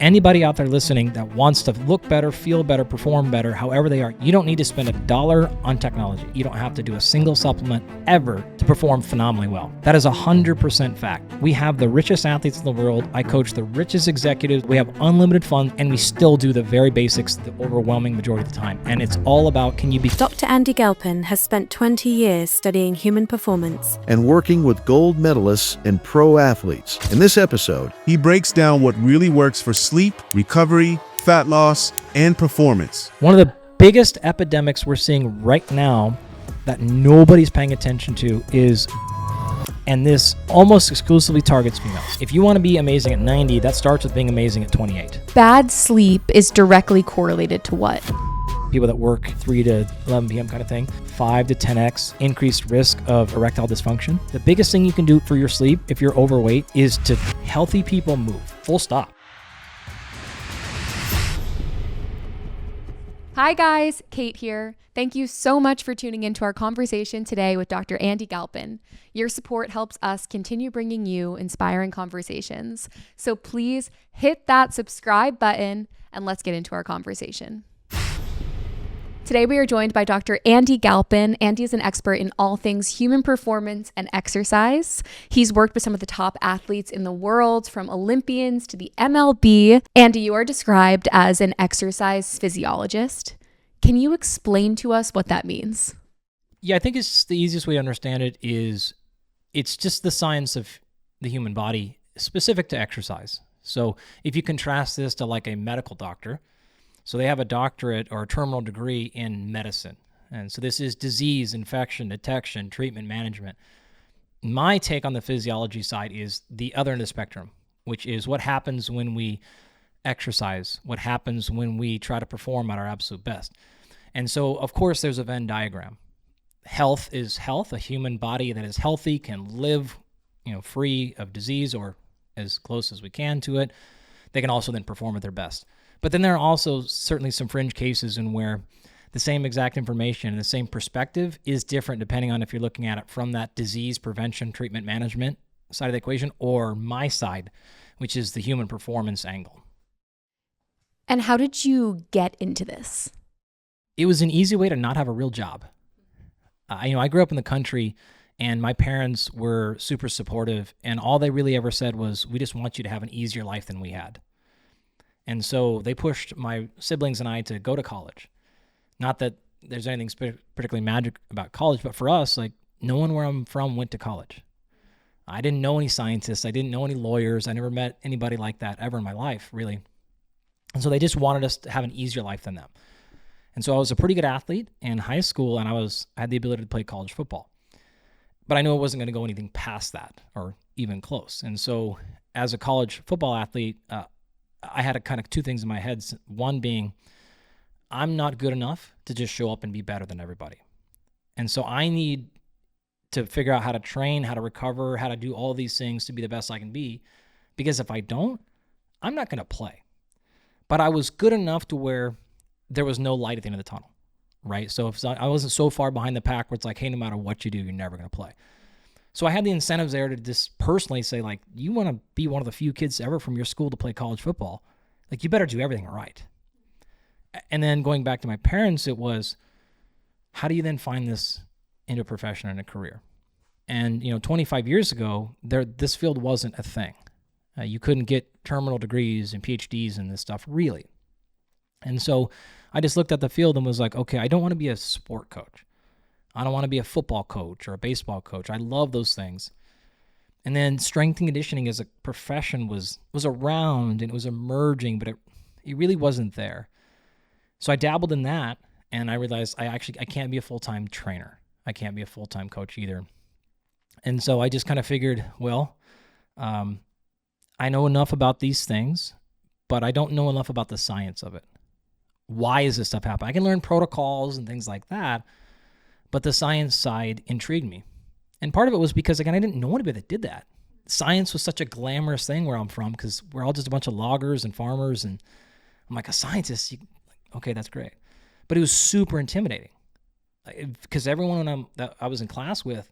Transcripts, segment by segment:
anybody out there listening that wants to look better, feel better, perform better, however they are, you don't need to spend $1 on technology. You don't have to do a single supplement ever to perform phenomenally well. That is 100% fact. We have the richest athletes in the world. I coach the richest executives. We have unlimited funds, and we still do the very basics the overwhelming majority of the time. And it's all about, can you be... Dr. Andy Galpin has spent 20 years studying human performance and working with gold medalists and pro athletes. In this episode, he breaks down what really works for sleep, recovery, fat loss, and performance. One of the biggest epidemics we're seeing right now that nobody's paying attention to is, and this almost exclusively targets females. If you want to be amazing at 90, that starts with being amazing at 28. Bad sleep is directly correlated to what? People that work 3 to 11 p.m. kind of thing, 5 to 10x increased risk of erectile dysfunction. The biggest thing you can do for your sleep if you're overweight is to healthy people move, full stop. Hi guys, Kate here. Thank you so much for tuning into our conversation today with Dr. Andy Galpin. Your support helps us continue bringing you inspiring conversations. So please hit that subscribe button and let's get into our conversation. Today we are joined by Dr. Andy Galpin. Andy is an expert in all things human performance and exercise. He's worked with some of the top athletes in the world, from Olympians to the MLB. Andy, you are described as an exercise physiologist. Can you explain to us what that means? Yeah, I think it's the easiest way to understand it is it's just the science of the human body specific to exercise. So if you contrast this to like a medical doctor, so they have a doctorate or a terminal degree in medicine. And so this is disease, infection, detection, treatment, management. My take on the physiology side is the other end of the spectrum, which is what happens when we exercise, what happens when we try to perform at our absolute best. And so, of course, there's a Venn diagram. Health is health. A human body that is healthy can live, free of disease or as close as we can to it. They can also then perform at their best. But then there are also certainly some fringe cases in where the same exact information and the same perspective is different depending on if you're looking at it from that disease prevention, treatment, management side of the equation or my side, which is the human performance angle. And how did you get into this? It was an easy way to not have a real job. I grew up in the country and my parents were super supportive, and all they really ever said was, we just want you to have an easier life than we had. And so they pushed my siblings and I to go to college. Not that there's anything particularly magic about college, but for us, like, no one where I'm from went to college. I didn't know any scientists. I didn't know any lawyers. I never met anybody like that ever in my life, really. And so they just wanted us to have an easier life than them. And so I was a pretty good athlete in high school, and I had the ability to play college football. But I knew I wasn't going to go anything past that or even close. And so as a college football athlete, I had a kind of two things in my head. One being, I'm not good enough to just show up and be better than everybody. And so I need to figure out how to train, how to recover, how to do all these things to be the best I can be. Because if I don't, I'm not going to play. But I was good enough to where there was no light at the end of the tunnel, right? So if I wasn't so far behind the pack where it's like, hey, no matter what you do, you're never going to play. So I had the incentives there to just personally say, like, you want to be one of the few kids ever from your school to play college football. Like, you better do everything right. And then going back to my parents, it was, how do you then find this into a profession and a career? And, 25 years ago, this field wasn't a thing. You couldn't get terminal degrees and PhDs and this stuff, really. And so I just looked at the field and was like, okay, I don't want to be a sport coach. I don't want to be a football coach or a baseball coach. I love those things. And then strength and conditioning as a profession was around and it was emerging, but it really wasn't there. So I dabbled in that, and I realized I can't be a full-time trainer. I can't be a full-time coach either. And so I just kind of figured, well, I know enough about these things, but I don't know enough about the science of it. Why is this stuff happening? I can learn protocols and things like that, but the science side intrigued me. And part of it was because, again, I didn't know anybody that did that. Science was such a glamorous thing where I'm from because we're all just a bunch of loggers and farmers. And I'm like, a scientist? Okay, that's great. But it was super intimidating because everyone that I was in class with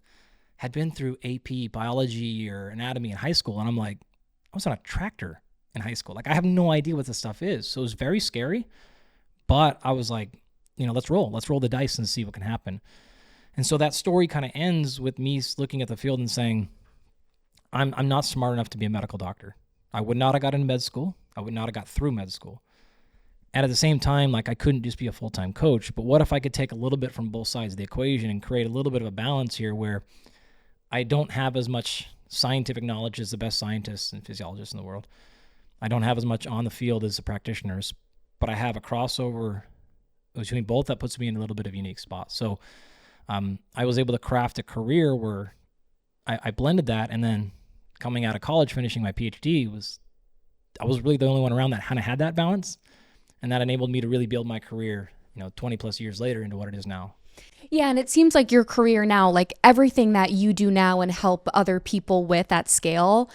had been through AP biology or anatomy in high school. And I'm like, I was on a tractor in high school. Like, I have no idea what this stuff is. So it was very scary, but I was like, let's roll the dice and see what can happen. And so that story kind of ends with me looking at the field and saying, I'm not smart enough to be a medical doctor. I would not have got into med school. I would not have got through med school. And at the same time, like, I couldn't just be a full-time coach, but what if I could take a little bit from both sides of the equation and create a little bit of a balance here where I don't have as much scientific knowledge as the best scientists and physiologists in the world. I don't have as much on the field as the practitioners, but I have a crossover between both that puts me in a little bit of a unique spot. So I was able to craft a career where I blended that, and then coming out of college, finishing my PhD, I was really the only one around that kind of had that balance, and that enabled me to really build my career, 20 plus years later into what it is now. Yeah, and it seems like your career now, like everything that you do now and help other people with at scale,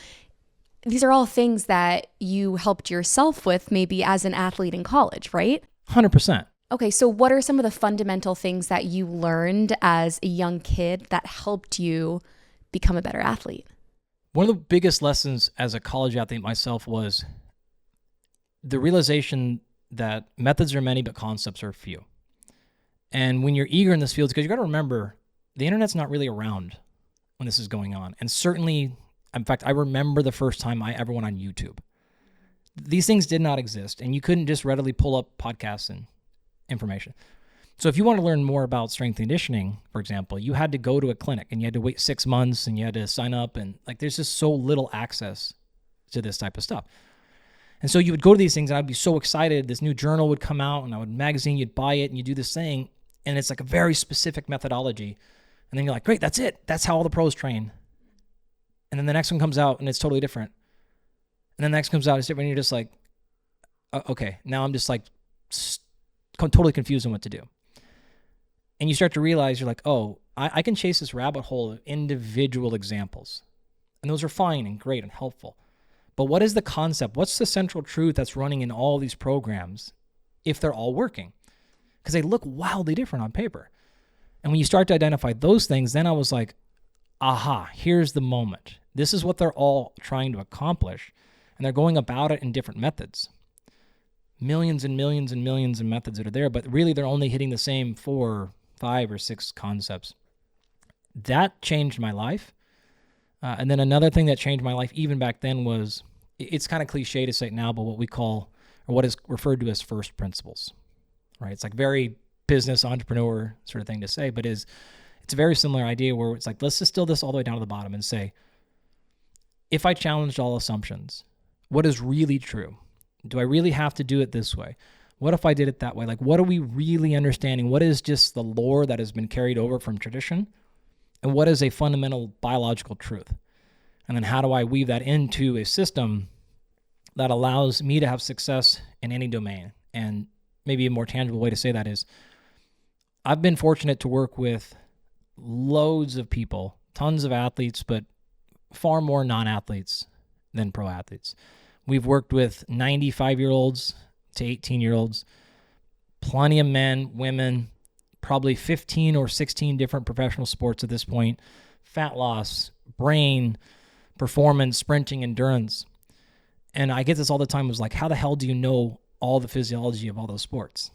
these are all things that you helped yourself with maybe as an athlete in college, right? 100%. Okay, so what are some of the fundamental things that you learned as a young kid that helped you become a better athlete? One of the biggest lessons as a college athlete myself was the realization that methods are many, but concepts are few. And when you're eager in this field, because you got to remember, the internet's not really around when this is going on. And certainly, in fact, I remember the first time I ever went on YouTube. These things did not exist, and you couldn't just readily pull up podcasts and information. So if you want to learn more about strength and conditioning, for example, you had to go to a clinic, and you had to wait 6 months, and you had to sign up, and like there's just so little access to this type of stuff. And so you would go to these things, and I'd be so excited. This new journal would come out, and I would magazine, you'd buy it, and you do this thing, and it's like a very specific methodology. And then you're like, great, that's it. That's how all the pros train. And then the next one comes out, and it's totally different. And then the next comes out, it's different, and you're just like, okay, now I'm just like totally confused on what to do. And you start to realize, you're like, oh, I can chase this rabbit hole of individual examples. And those are fine and great and helpful. But what is the concept? What's the central truth that's running in all these programs if they're all working? Because they look wildly different on paper. And when you start to identify those things, then I was like, aha, here's the moment. This is what they're all trying to accomplish. And they're going about it in different methods. Millions and millions and millions of methods that are there, but really they're only hitting the same 4, 5, or 6 concepts. That changed my life. And then another thing that changed my life even back then was, it's kind of cliche to say it now, but what we call, or what is referred to as first principles, right? It's like very business entrepreneur sort of thing to say, but it's a very similar idea where it's like, let's distill this all the way down to the bottom and say, if I challenged all assumptions, what is really true? Do I really have to do it this way? What if I did it that way? Like, what are we really understanding? What is just the lore that has been carried over from tradition? And what is a fundamental biological truth? And then how do I weave that into a system that allows me to have success in any domain? And maybe a more tangible way to say that is, I've been fortunate to work with loads of people, tons of athletes, but far more non-athletes than pro athletes. We've worked with 95-year-olds to 18-year-olds, plenty of men, women, probably 15 or 16 different professional sports at this point, fat loss, brain, performance, sprinting, endurance. And I get this all the time. It was like, how the hell do you know all the physiology of all those sports?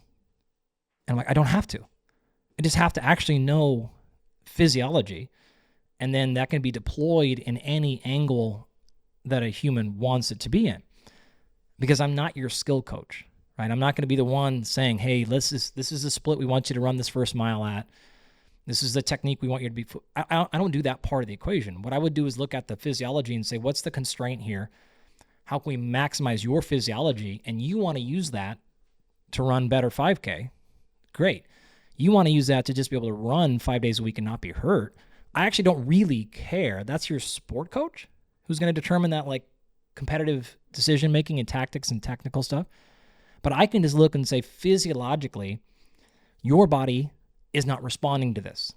And I'm like, I don't have to. I just have to actually know physiology. And then that can be deployed in any angle that a human wants it to be in. Because I'm not your skill coach, right? I'm not going to be the one saying, hey, this is the split we want you to run this first mile at. This is the technique we want you to be. I don't do that part of the equation. What I would do is look at the physiology and say, what's the constraint here? How can we maximize your physiology? And you want to use that to run better 5K. Great. You want to use that to just be able to run 5 days a week and not be hurt. I actually don't really care. That's your sport coach who's going to determine that, like, competitive decision-making and tactics and technical stuff. But I can just look and say, physiologically, your body is not responding to this.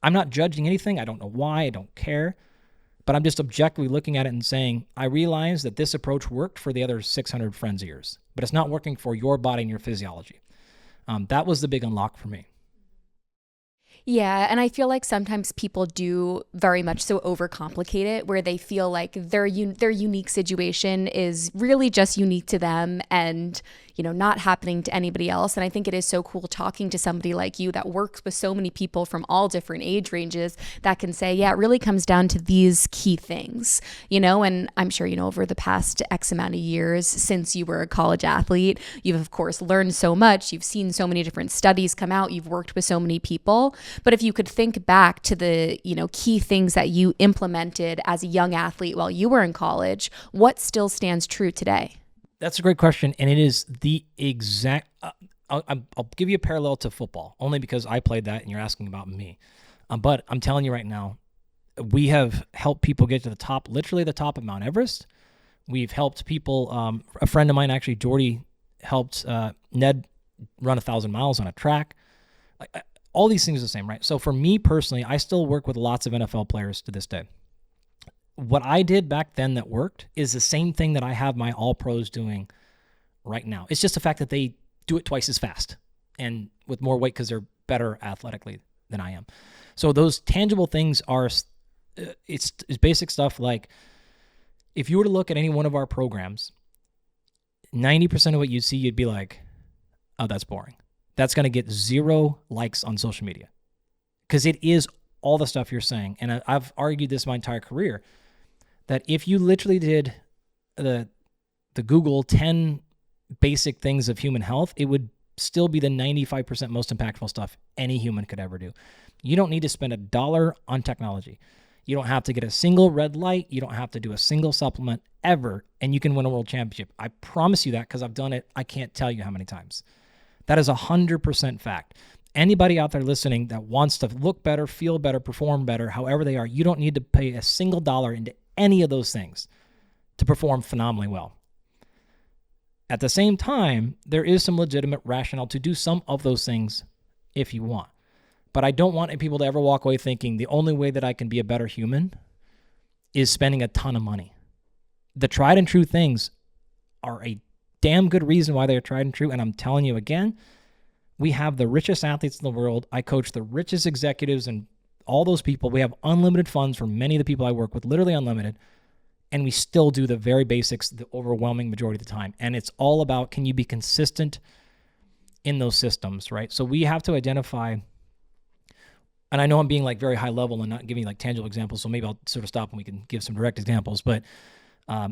I'm not judging anything. I don't know why. I don't care. But I'm just objectively looking at it and saying, I realize that this approach worked for the other 600 friends of yours, but it's not working for your body and your physiology. That was the big unlock for me. Yeah, and I feel like sometimes people do very much so overcomplicate it, where they feel like their unique situation is really just unique to them and, not happening to anybody else. And I think it is so cool talking to somebody like you that works with so many people from all different age ranges that can say, yeah, it really comes down to these key things, and I'm sure, over the past X amount of years since you were a college athlete, you've of course learned so much. You've seen so many different studies come out. You've worked with so many people. But if you could think back to the, key things that you implemented as a young athlete while you were in college, what still stands true today? That's a great question, and it is the exact. I'll give you a parallel to football, only because I played that, and you're asking about me. But I'm telling you right now, we have helped people get to the top, literally the top of Mount Everest. We've helped people. A friend of mine, actually, Jordy, helped Ned run 1,000 miles on a track. All these things are the same, right? So for me personally, I still work with lots of NFL players to this day. What I did back then that worked is the same thing that I have my all pros doing right now. It's just the fact that they do it twice as fast and with more weight because they're better athletically than I am. So those tangible things are, it's basic stuff like if you were to look at any one of our programs, 90% of what you see, you'd be like, oh, that's boring. That's going to get 0 likes on social media because it is all the stuff you're saying. And I've argued this my entire career that if you literally did the Google 10 basic things of human health, it would still be the 95% most impactful stuff any human could ever do. You don't need to spend $1 on technology. You don't have to get a single red light. You don't have to do a single supplement ever, and you can win a world championship. I promise you that because I've done it. I can't tell you how many times. That is 100% fact. Anybody out there listening that wants to look better, feel better, perform better, however they are, you don't need to pay a single dollar into any of those things to perform phenomenally well. At the same time, there is some legitimate rationale to do some of those things if you want. But I don't want people to ever walk away thinking the only way that I can be a better human is spending a ton of money. The tried and true things are a damn good reason why they're tried and true. And I'm telling you again, we have the richest athletes in the world. I coach the richest executives and all those people. We have unlimited funds for many of the people I work with, literally unlimited. And we still do the very basics the overwhelming majority of the time. And it's all about, can you be consistent in those systems, right? So we have to identify, and I know I'm being like very high level and not giving like tangible examples, so maybe I'll sort of stop and we can give some direct examples. But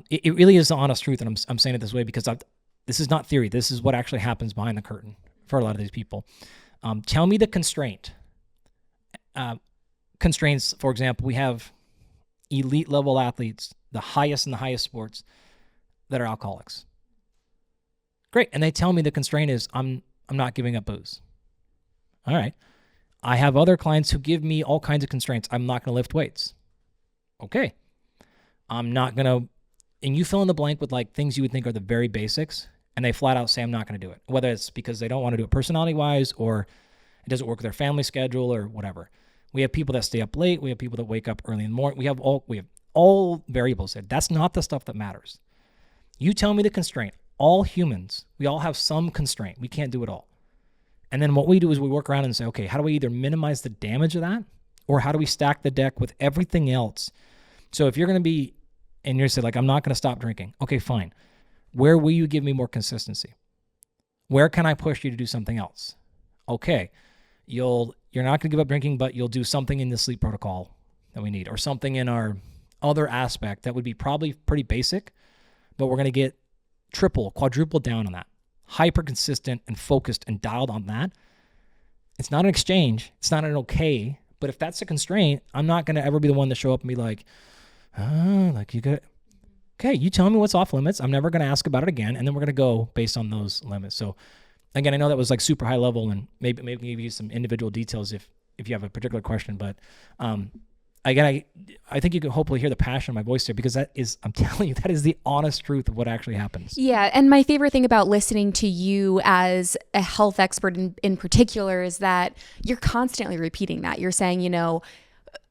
it really is the honest truth, and I'm saying it this way because this is not theory. This is what actually happens behind the curtain for a lot of these people. Tell me the constraint. Constraints, for example, we have elite level athletes, the highest in the highest sports, that are alcoholics. Great. And they tell me the constraint is I'm not giving up booze. All right. I have other clients who give me all kinds of constraints. I'm not going to lift weights. Okay. I'm not going to, and you fill in the blank with like things you would think are the very basics, and they flat out say, I'm not going to do it. Whether it's because they don't want to do it personality-wise or it doesn't work with their family schedule or whatever. We have people that stay up late. We have people that wake up early in the morning. We have all variables there. That's not the stuff that matters. You tell me the constraint. All humans, we all have some constraint. We can't do it all. And then what we do is we work around and say, okay, how do we either minimize the damage of that, or how do we stack the deck with everything else? So if you're going to be, and you're saying like, I'm not going to stop drinking. Okay, fine. Where will you give me more consistency? Where can I push you to do something else? Okay, you're not going to give up drinking, but you'll do something in the sleep protocol that we need, or something in our other aspect that would be probably pretty basic, but we're going to get triple, quadruple down on that. Hyper consistent and focused and dialed on that. It's not an exchange. It's not an okay. But if that's a constraint, I'm not going to ever be the one to show up and be like, like you got, okay, you tell me what's off limits. I'm never going to ask about it again. And then we're going to go based on those limits. So again, I know that was like super high level, and maybe give you some individual details if you have a particular question. But again, I think you can hopefully hear the passion in my voice there, because that is, I'm telling you, that is the honest truth of what actually happens. Yeah. And my favorite thing about listening to you as a health expert in particular is that you're constantly repeating that. You're saying,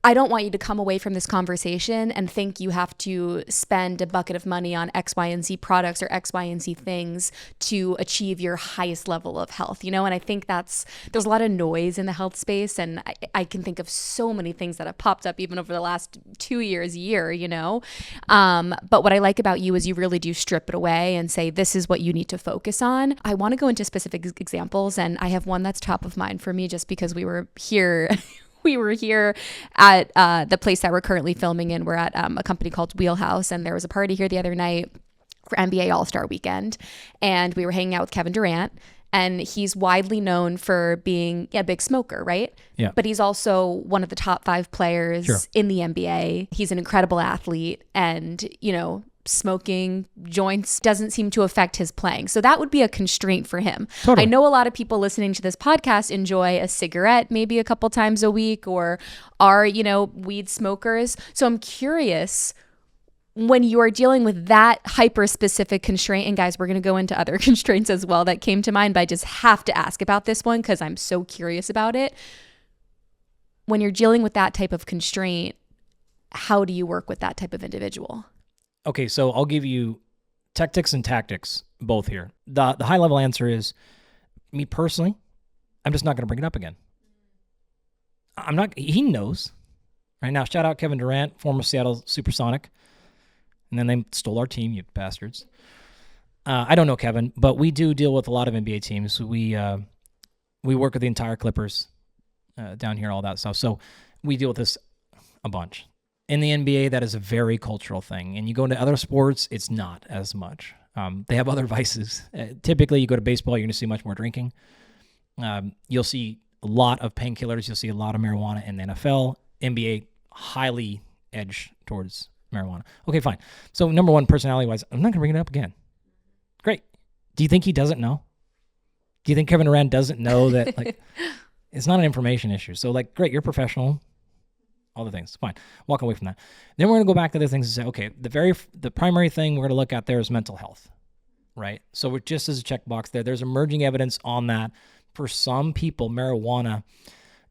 I don't want you to come away from this conversation and think you have to spend a bucket of money on X, Y, and Z products or X, Y, and Z things to achieve your highest level of health, and I think there's a lot of noise in the health space, and I can think of so many things that have popped up even over the last 2 years, year, but what I like about you is you really do strip it away and say, this is what you need to focus on. I want to go into specific examples, and I have one that's top of mind for me just because we were here at the place that we're currently filming in. We're at a company called Wheelhouse, and there was a party here the other night for NBA All-Star Weekend, and we were hanging out with Kevin Durant, and he's widely known for being a big smoker, right? Yeah. But he's also one of the top 5 players in the NBA. He's an incredible athlete, and, smoking joints doesn't seem to affect his playing. So that would be a constraint for him. Totally. I know a lot of people listening to this podcast enjoy a cigarette maybe a couple times a week or are, weed smokers. So I'm curious, when you are dealing with that hyper-specific constraint, and guys, we're going to go into other constraints as well that came to mind, but I just have to ask about this one because I'm so curious about it. When you're dealing with that type of constraint, how do you work with that type of individual? Okay, so I'll give you tactics and tactics both here. The high-level answer is, me personally, I'm just not going to bring it up again. He knows. Right now, shout out Kevin Durant, former Seattle Supersonic. And then they stole our team, you bastards. I don't know Kevin, but we do deal with a lot of NBA teams. We work with the entire Clippers down here, all that stuff. So we deal with this a bunch. In the NBA, that is a very cultural thing. And you go into other sports, it's not as much. They have other vices. Typically, you go to baseball, you're going to see much more drinking. You'll see a lot of painkillers. You'll see a lot of marijuana in the NFL. NBA, highly edged towards marijuana. Okay, fine. So number one, personality-wise, I'm not going to bring it up again. Great. Do you think he doesn't know? Do you think Kevin Durant doesn't know that, it's not an information issue? So, great, you're professional. All the things, fine. Walk away from that. Then we're going to go back to the things and say, okay, the primary thing we're going to look at there is mental health, right? So we're just as a checkbox there. There's emerging evidence on that. For some people, marijuana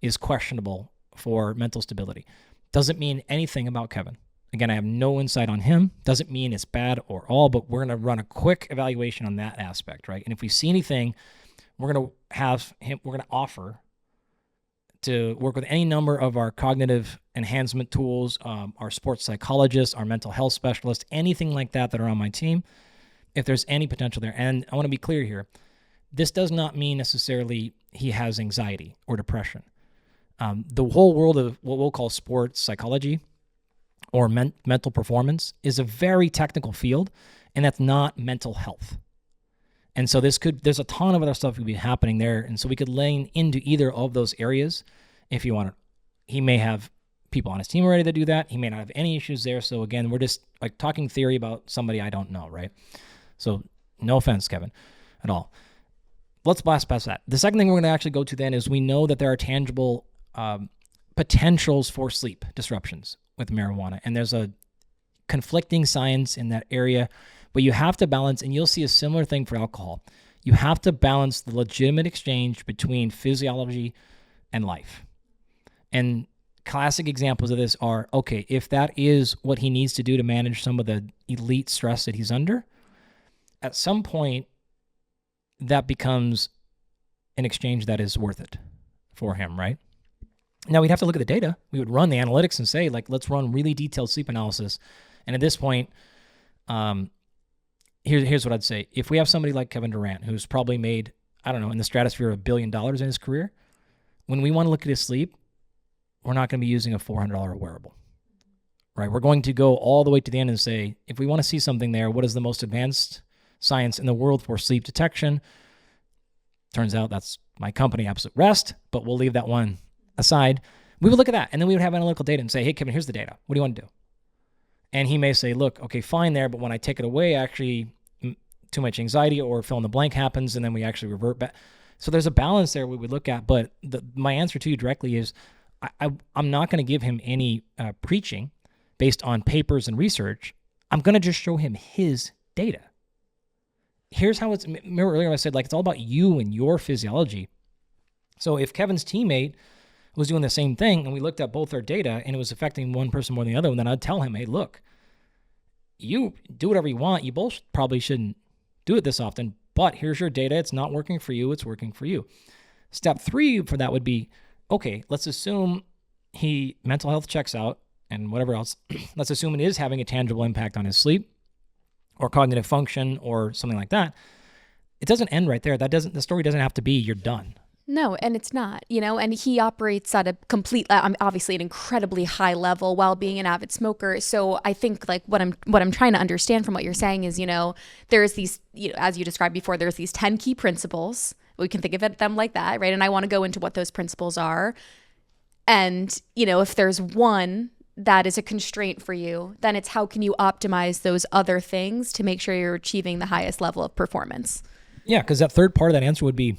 is questionable for mental stability. Doesn't mean anything about Kevin. Again, I have no insight on him. Doesn't mean it's bad or all, but we're going to run a quick evaluation on that aspect, right? And if we see anything, we're going to offer to work with any number of our cognitive enhancement tools, our sports psychologists, our mental health specialists, anything like that are on my team, if there's any potential there. And I want to be clear here. This does not mean necessarily he has anxiety or depression. The whole world of what we'll call sports psychology or mental performance is a very technical field, and that's not mental health. And so there's a ton of other stuff could be happening there. And so we could lean into either of those areas if you want to. He may have people on his team already that do that. He may not have any issues there. So again, we're just talking theory about somebody I don't know, right? So no offense, Kevin, at all. Let's blast past that. The second thing we're going to actually go to then is we know that there are tangible potentials for sleep disruptions with marijuana. And there's a conflicting science in that area. But you have to balance, and you'll see a similar thing for alcohol. You have to balance the legitimate exchange between physiology and life. And classic examples of this are, okay, if that is what he needs to do to manage some of the elite stress that he's under, at some point, that becomes an exchange that is worth it for him, right? Now, we'd have to look at the data. We would run the analytics and say, let's run really detailed sleep analysis. And at this point, here's what I'd say. If we have somebody like Kevin Durant, who's probably made, I don't know, in the stratosphere of $1 billion in his career, when we want to look at his sleep, we're not going to be using a $400 wearable, right? We're going to go all the way to the end and say, if we want to see something there, what is the most advanced science in the world for sleep detection? Turns out that's my company, Absolute Rest, but we'll leave that one aside. We would look at that, and then we would have analytical data and say, hey, Kevin, here's the data. What do you want to do? And he may say, look, okay, fine there, but when I take it away, actually too much anxiety or fill in the blank happens, and then we actually revert back. So there's a balance there we would look at, but my answer to you directly is I'm not going to give him any preaching based on papers and research. I'm going to just show him his data. Here's how remember earlier I said, it's all about you and your physiology. So if Kevin's teammate was doing the same thing, and we looked at both our data, and it was affecting one person more than the other, and then I'd tell him, hey, look, you do whatever you want. You both probably shouldn't do it this often, but here's your data. It's not working for you. It's working for you. Step 3 for that would be, okay, let's assume mental health checks out and whatever else. Let's assume it is having a tangible impact on his sleep or cognitive function or something like that. It doesn't end right there. The story doesn't have to be you're done. No, and it's not, and he operates at a obviously an incredibly high level while being an avid smoker. So I think like what I'm trying to understand from what you're saying is, there's these, as you described before, there's these 10 key principles. We can think of them like that, right? And I want to go into what those principles are. And, if there's one that is a constraint for you, then it's how can you optimize those other things to make sure you're achieving the highest level of performance? Yeah, because that third part of that answer would be,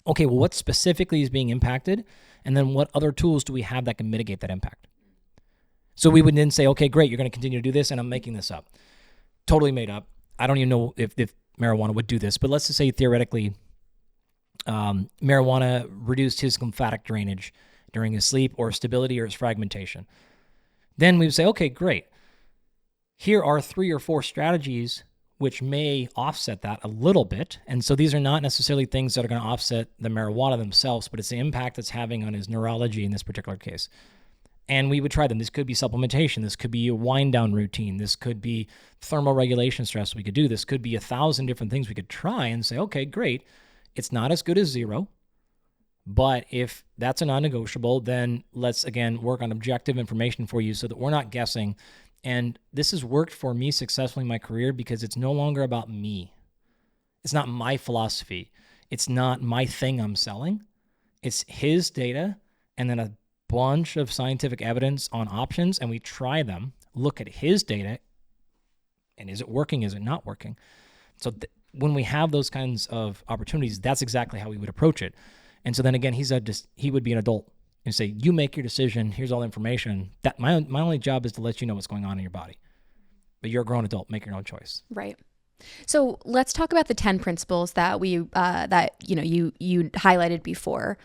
okay, well, what specifically is being impacted? And then what other tools do we have that can mitigate that impact? So we would then say, okay, great, you're going to continue to do this, and I'm making this up. Totally made up. I don't even know if marijuana would do this, but let's just say theoretically, marijuana reduced his lymphatic drainage during his sleep or stability or his fragmentation. Then we would say, okay, great. Here are 3 or 4 strategies which may offset that a little bit. And so these are not necessarily things that are going to offset the marijuana themselves, but it's the impact it's having on his neurology in this particular case. And we would try them. This could be supplementation. This could be a wind down routine. This could be thermoregulation stress we could do. This could be 1,000 different things we could try and say, okay, great. It's not as good as 0. But if that's a non-negotiable, then let's, again, work on objective information for you so that we're not guessing. And this has worked for me successfully in my career because it's no longer about me. It's not my philosophy. It's not my thing I'm selling. It's his data and then a bunch of scientific evidence on options, and we try them, look at his data, and is it working, is it not working? So when we have those kinds of opportunities, that's exactly how we would approach it. And so then again, he would be an adult and say, you make your decision, here's all the information. That my only job is to let you know what's going on in your body. But you're a grown adult, make your own choice. Right. So let's talk about the 10 principles that you highlighted before.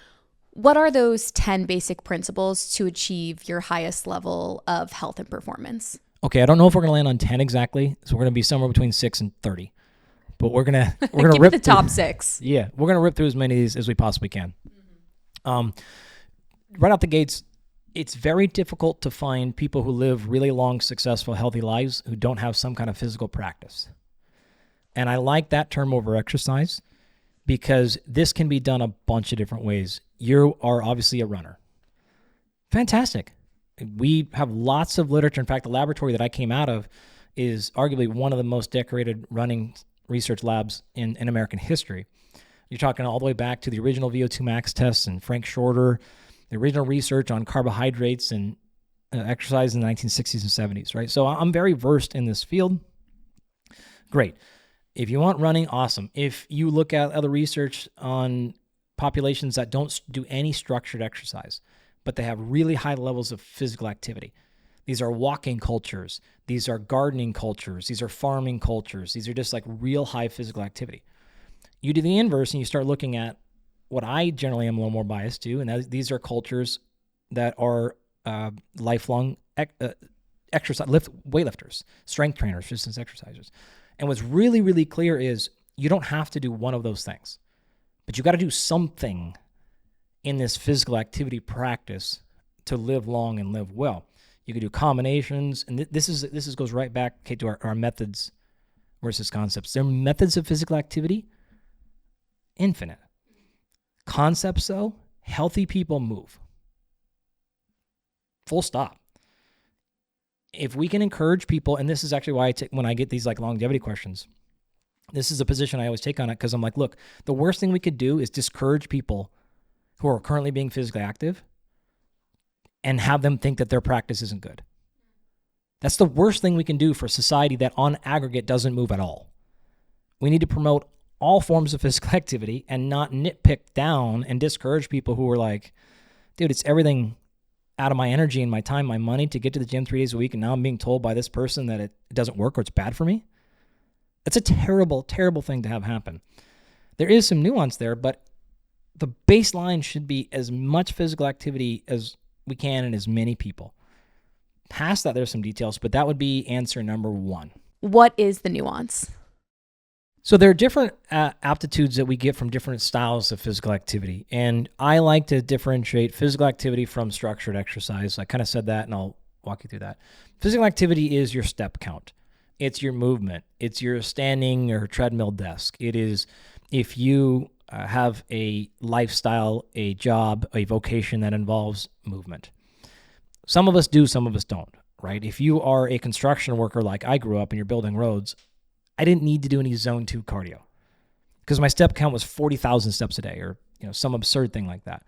What are those 10 basic principles to achieve your highest level of health and performance? Okay, I don't know if we're going to land on 10 exactly, so we're going to be somewhere between 6 and 30. But we're gonna rip the top 6. Yeah, we're gonna rip through as many of these as we possibly can. Right out the gates, it's very difficult to find people who live really long, successful, healthy lives who don't have some kind of physical practice. And I like that term over exercise because this can be done a bunch of different ways. You are obviously a runner. Fantastic. We have lots of literature. In fact, the laboratory that I came out of is arguably one of the most decorated running research labs in American history. You're talking all the way back to the original VO2 Max tests and Frank Shorter, the original research on carbohydrates and exercise in the 1960s and 70s, right? So I'm very versed in this field. Great. If you want running, awesome. If you look at other research on populations that don't do any structured exercise, but they have really high levels of physical activity, these are walking cultures. These are gardening cultures. These are farming cultures. These are just like real high physical activity. You do the inverse and you start looking at what I generally am a little more biased to, and these are cultures that are lifelong exercise, weightlifters, strength trainers, resistance exercisers. And what's really, really clear is you don't have to do one of those things, but you got to do something in this physical activity practice to live long and live well. You could do combinations, and this goes right back to our methods versus concepts. Their methods of physical activity, infinite. Concepts, though, healthy people move. Full stop. If we can encourage people, and this is actually why when I get these like longevity questions, this is a position I always take on it because I'm like, look, the worst thing we could do is discourage people who are currently being physically active and have them think that their practice isn't good. That's the worst thing we can do for a society that on aggregate doesn't move at all. We need to promote all forms of physical activity and not nitpick down and discourage people who are like, dude, it's everything out of my energy and my time, my money to get to the gym 3 days a week, and now I'm being told by this person that it doesn't work or it's bad for me. It's a terrible, terrible thing to have happen. There is some nuance there, but the baseline should be as much physical activity as we can in as many people. Past that, there's some details, but that would be answer number 1. What is the nuance? So there are different aptitudes that we get from different styles of physical activity. And I like to differentiate physical activity from structured exercise. I kind of said that, and I'll walk you through that. Physical activity is your step count. It's your movement. It's your standing or treadmill desk. It is if you have a lifestyle, a job, a vocation that involves movement. Some of us do, some of us don't, right? If you are a construction worker like I grew up and you're building roads, I didn't need to do any zone 2 cardio because my step count was 40,000 steps a day or some absurd thing like that.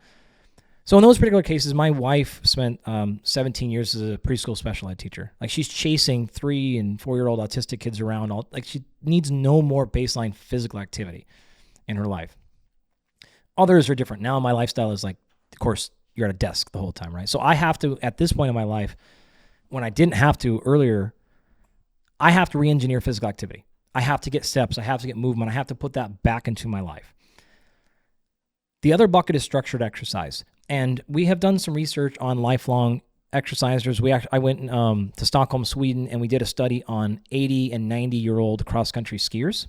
So in those particular cases, my wife spent 17 years as a preschool special ed teacher. Like she's chasing 3 and 4-year-old autistic kids around. She needs no more baseline physical activity in her life. Others are different. Now my lifestyle is like, of course, you're at a desk the whole time, right? So I have to, at this point in my life, when I didn't have to earlier, I have to re-engineer physical activity. I have to get steps. I have to get movement. I have to put that back into my life. The other bucket is structured exercise. And we have done some research on lifelong exercisers. I went to Stockholm, Sweden, and we did a study on 80 and 90-year-old cross-country skiers.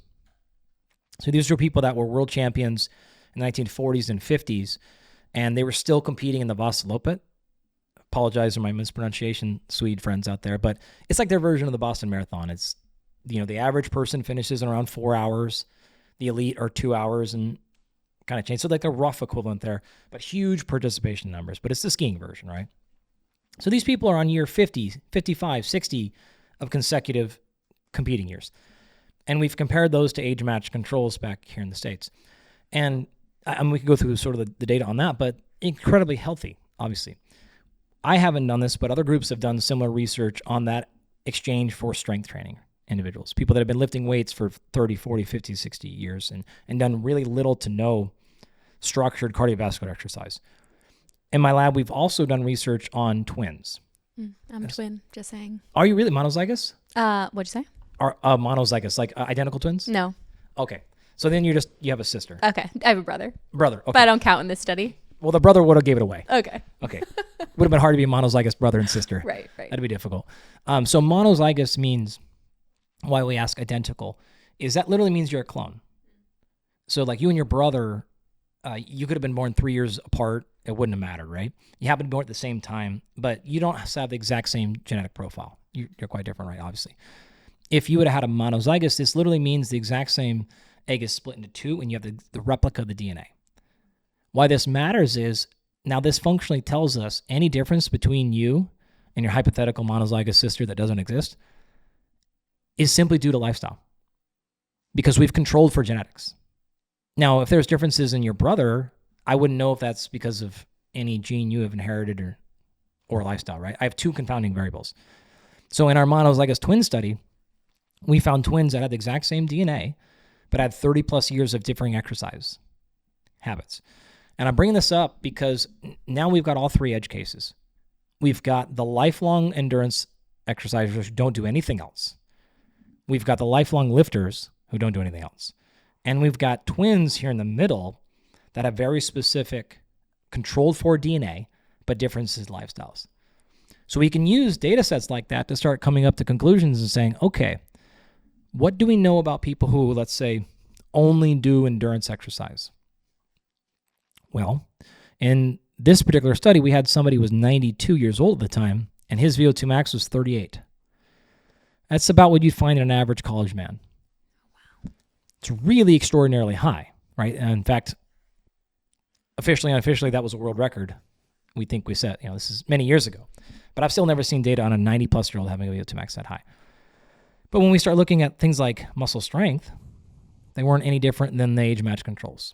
So these were people that were world champions in the 1940s and 50s, and they were still competing in the Vasaloppet. Apologize for my mispronunciation, Swede friends out there, but it's like their version of the Boston Marathon. It's the average person finishes in around 4 hours. The elite are 2 hours and kind of change. So like a rough equivalent there, but huge participation numbers. But it's the skiing version, right? So these people are on year 50, 55, 60 of consecutive competing years. And we've compared those to age-matched controls back here in the States. And we can go through sort of the data on that, but incredibly healthy, obviously. I haven't done this, but other groups have done similar research on that exchange for strength training individuals, people that have been lifting weights for 30, 40, 50, 60 years and done really little to no structured cardiovascular exercise. In my lab, we've also done research on twins. I'm a twin, just saying. Are you really monozygous? What'd you say? Are monozygous, like identical twins? No. Okay. So then you have a sister. Okay. I have a brother. Brother. Okay. But I don't count in this study. Well, the brother would have gave it away. Okay. Okay. Would have been hard to be a monozygous brother and sister. Right. That'd be difficult. So monozygous means, why we ask identical, is that literally means you're a clone. So like you and your brother, you could have been born 3 years apart. It wouldn't have mattered, right? You happen to be born at the same time, but you don't have the exact same genetic profile. You're quite different, right? Obviously. If you would have had a monozygous, this literally means the exact same egg is split into 2 and you have the replica of the DNA. Why this matters is, now this functionally tells us any difference between you and your hypothetical monozygous sister that doesn't exist is simply due to lifestyle, because we've controlled for genetics. Now, if there's differences in your brother, I wouldn't know if that's because of any gene you have inherited or lifestyle, right? I have 2 confounding variables. So in our monozygous twin study, we found twins that had the exact same DNA, but had 30 plus years of differing exercise habits. And I'm bringing this up because now we've got all 3 edge cases. We've got the lifelong endurance exercisers who don't do anything else. We've got the lifelong lifters who don't do anything else. And we've got twins here in the middle that have very specific controlled for DNA, but differences in lifestyles. So we can use data sets like that to start coming up to conclusions and saying, okay, what do we know about people who, let's say, only do endurance exercise? Well, in this particular study, we had somebody who was 92 years old at the time, and his VO2 max was 38. That's about what you'd find in an average college man. Wow. It's really extraordinarily high, right? And in fact, officially, unofficially, that was a world record. We think we set, this is many years ago. But I've still never seen data on a 90-plus-year-old having a VO2 max that high. But when we start looking at things like muscle strength, they weren't any different than the age-matched controls.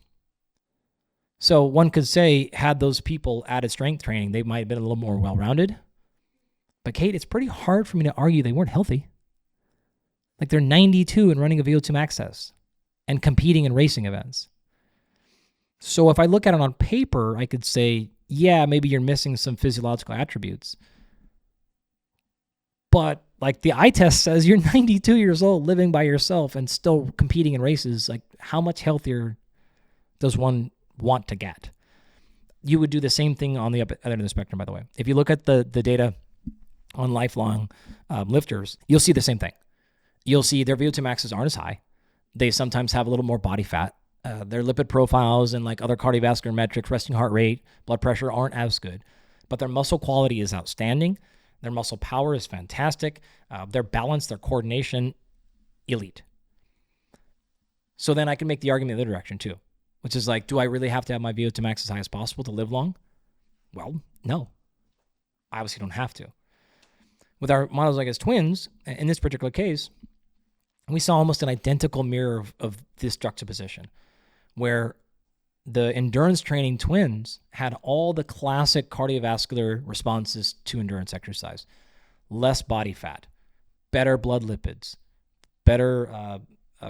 So one could say, had those people added strength training, they might have been a little more well-rounded. But Kate, it's pretty hard for me to argue they weren't healthy. Like they're 92 and running a VO2 max test and competing in racing events. So if I look at it on paper, I could say, yeah, maybe you're missing some physiological attributes. But like the eye test says, you're 92 years old living by yourself and still competing in races. Like how much healthier does one want to get. You would do the same thing on the other end of the spectrum, by the way. If you look at the data on lifelong lifters, you'll see the same thing. You'll see their VO2 maxes aren't as high. They sometimes have a little more body fat. Their lipid profiles and like other cardiovascular metrics, resting heart rate, blood pressure aren't as good. But their muscle quality is outstanding. Their muscle power is fantastic. Their balance, their coordination, elite. So then I can make the argument the other direction too, which is like, do I really have to have my VO2 max as high as possible to live long? Well, no. I obviously don't have to. With our monozygous twins, in this particular case, we saw almost an identical mirror of this juxtaposition, where the endurance training twins had all the classic cardiovascular responses to endurance exercise. Less body fat, better blood lipids, better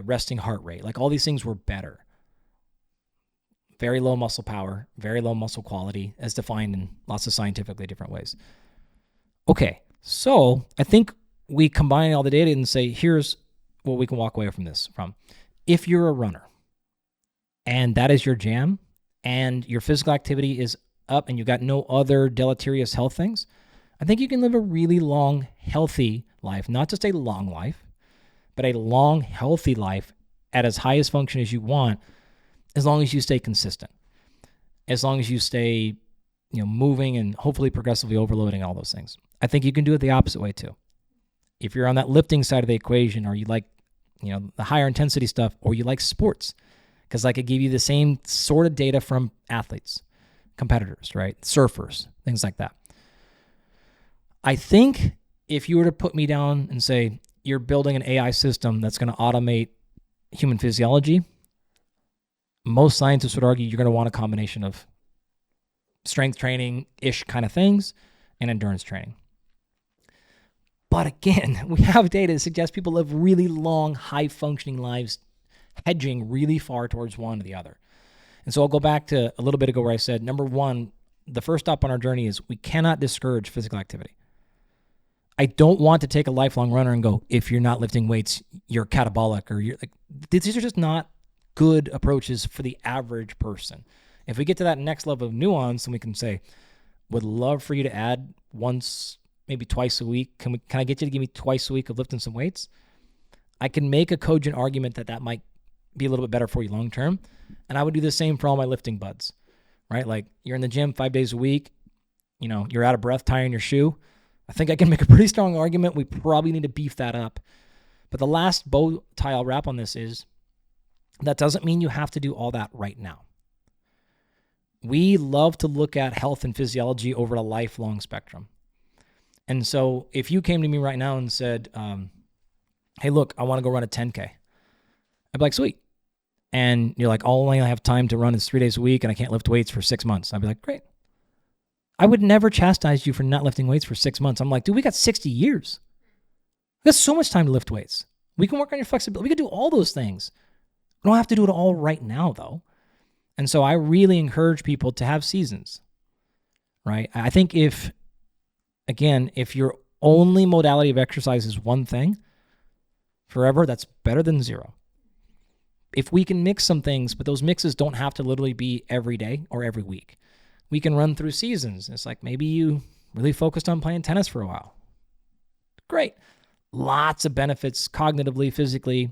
resting heart rate. Like all these things were better. Very low muscle power, very low muscle quality, as defined in lots of scientifically different ways. Okay, so I think we combine all the data and say, here's what we can walk away from this from. If you're a runner and that is your jam and your physical activity is up and you got no other deleterious health things, I think you can live a really long, healthy life, not just a long life, but a long, healthy life at as high as function as you want, as long as you stay consistent, as long as you stay, moving and hopefully progressively overloading all those things. I think you can do it the opposite way too. If you're on that lifting side of the equation, or you like, the higher intensity stuff, or you like sports, because I could give you the same sort of data from athletes, competitors, right? Surfers, things like that. I think if you were to put me down and say, you're building an AI system that's going to automate human physiology, most scientists would argue you're going to want a combination of strength training-ish kind of things and endurance training. But again, we have data that suggests people live really long, high-functioning lives, hedging really far towards one or the other. And so I'll go back to a little bit ago where I said, number one, the first stop on our journey is we cannot discourage physical activity. I don't want to take a lifelong runner and go, if you're not lifting weights, you're catabolic, or you're like, these are just not good approaches for the average person. If we get to that next level of nuance, then we can say, would love for you to add once, maybe twice a week. Can I get you to give me twice a week of lifting some weights? I can make a cogent argument that might be a little bit better for you long term. And I would do the same for all my lifting buds, right? Like you're in the gym 5 days a week, you're out of breath tying your shoe. I think I can make a pretty strong argument. We probably need to beef that up. But the last bow tie I'll wrap on this is that doesn't mean you have to do all that right now. We love to look at health and physiology over a lifelong spectrum. And so if you came to me right now and said, hey, look, I want to go run a 10K. I'd be like, sweet. And you're like, all I have time to run is 3 days a week and I can't lift weights for 6 months. I'd be like, great. I would never chastise you for not lifting weights for 6 months. I'm like, dude, we got 60 years. We got so much time to lift weights. We can work on your flexibility. We can do all those things. We don't have to do it all right now, though. And so I really encourage people to have seasons, right? I think if your only modality of exercise is one thing forever, that's better than zero. If we can mix some things, but those mixes don't have to literally be every day or every week. We can run through seasons. It's like maybe you really focused on playing tennis for a while. Great. Lots of benefits cognitively, physically,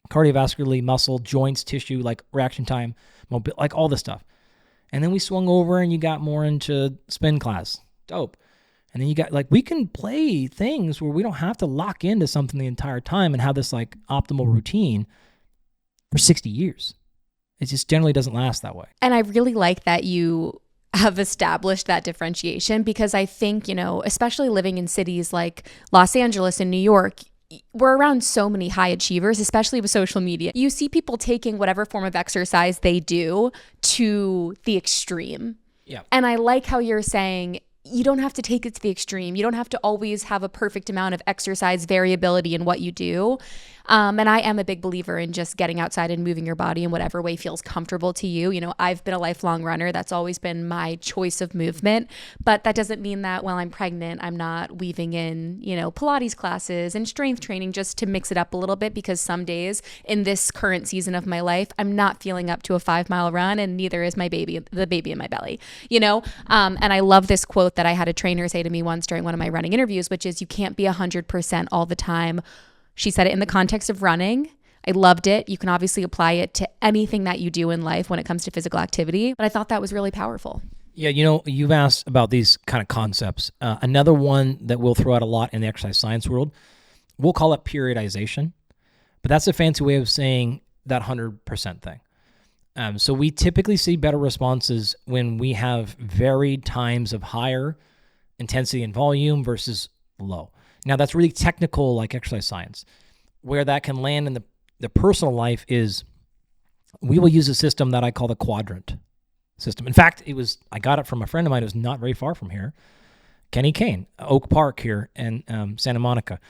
cardiovascularly, muscle, joints, tissue, like reaction time, like all this stuff. And then we swung over and you got more into spin class. Dope. And then you got we can play things where we don't have to lock into something the entire time and have this optimal routine for 60 years. It just generally doesn't last that way. And I really like that you have established that differentiation, because I think, especially living in cities like Los Angeles and New York, we're around so many high achievers, especially with social media. You see people taking whatever form of exercise they do to the extreme. Yeah. And I like how you're saying you don't have to take it to the extreme. You don't have to always have a perfect amount of exercise variability in what you do. And I am a big believer in just getting outside and moving your body in whatever way feels comfortable to you. You know, I've been a lifelong runner. That's always been my choice of movement. But that doesn't mean that while I'm pregnant, I'm not weaving in, you know, Pilates classes and strength training just to mix it up a little bit, because some days in this current season of my life, I'm not feeling up to a 5-mile run, and neither is the baby in my belly, you know? And I love this quote that I had a trainer say to me once during one of my running interviews, which is, you can't be 100% all the time. She said it in the context of running. I loved it. You can obviously apply it to anything that you do in life when it comes to physical activity, but I thought that was really powerful. Yeah, you know, you've asked about these kind of concepts. Another one that we'll throw out a lot in the exercise science world, we'll call it periodization, but that's a fancy way of saying that 100% thing. So we typically see better responses when we have varied times of higher intensity and volume versus low. Now, that's really technical, like exercise science. Where that can land in the personal life is we will use a system that I call the quadrant system. In fact, I got it from a friend of mine who's not very far from here, Kenny Kane, Oak Park here in Santa Monica.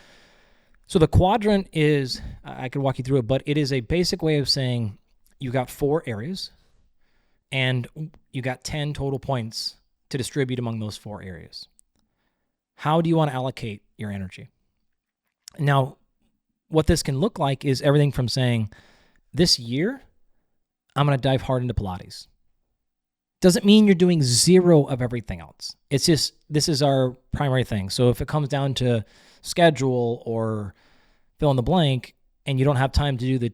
So the quadrant is, I could walk you through it, but it is a basic way of saying you got 4 areas and you got 10 total points to distribute among those 4 areas. How do you want to allocate your energy? Now, what this can look like is everything from saying, this year, I'm going to dive hard into Pilates. Doesn't mean you're doing 0 of everything else. It's just, this is our primary thing. So if it comes down to schedule or fill in the blank, and you don't have time to do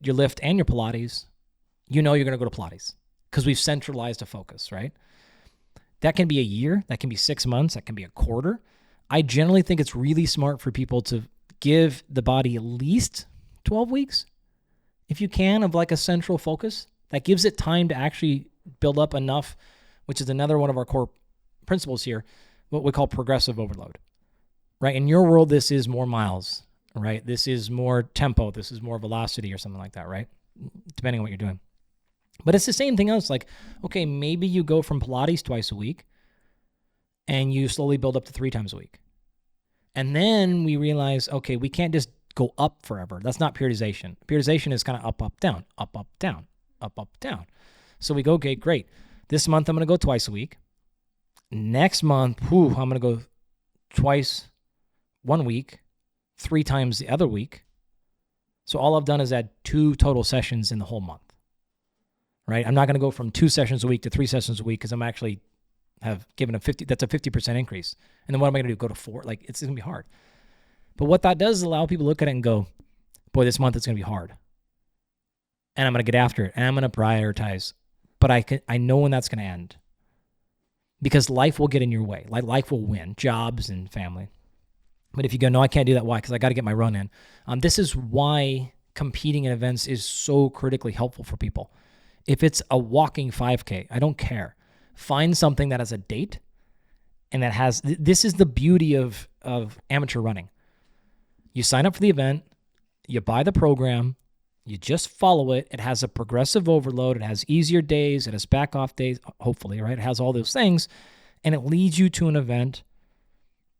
your lift and your Pilates, you know you're going to go to Pilates because we've centralized a focus, right? That can be a year, that can be 6 months, that can be a quarter. I generally think it's really smart for people to give the body at least 12 weeks, if you can, of like a central focus. That gives it time to actually build up enough, which is another one of our core principles here, what we call progressive overload, right? In your world, this is more miles, right? This is more tempo. This is more velocity or something like that, right? Depending on what you're doing. But it's the same thing else. Like, okay, maybe you go from Pilates twice a week and you slowly build up to 3 times a week. And then we realize, okay, we can't just go up forever. That's not periodization. Periodization is kind of up, up, down, up, up, down, up, up, down. So we go, okay, great. This month I'm going to go twice a week. Next month, I'm going to go twice 1 week, 3 times the other week. So all I've done is add 2 total sessions in the whole month, right? I'm not going to go from 2 sessions a week to 3 sessions a week because I'm actually have given that's a 50% increase. And then what am I going to do? Go to 4? Like, it's going to be hard. But what that does is allow people to look at it and go, boy, this month it's going to be hard. And I'm going to get after it. And I'm going to prioritize. But I know when that's going to end. Because life will get in your way. Like, life will win. Jobs and family. But if you go, no, I can't do that. Why? Because I got to get my run in. This is why competing in events is so critically helpful for people. If it's a walking 5K, I don't care. Find something that has a date and that has, this is the beauty of amateur running. You sign up for the event, you buy the program, you just follow it. It has a progressive overload. It has easier days. It has back off days, hopefully, right? It has all those things, and it leads you to an event,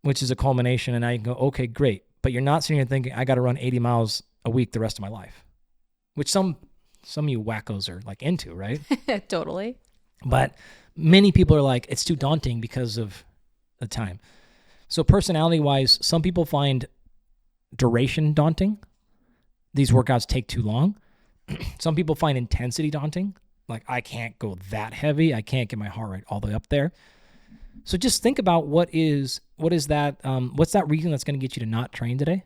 which is a culmination, and I can go, okay, great. But you're not sitting here thinking, I got to run 80 miles a week the rest of my life, which some of you wackos are like into, right? Totally. But many people are like, it's too daunting because of the time. So personality-wise, some people find duration daunting. These workouts take too long. Some people find intensity daunting. Like, I can't go that heavy. I can't get my heart rate all the way up there. So just think about what's that reason that's going to get you to not train today?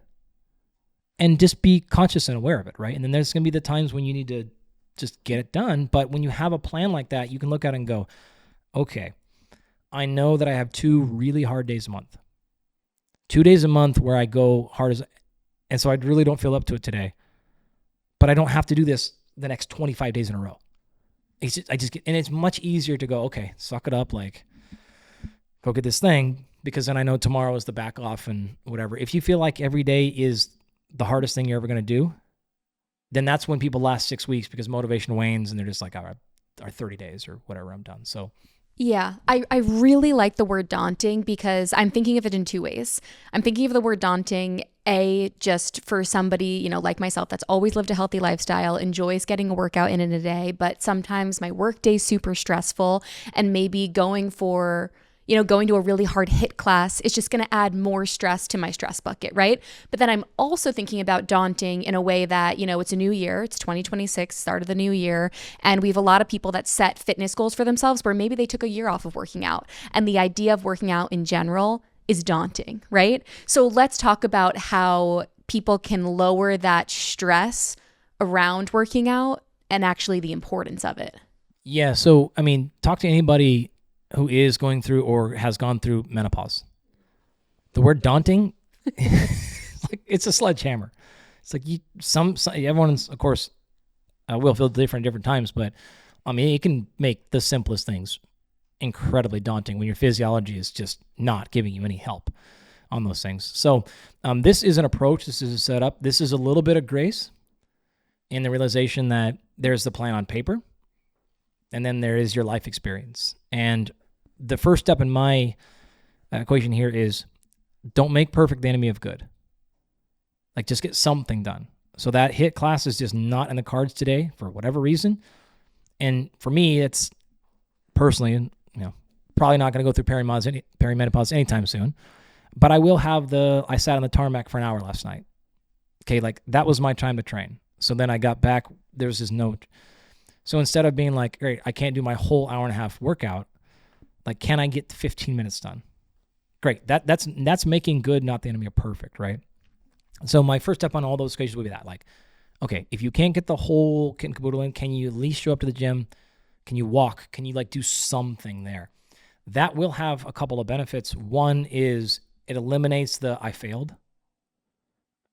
And just be conscious and aware of it, right? And then there's going to be the times when you need to just get it done. But when you have a plan like that, you can look at it and go, okay, I know that I have 2 really hard days a month. 2 days a month where I go hard and so I really don't feel up to it today. But I don't have to do this the next 25 days in a row. And it's much easier to go, okay, suck it up, like, go get this thing, because then I know tomorrow is the back off and whatever. If you feel like every day is the hardest thing you're ever going to do, then that's when people last 6 weeks because motivation wanes and they're just like, all right, our 30 days or whatever, I'm done. So Yeah, I really like the word daunting because I'm thinking of it in two ways. I'm thinking of the word daunting, just for somebody, like myself, that's always lived a healthy lifestyle, enjoys getting a workout in a day, but sometimes my work day's super stressful, and maybe going to a really hard HIIT class is just going to add more stress to my stress bucket, right? But then I'm also thinking about daunting in a way that, it's a new year, it's 2026, start of the new year, and we have a lot of people that set fitness goals for themselves where maybe they took a year off of working out. And the idea of working out in general is daunting, right? So let's talk about how people can lower that stress around working out and actually the importance of it. Yeah. So, talk to anybody who is going through or has gone through menopause. The word daunting, it's a sledgehammer. It's like everyone's, of course, will feel different at different times, but it can make the simplest things incredibly daunting when your physiology is just not giving you any help on those things. So this is an approach. This is a setup. This is a little bit of grace in the realization that there's the plan on paper, and then there is your life experience. And the first step in my equation here is don't make perfect the enemy of good. Like, just get something done. So that HIIT class is just not in the cards today for whatever reason. And for me, it's personally, probably not going to go through perimenopause anytime soon. But I will have I sat on the tarmac for an hour last night. Okay, like that was my time to train. So then I got back, there was this note. So instead of being like, great, I can't do my whole hour and a half workout, like, can I get 15 minutes done? Great. That's making good, not the enemy of perfect, right? So my first step on all those occasions would be that, like, okay, if you can't get the whole kit and caboodle in, can you at least show up to the gym? Can you walk? Can you do something there? That will have a couple of benefits. One is it eliminates the I failed.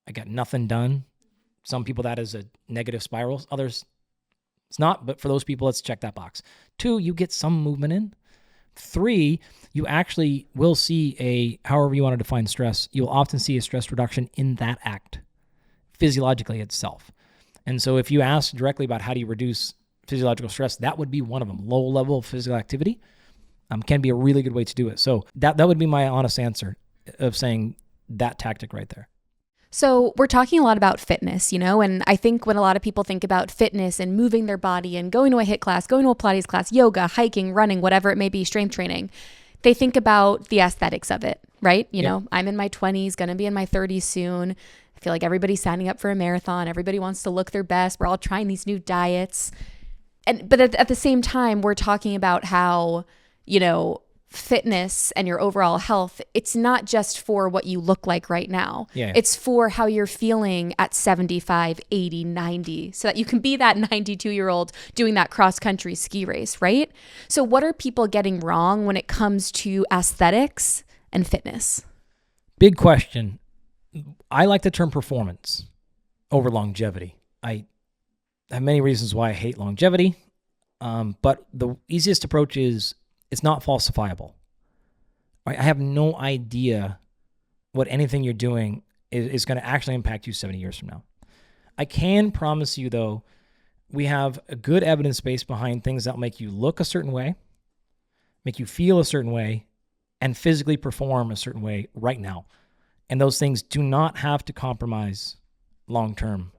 I got nothing done. Some people that is a negative spiral. Others it's not, but for those people, let's check that box. 2, you get some movement in. 3, you actually will see however you want to define stress, you'll often see a stress reduction in that act, physiologically itself. And so if you ask directly about how do you reduce physiological stress, that would be one of them. Low level of physical activity can be a really good way to do it. So that would be my honest answer of saying that tactic right there. So we're talking a lot about fitness, and I think when a lot of people think about fitness and moving their body and going to a HIIT class, going to a Pilates class, yoga, hiking, running, whatever it may be, strength training, they think about the aesthetics of it, right? I'm in my 20s, going to be in my 30s soon. I feel like everybody's signing up for a marathon. Everybody wants to look their best. We're all trying these new diets. But at the same time, we're talking about how, fitness and your overall health, it's not just for what you look like right now. Yeah. It's for how you're feeling at 75, 80, 90, so that you can be that 92-year-old doing that cross-country ski race, right? So what are people getting wrong when it comes to aesthetics and fitness? Big question. I like the term performance over longevity. I have many reasons why I hate longevity, but the easiest approach is it's not falsifiable. I have no idea what anything you're doing is going to actually impact you 70 years from now. I can promise you, though, we have a good evidence base behind things that make you look a certain way, make you feel a certain way, and physically perform a certain way right now. And those things do not have to compromise long-term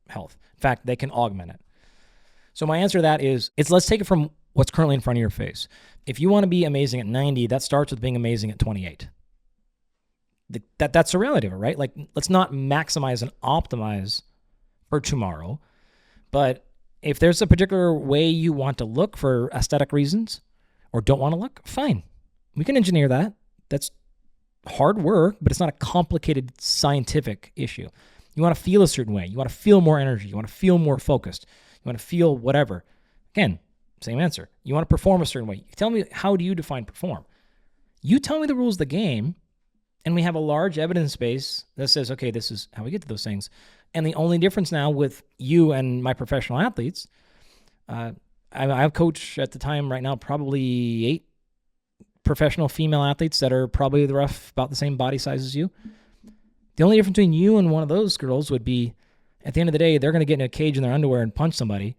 health. In fact, they can augment it. So my answer to that is, let's take it from what's currently in front of your face. If you want to be amazing at 90, that starts with being amazing at 28. That's the reality of it, right? Like, let's not maximize and optimize for tomorrow. But if there's a particular way you want to look for aesthetic reasons or don't want to look, fine. We can engineer that. That's hard work, but it's not a complicated scientific issue. You want to feel a certain way. You want to feel more energy. You want to feel more focused. You want to feel whatever. Again, same answer. You want to perform a certain way. You tell me, how do you define perform? You tell me the rules of the game, and we have a large evidence base that says, okay, this is how we get to those things. And the only difference now with you and my professional athletes, I coach at the time right now probably 8 professional female athletes that are probably about the same body size as you. The only difference between you and one of those girls would be, at the end of the day, they're going to get in a cage in their underwear and punch somebody,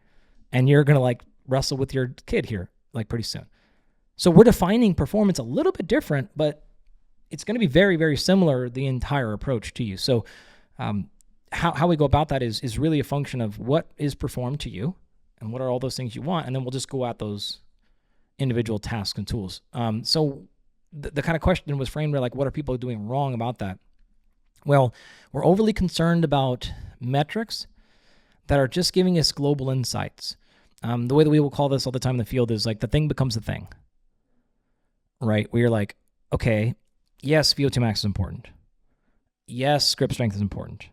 and you're going to wrestle with your kid here pretty soon. So we're defining performance a little bit different, but it's going to be very, very similar, the entire approach to you. So how we go about that is really a function of what is performed to you and what are all those things you want, and then we'll just go at those individual tasks and tools. So the kind of question was framed like, what are people doing wrong about that? Well, we're overly concerned about metrics that are just giving us global insights. The way that we will call this all the time in the field is like the thing becomes the thing, right? Where you're like, okay, yes, VO2 max is important. Yes, grip strength is important.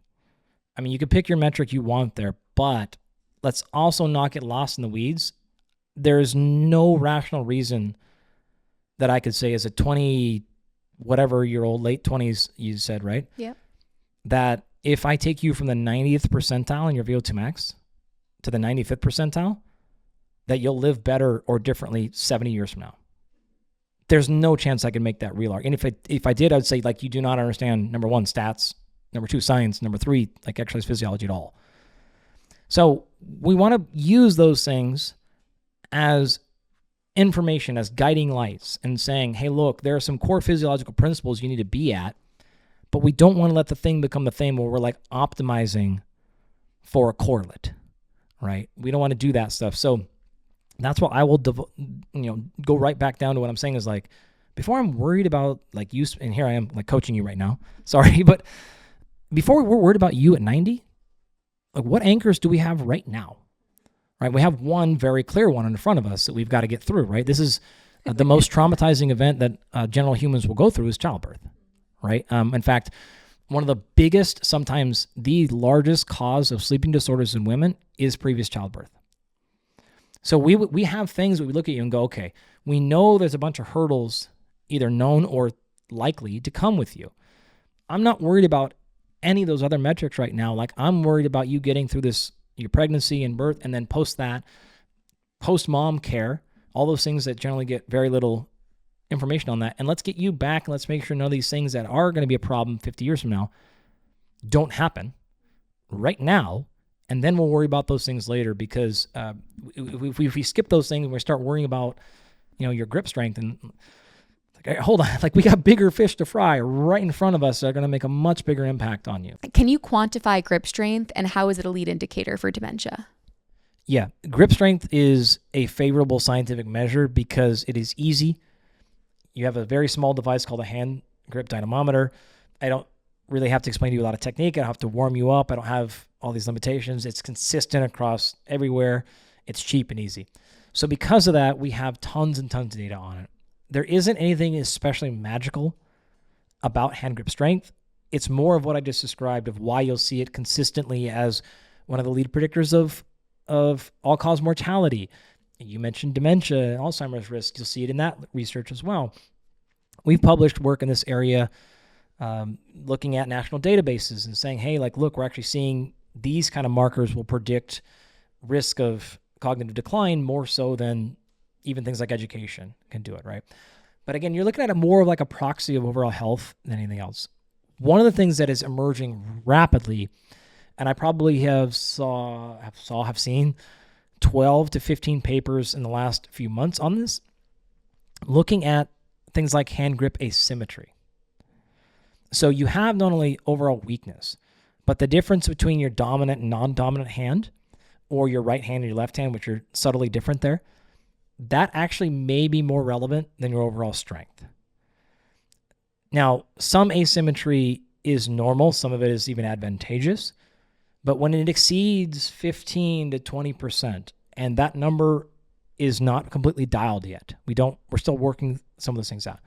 I mean, you could pick your metric you want there, but let's also not get lost in the weeds. There's no rational reason that I could say as a 20 whatever year old, late 20s, you said, right? Yeah. That if I take you from the 90th percentile in your VO2 max to the 95th percentile, that you'll live better or differently 70 years from now. There's no chance I can make that real argument. And if I did, I'd say like you do not understand, number one, stats, number two, science, number three, like exercise physiology at all. So we want to use those things as information, as guiding lights, and saying, hey, look, there are some core physiological principles you need to be at, but we don't want to let the thing become the thing where we're like optimizing for a correlate, right? We don't want to do that stuff. So that's why I will, go right back down to what I'm saying is like, before I'm worried about like you, and here I am like coaching you right now, sorry, but before we're worried about you at 90, like what anchors do we have right now? Right, we have one very clear one in front of us that we've got to get through, right? This is the most traumatizing event that general humans will go through is childbirth, right? In fact, one of the biggest, sometimes the largest cause of sleeping disorders in women is previous childbirth. So we have things that we look at you and go, okay, we know there's a bunch of hurdles either known or likely to come with you. I'm not worried about any of those other metrics right now. Like I'm worried about you getting through this, your pregnancy and birth, and then post-mom care, all those things that generally get very little information on that. And let's get you back and let's make sure none of these things that are going to be a problem 50 years from now don't happen right now. And then we'll worry about those things later because if we skip those things and we start worrying about, your grip strength and like, hold on, like we got bigger fish to fry right in front of us that are going to make a much bigger impact on you. Can you quantify grip strength and how is it a lead indicator for dementia? Yeah, grip strength is a favorable scientific measure because it is easy. You have a very small device called a hand grip dynamometer. I don't really have to explain to you a lot of technique. I don't have to warm you up. I don't have all these limitations. It's consistent across everywhere. It's cheap and easy. So because of that, we have tons and tons of data on it. There isn't anything especially magical about hand grip strength. It's more of what I just described of why you'll see it consistently as one of the lead predictors of all-cause mortality. You mentioned dementia and Alzheimer's risk. You'll see it in that research as well. We've published work in this area looking at national databases and saying, hey, like, look, we're actually seeing these kind of markers will predict risk of cognitive decline more so than even things like education can do it, right? But again, you're looking at it more of like a proxy of overall health than anything else. One of the things that is emerging rapidly, and I probably have seen 12 to 15 papers in the last few months on this, looking at things like hand grip asymmetry. So you have not only overall weakness, but the difference between your dominant and non-dominant hand, or your right hand and your left hand, which are subtly different there, that actually may be more relevant than your overall strength. Now, some asymmetry is normal. Some of it is even advantageous. But when it exceeds 15 to 20%, and that number is not completely dialed yet, we're still working some of those things out.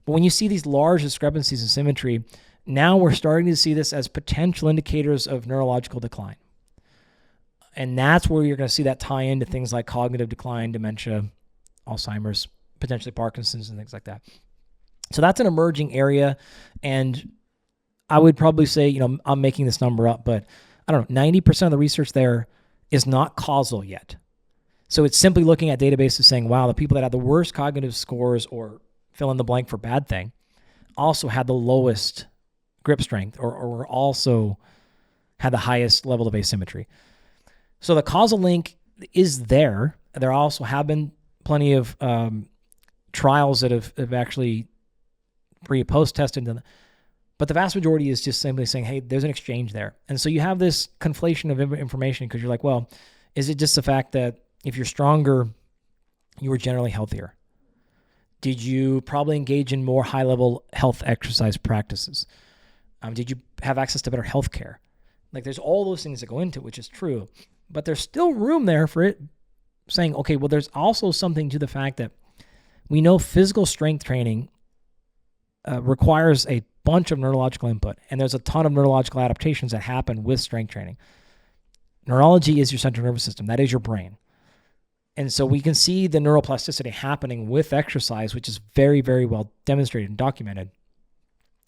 But when you see these large discrepancies in symmetry, now we're starting to see this as potential indicators of neurological decline. And that's where you're going to see that tie into things like cognitive decline, dementia, Alzheimer's, potentially Parkinson's, and things like that. So that's an emerging area. And I would probably say, I'm making this number up, but I don't know, 90% of the research there is not causal yet. So it's simply looking at databases saying, wow, the people that had the worst cognitive scores or fill in the blank for bad thing also had the lowest grip strength or also had the highest level of asymmetry. So the causal link is there. There also have been plenty of trials that have actually pre- and post-tested them. But the vast majority is just simply saying, hey, there's an exchange there. And so you have this conflation of information because you're like, well, is it just the fact that if you're stronger, you were generally healthier? Did you probably engage in more high-level health exercise practices? Did you have access to better health care? Like, there's all those things that go into it, which is true. But there's still room there for it saying, okay, well, there's also something to the fact that we know physical strength training requires a bunch of neurological input, and there's a ton of neurological adaptations that happen with strength training. Neurology is your central nervous system. That is your brain. And so we can see the neuroplasticity happening with exercise, which is very, very well demonstrated and documented.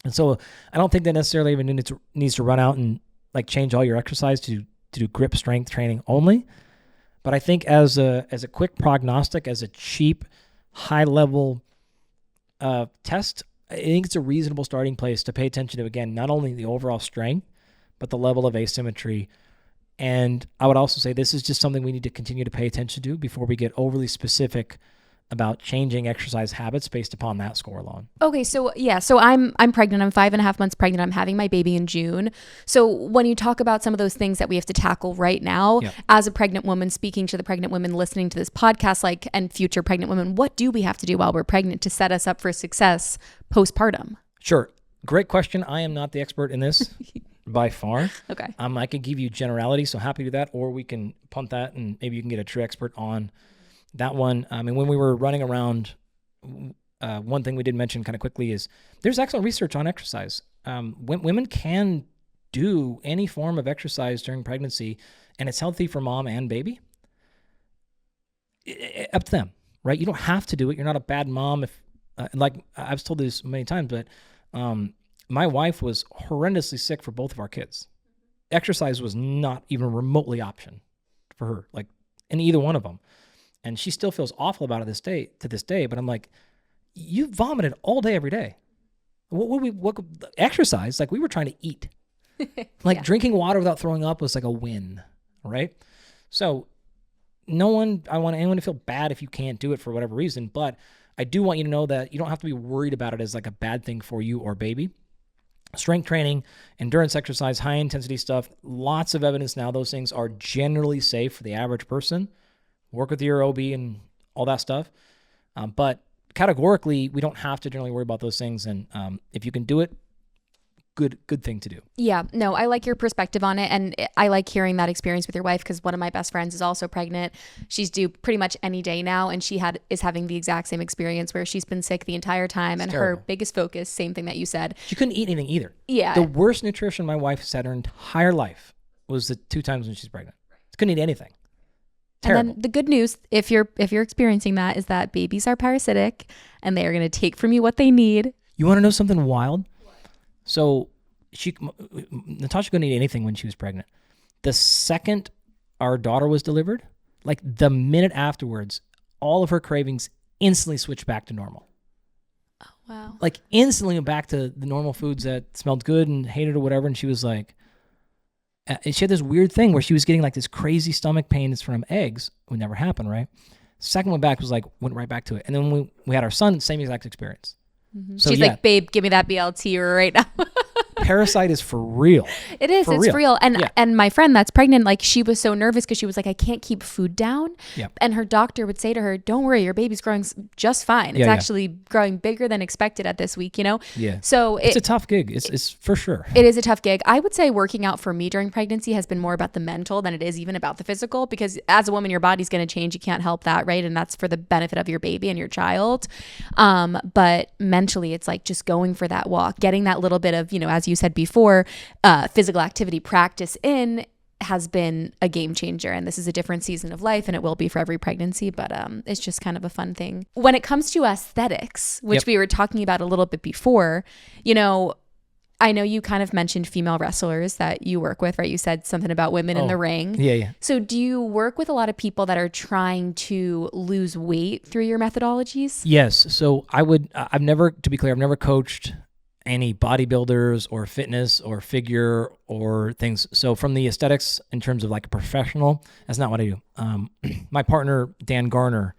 And so I don't think that necessarily even needs to run out and like change all your exercise to do grip strength training only. But I think as a quick prognostic, as a cheap, high-level test, I think it's a reasonable starting place to pay attention to, again, not only the overall strength, but the level of asymmetry. And I would also say this is just something we need to continue to pay attention to before we get overly specific about changing exercise habits based upon that score alone. Okay, so I'm pregnant. I'm 5.5 months pregnant. I'm having my baby in June. So when you talk about some of those things that we have to tackle right now, as a pregnant woman, speaking to the pregnant women listening to this podcast, and future pregnant women, what do we have to do while we're pregnant to set us up for success postpartum? Sure. Great question. I am not the expert in this by far. Okay. I could give you generality, so happy to do that, or we can punt that and maybe you can get a true expert on that one. I mean, when we were running around, one thing we did mention kind of quickly is there's excellent research on exercise. Women can do any form of exercise during pregnancy, and it's healthy for mom and baby. Up to them, right? You don't have to do it. You're not a bad mom if, like I've told this many times, but my wife was horrendously sick for both of our kids. Exercise was not even remotely option for her, like in either one of them. And she still feels awful about it to this day. But I'm like, you vomited all day, every day. What exercise? Like we were trying to eat. Like drinking water without throwing up was like a win, right? So I want anyone to feel bad if you can't do it for whatever reason. But I do want you to know that you don't have to be worried about it as like a bad thing for you or baby. Strength training, endurance exercise, high intensity stuff, lots of evidence now those things are generally safe for the average person. Work with your OB and all that stuff. But categorically, we don't have to generally worry about those things. And if you can do it, good thing to do. Yeah, no, I like your perspective on it. And I like hearing that experience with your wife because one of my best friends is also pregnant. She's due pretty much any day now. And she is having the exact same experience where she's been sick the entire time. And her biggest focus, same thing that you said. She couldn't eat anything either. Yeah. The worst nutrition my wife has had her entire life was the 2 times when she's pregnant. She couldn't eat anything. Terrible. And then the good news, if you're experiencing that, is that babies are parasitic and they are going to take from you what they need. You want to know something wild? So Natasha couldn't eat anything when she was pregnant. The second our daughter was delivered, like the minute afterwards, all of her cravings instantly switched back to normal. Oh, wow. Like instantly back to the normal foods that smelled good and hated or whatever. And she was like, she had this weird thing where she was getting like this crazy stomach pain from eggs. It would never happen, right? Second one back was like, went right back to it. And then when we had our son, same exact experience. Mm-hmm. So she's like, babe, give me that BLT right now. Parasite is for real. It is. It's real. And my friend that's pregnant, like she was so nervous because she was like, I can't keep food down. Yep. And her doctor would say to her, don't worry, your baby's growing just fine. It's actually growing bigger than expected at this week, Yeah. So it's a tough gig. It's for sure. It is a tough gig. I would say working out for me during pregnancy has been more about the mental than it is even about the physical, because as a woman, your body's going to change. You can't help that, right? And that's for the benefit of your baby and your child. But mentally, it's like just going for that walk, getting that little bit of, as you said before, physical activity practice in has been a game changer. And this is a different season of life and it will be for every pregnancy, but it's just kind of a fun thing. When it comes to aesthetics, which we were talking about a little bit before, I know you kind of mentioned female wrestlers that you work with, right? You said something about women in the ring. Yeah. So do you work with a lot of people that are trying to lose weight through your methodologies? Yes. So I've never coached any bodybuilders or fitness or figure or things. So from the aesthetics in terms of like a professional, that's not what I do. My partner, Dan Garner,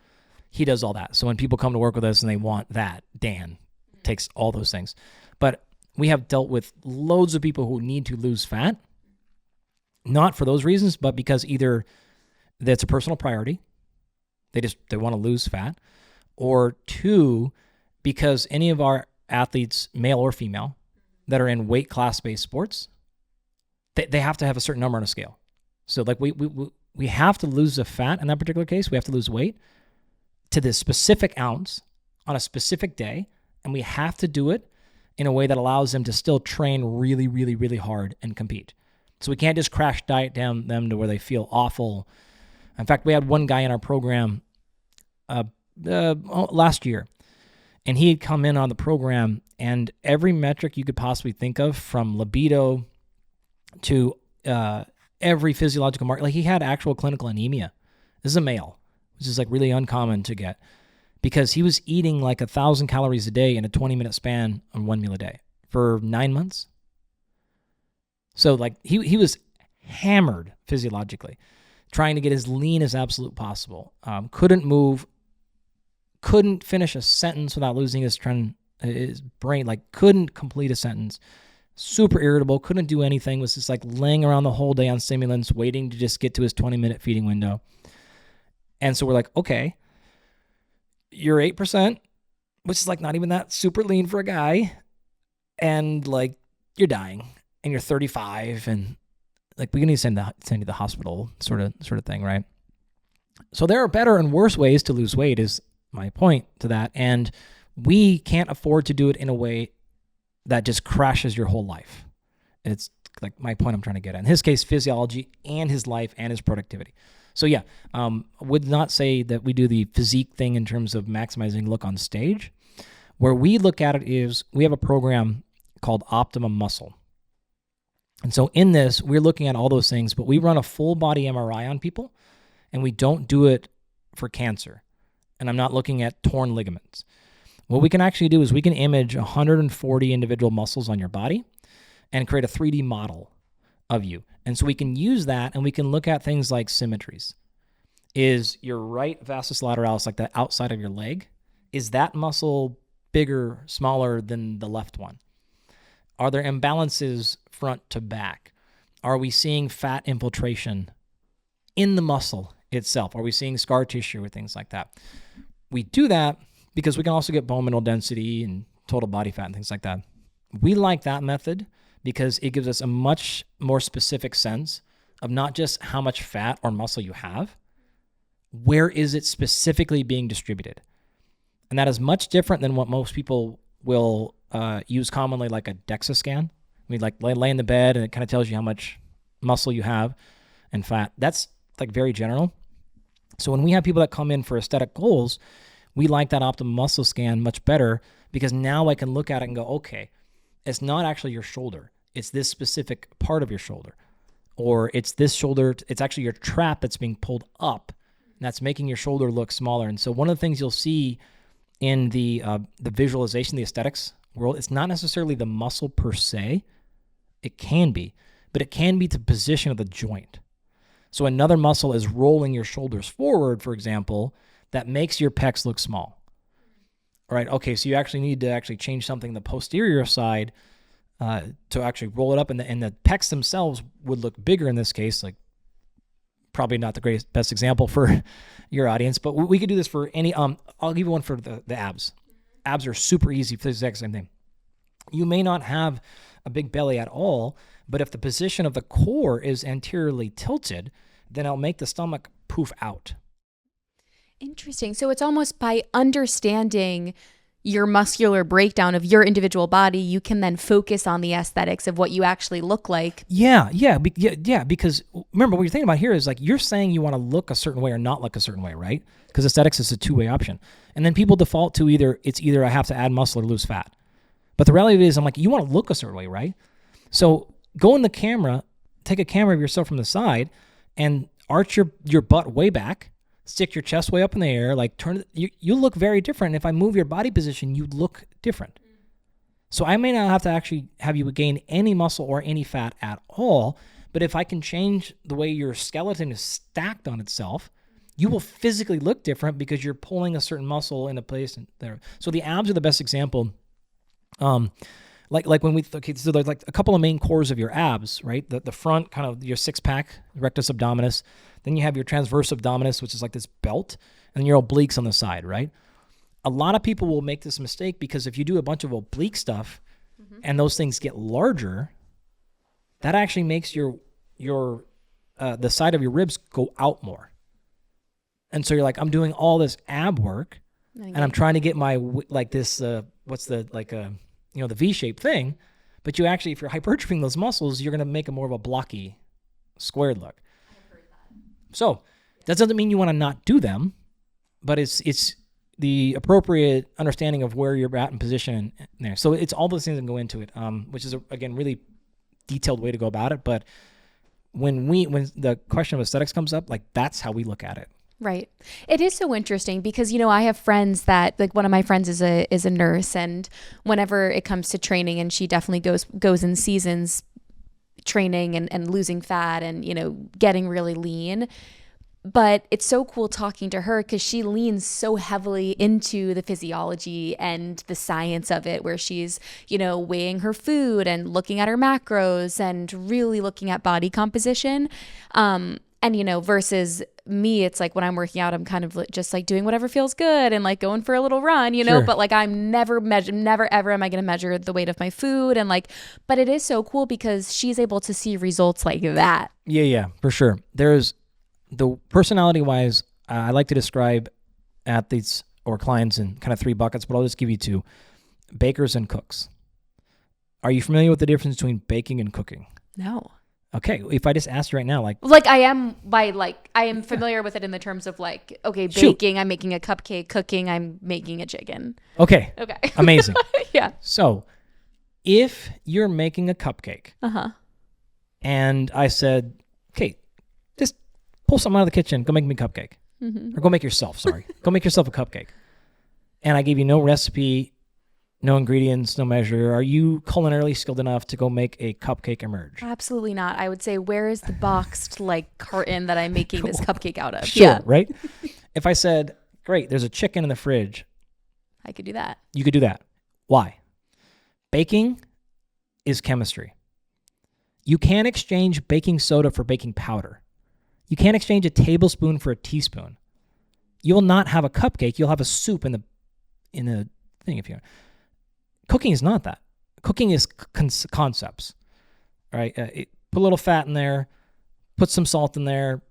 he does all that. So when people come to work with us and they want that, Dan takes all those things. But we have dealt with loads of people who need to lose fat, not for those reasons, but because either that's a personal priority, they want to lose fat, or two, because any of our athletes, male or female, that are in weight class-based sports, they have to have a certain number on a scale. So like we have to lose the fat in that particular case. We have to lose weight to this specific ounce on a specific day, and we have to do it in a way that allows them to still train really, really, really hard and compete. So we can't just crash diet down them to where they feel awful. In fact, we had one guy in our program last year, and he had come in on the program, and every metric you could possibly think of, from libido to every physiological marker, like he had actual clinical anemia. This is a male, which is like really uncommon to get, because he was eating like 1,000 calories a day in a 20-minute span on one meal a day for 9 months. So like he was hammered physiologically, trying to get as lean as absolute possible. Couldn't move, couldn't finish a sentence without losing his brain, like couldn't complete a sentence. Super irritable, couldn't do anything, was just like laying around the whole day on stimulants, waiting to just get to his 20-minute feeding window. And so we're like, okay, you're 8%, which is like not even that super lean for a guy, and like you're dying, and you're 35, and like we're gonna send you to the hospital, sort of thing, right? So there are better and worse ways to lose weight, is my point to that, and we can't afford to do it in a way that just crashes your whole life. It's like my point I'm trying to get at. In his case, physiology and his life and his productivity. So yeah, would not say that we do the physique thing in terms of maximizing look on stage. Where we look at it is we have a program called Optimum Muscle. And so in this, we're looking at all those things, but we run a full body MRI on people, and we don't do it for cancer. And I'm not looking at torn ligaments. What we can actually do is we can image 140 individual muscles on your body and create a 3D model of you. And so we can use that, and we can look at things like symmetries. Is your right vastus lateralis, like the outside of your leg, is that muscle bigger, smaller than the left one? Are there imbalances front to back? Are we seeing fat infiltration in the muscle itself? Are we seeing scar tissue or things like that? We do that because we can also get bone mineral density and total body fat and things like that. We like that method because it gives us a much more specific sense of not just how much fat or muscle you have, where is it specifically being distributed? And that is much different than what most people will use commonly, like a DEXA scan. I mean, like lay in the bed and it kind of tells you how much muscle you have and fat. That's like very general. So when we have people that come in for aesthetic goals, we like that Optimum Muscle scan much better because now I can look at it and go, okay, it's not actually your shoulder. It's this specific part of your shoulder. Or it's this shoulder, it's actually your trap that's being pulled up, and that's making your shoulder look smaller. And so one of the things you'll see in the visualization, the aesthetics world, it's not necessarily the muscle per se. It can be, but it can be the position of the joint. So another muscle is rolling your shoulders forward, for example, that makes your pecs look small. All right, okay, so you actually need to actually change something in the posterior side to actually roll it up, and the pecs themselves would look bigger in this case, like probably not the best example for your audience, but we could do this for any, I'll give you one for the abs. Abs are super easy for the exact same thing. You may not have a big belly at all, but if the position of the core is anteriorly tilted, then it'll make the stomach poof out. Interesting. So it's almost by understanding your muscular breakdown of your individual body, you can then focus on the aesthetics of what you actually look like. Yeah. Because remember, what you're thinking about here is like you're saying you want to look a certain way or not look a certain way, right? Because aesthetics is a two-way option. And then people default to either I have to add muscle or lose fat. But the reality is I'm like, you want to look a certain way, right? So go in the camera, take a camera of yourself from the side and arch your butt way back. Stick your chest way up in the air, like turn it, you look very different. If I move your body position, you look different. So I may not have to actually have you gain any muscle or any fat at all, but if I can change the way your skeleton is stacked on itself you will physically look different because you're pulling a certain muscle into place and there. So the abs are the best example. Like when we, okay, so there's like a couple of main cores of your abs, right? The front, kind of your six pack, rectus abdominis. Then you have your transverse abdominis, which is like this belt, and your obliques on the side, right? A lot of people will make this mistake because if you do a bunch of oblique stuff and those things get larger, that actually makes your the side of your ribs go out more. And so you're like, I'm doing all this ab work and I'm trying to get my, like this, the V-shaped thing. But you actually, if you're hypertrophying those muscles, you're going to make it more of a blocky, squared look. I've heard that. So that doesn't mean you want to not do them, but it's the appropriate understanding of where you're at in position there. So it's all those things that go into it, which is, again, really detailed way to go about it. But when the question of aesthetics comes up, like that's how we look at it. Right. It is so interesting because, I have friends that, like, one of my friends is a nurse, and whenever it comes to training, and she definitely goes in seasons training and losing fat and, getting really lean. But it's so cool talking to her because she leans so heavily into the physiology and the science of it, where she's, weighing her food and looking at her macros and really looking at body composition. Versus me, it's like when I'm working out, I'm kind of just like doing whatever feels good and like going for a little run, Sure. But like I'm never ever am I going to measure the weight of my food. And like, but it is so cool because she's able to see results like that. Yeah, for sure. There's the personality wise, I like to describe athletes or clients in kind of three buckets, but I'll just give you two: bakers and cooks. Are you familiar with the difference between baking and cooking? No. Okay, if I just asked you right now, like I am familiar with it in the terms of like, okay, baking, I'm making a cupcake, cooking, I'm making a chicken. Okay. Amazing. Yeah. So if you're making a cupcake and I said, okay, just pull something out of the kitchen, go make me a cupcake. Or go make yourself a cupcake. And I gave you no recipe, no ingredients, no measure. Are you culinarily skilled enough to go make a cupcake emerge? Absolutely not. I would say, where is the boxed carton that I'm making this cupcake out of? Sure, right? If I said, great, there's a chicken in the fridge. I could do that. You could do that. Why? Baking is chemistry. You can't exchange baking soda for baking powder. You can't exchange a tablespoon for a teaspoon. You will not have a cupcake. You'll have a soup in the thing if you. Cooking is not that. Cooking is concepts, right? Put a little fat in there, put some salt in there,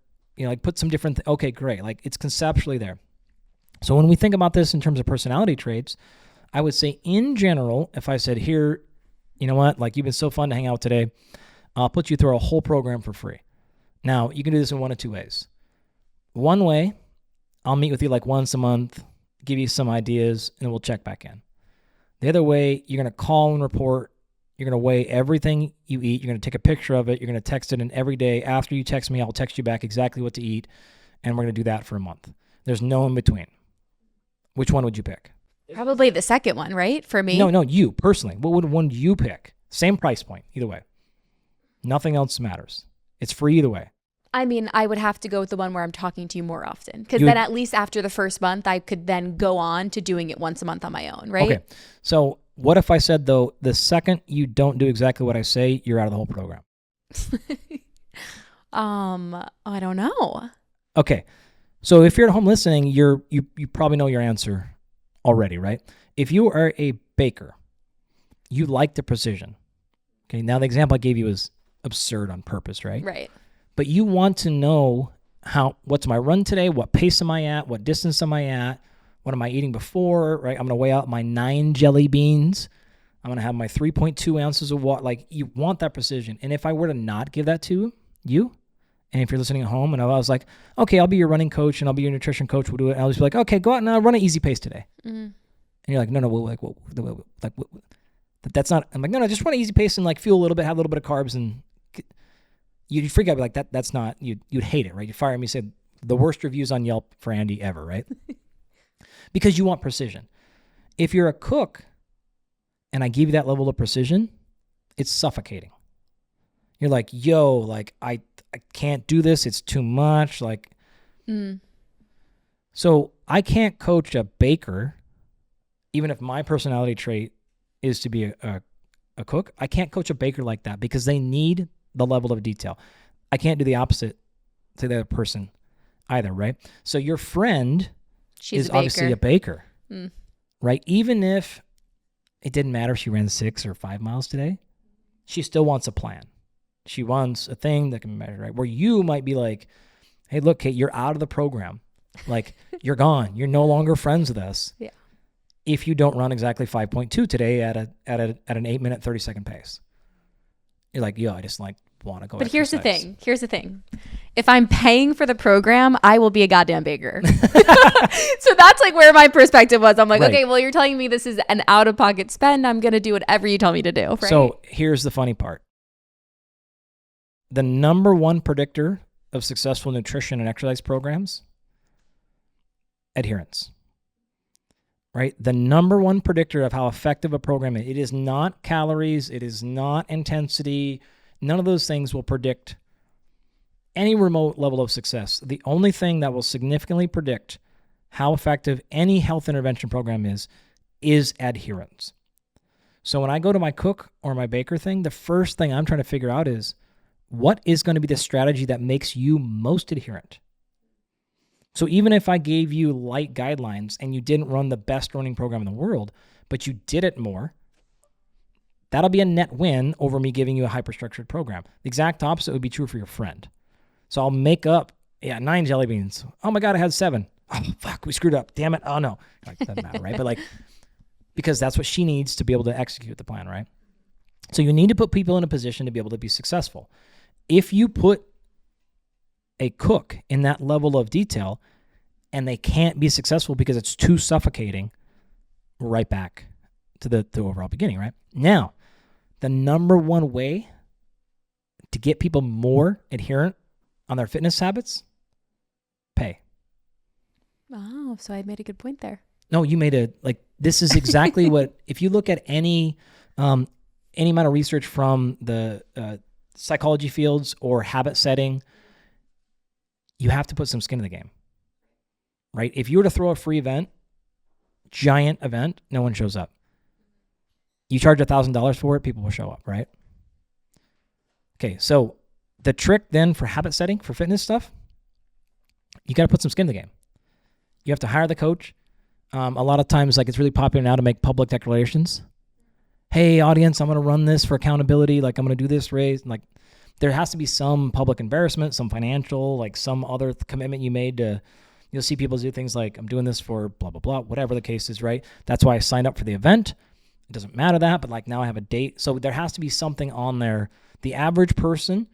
put some different. Okay, great. Like it's conceptually there. So when we think about this in terms of personality traits, I would say in general, if I said here, you know what, like you've been so fun to hang out today, I'll put you through a whole program for free. Now you can do this in one of two ways. One way, I'll meet with you like once a month, give you some ideas, and then we'll check back in. The other way, you're going to call and report. You're going to weigh everything you eat. You're going to take a picture of it. You're going to text it. And every day after you text me, I'll text you back exactly what to eat. And we're going to do that for a month. There's no in between. Which one would you pick? Probably the second one, right? For me? No, you personally. What would one you pick? Same price point, either way. Nothing else matters. It's free either way. I mean, I would have to go with the one where I'm talking to you more often. Because then at least after the first month, I could then go on to doing it once a month on my own, right? Okay. So what if I said, though, the second you don't do exactly what I say, you're out of the whole program? I don't know. Okay. So if you're at home listening, you probably know your answer already, right? If you are a baker, you like the precision. Okay. Now the example I gave you is absurd on purpose, right? Right. But you want to know what's my run today? What pace am I at? What distance am I at? What am I eating before, right? I'm going to weigh out my 9 jelly beans. I'm going to have my 3.2 ounces of water. Like, you want that precision. And if I were to not give that to you, and if you're listening at home and I was like, okay, I'll be your running coach and I'll be your nutrition coach, we'll do it. And I'll just be like, okay, go out and run an easy pace today. And you're like, no, that's not, I'm like, no, just run an easy pace and like fuel a little bit, have a little bit of carbs, and you'd freak out, be like, that's not, you'd hate it, right? You'd fire me, say the worst reviews on Yelp for Andy ever, right? Because you want precision. If you're a cook and I give you that level of precision, it's suffocating. You're like, yo, like I can't do this. It's too much. Like, So I can't coach a baker, even if my personality trait is to be a cook. I can't coach a baker like that because they need the level of detail. I can't do the opposite to the other person either, right? So your friend She's is a baker. obviously a baker, Mm. right? Even if it didn't matter if she ran 6 or 5 miles today, she still wants a plan. She wants a thing that can measure, right? Where you might be like, hey, look, Kate, you're out of the program. Like, you're gone. You're no longer friends with us. Yeah. If you don't run exactly 5.2 today at an 8-minute, 30-second pace. You're like, yo, I just like want to go But exercise. here's the thing. If I'm paying for the program, I will be a goddamn baker. So that's like where my perspective was. I'm like, Right. okay, well, you're telling me this is an out-of-pocket spend. I'm going to do whatever you tell me to do, right? So here's the funny part. The number one predictor of successful nutrition and exercise programs, adherence. Right? The number one predictor of how effective a program is. It is not calories. It is not intensity. None of those things will predict any remote level of success. The only thing that will significantly predict how effective any health intervention program is adherence. So when I go to my cook or my baker thing, the first thing I'm trying to figure out is what is going to be the strategy that makes you most adherent? So even if I gave you light guidelines and you didn't run the best running program in the world, but you did it more, that'll be a net win over me giving you a hyper-structured program. The exact opposite would be true for your friend. So I'll make up, 9 jelly beans. Oh my God, I had 7. Oh, fuck, we screwed up. Damn it. Oh no. Like, doesn't matter, right? But like, because that's what she needs to be able to execute the plan, right? So you need to put people in a position to be able to be successful. If you put a cook in that level of detail and they can't be successful because it's too suffocating, right back to the overall beginning, right? Now, the number one way to get people more adherent on their fitness habits, pay. Oh, so I made a good point there. No, you made this is exactly what, if you look at any amount of research from the psychology fields or habit setting, you have to put some skin in the game, right? If you were to throw a free event, giant event, no one shows up. You charge $1,000 for it, people will show up, right? Okay, so the trick then for habit setting, for fitness stuff, you got to put some skin in the game. You have to hire the coach. A lot of times, like, it's really popular now to make public declarations. Hey, audience, I'm going to run this for accountability. Like, I'm going to do this race. Like, there has to be some public embarrassment, some financial, like some other commitment you made to, you'll see people do things like, I'm doing this for blah, blah, blah, whatever the case is, right? That's why I signed up for the event. It doesn't matter that, but like now I have a date. So there has to be something on there. The average person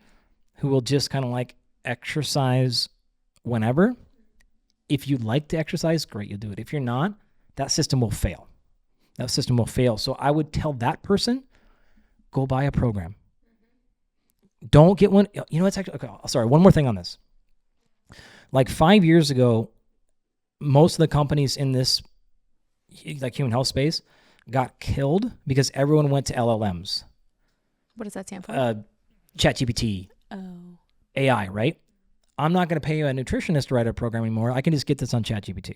who will just kind of like exercise whenever, if you like to exercise, great, you'll do it. If you're not, that system will fail. That system will fail. So I would tell that person, go buy a program. Don't get one. You know, it's actually, okay, sorry, one more thing on this. Like 5 years ago, most of the companies in this like human health space got killed because everyone went to LLMs. What does that stand for? ChatGPT, AI, right? I'm not going to pay you a nutritionist to write a program anymore. I can just get this on ChatGPT.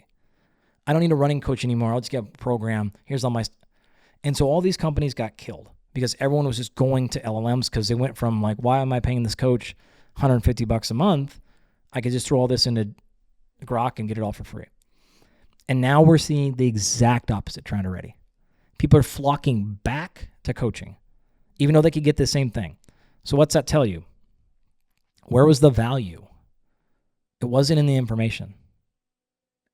I don't need a running coach anymore. I'll just get a program. Here's all my... And so all these companies got killed because everyone was just going to LLMs because they went from like, why am I paying this coach $150 a month? I could just throw all this into Grok and get it all for free. And now we're seeing the exact opposite trend already. People are flocking back to coaching, even though they could get the same thing. So what's that tell you? Where was the value? It wasn't in the information.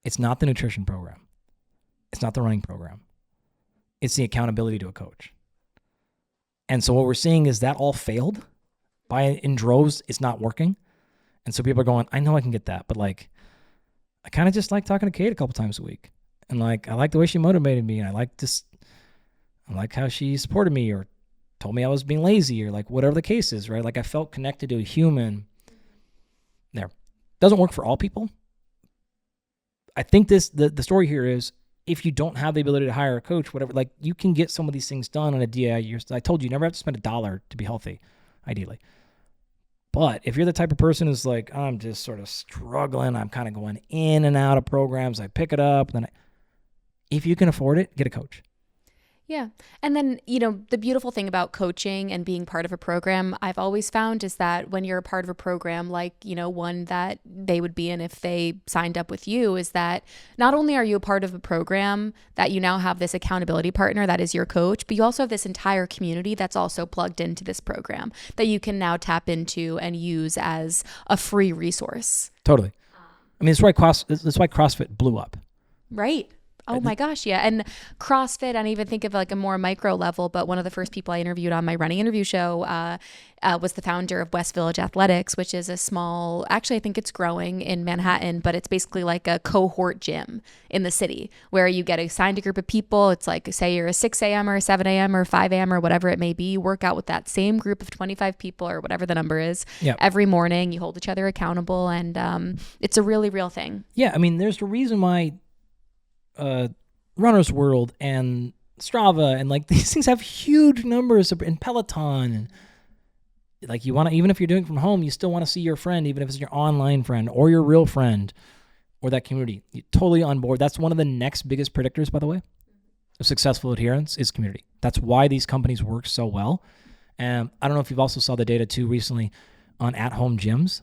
It's not the nutrition program. It's not the running program. It's the accountability to a coach. And so what we're seeing is that all failed in droves. It's not working. And so people are going, I know I can get that, but like, I kind of just like talking to Kate a couple times a week. And like, I like the way she motivated me. And I like how she supported me or told me I was being lazy or like whatever the case is, right? Like I felt connected to a human there. Doesn't work for all people. I think the story here is if you don't have the ability to hire a coach, whatever, like you can get some of these things done on a DI. I told you never have to spend $1 to be healthy, ideally. But if you're the type of person who's like, I'm just sort of struggling, I'm kind of going in and out of programs, I pick it up, if you can afford it, get a coach. Yeah. And then, the beautiful thing about coaching and being part of a program, I've always found is that when you're a part of a program like, one that they would be in if they signed up with you, is that not only are you a part of a program that you now have this accountability partner that is your coach, but you also have this entire community that's also plugged into this program that you can now tap into and use as a free resource. Totally. I mean, that's why CrossFit blew up. Right. Oh my gosh, yeah. And CrossFit, I even think of like a more micro level, but one of the first people I interviewed on my running interview show was the founder of West Village Athletics, which is a small, actually I think it's growing in Manhattan, but it's basically like a cohort gym in the city where you get assigned a group of people. It's like, say you're a 6 a.m. or a 7 a.m. or 5 a.m. or whatever it may be. You work out with that same group of 25 people or whatever the number is every morning. You hold each other accountable, and it's a really real thing. Yeah, I mean, there's a reason why Runner's World and Strava and like these things have huge numbers in Peloton. Like you want to, even if you're doing it from home, you still want to see your friend, even if it's your online friend or your real friend or that community. You're totally on board. That's one of the next biggest predictors, by the way, of successful adherence is community. That's why these companies work so well. And I don't know if you've also saw the data too recently on at-home gyms.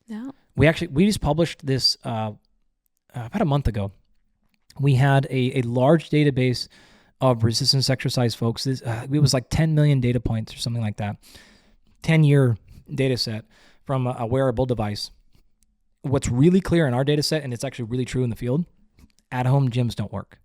No. We just published this about a month ago. We had a large database of resistance exercise folks. It was like 10 million data points or something like that. 10-year data set from a wearable device. What's really clear in our data set, and it's actually really true in the field, at-home gyms don't work.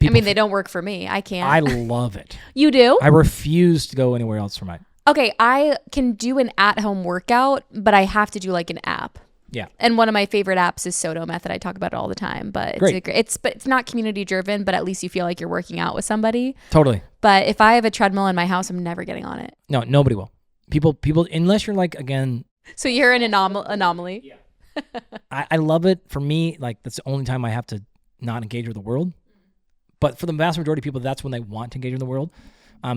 They don't work for me. I can't. I love it. You do? I refuse to go anywhere else for mine. Okay, I can do an at-home workout, but I have to do like an app. Yeah. And one of my favorite apps is Soto Method. I talk about it all the time, but it's not community driven, but at least you feel like you're working out with somebody. Totally. But if I have a treadmill in my house, I'm never getting on it. No, nobody will. People, unless you're like, again. So you're an anomaly. Yeah. I love it. For me, like that's the only time I have to not engage with the world. But for the vast majority of people, that's when they want to engage with the world.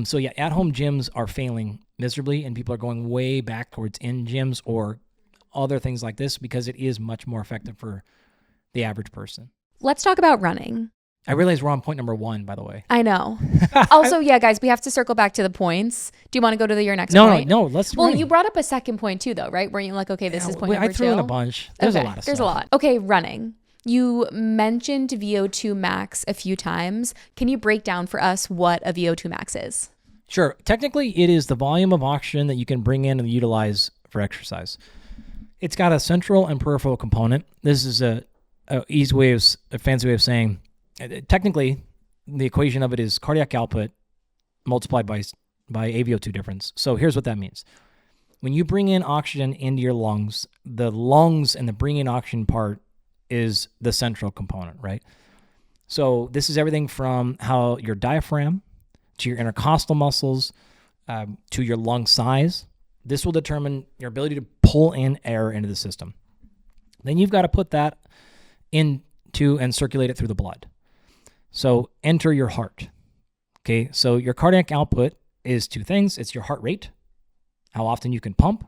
So yeah, at-home gyms are failing miserably, and people are going way back towards in gyms or other things like this because it is much more effective for the average person. Let's talk about running. I realize we're on point number 1, by the way. I know. Also, yeah, guys, we have to circle back to the points. Do you want to go to your next point? No. Let's. Well, you brought up a second point too, though, right? Where you're like, okay, this is point number 2. I threw in a bunch. There's a lot of stuff. There's a lot. Okay, running. You mentioned VO2 Max a few times. Can you break down for us what a VO2 Max is? Sure. Technically, it is the volume of oxygen that you can bring in and utilize for exercise. It's got a central and peripheral component. This is a fancy way of saying, technically, the equation of it is cardiac output multiplied by AVO2 difference. So here's what that means. When you bring in oxygen into your lungs, the lungs and the bringing oxygen part is the central component, right? So this is everything from how your diaphragm to your intercostal muscles to your lung size. This will determine your ability to pull in air into the system. Then you've got to put that into and circulate it through the blood. So enter your heart. Okay, so your cardiac output is 2 things. It's your heart rate, how often you can pump,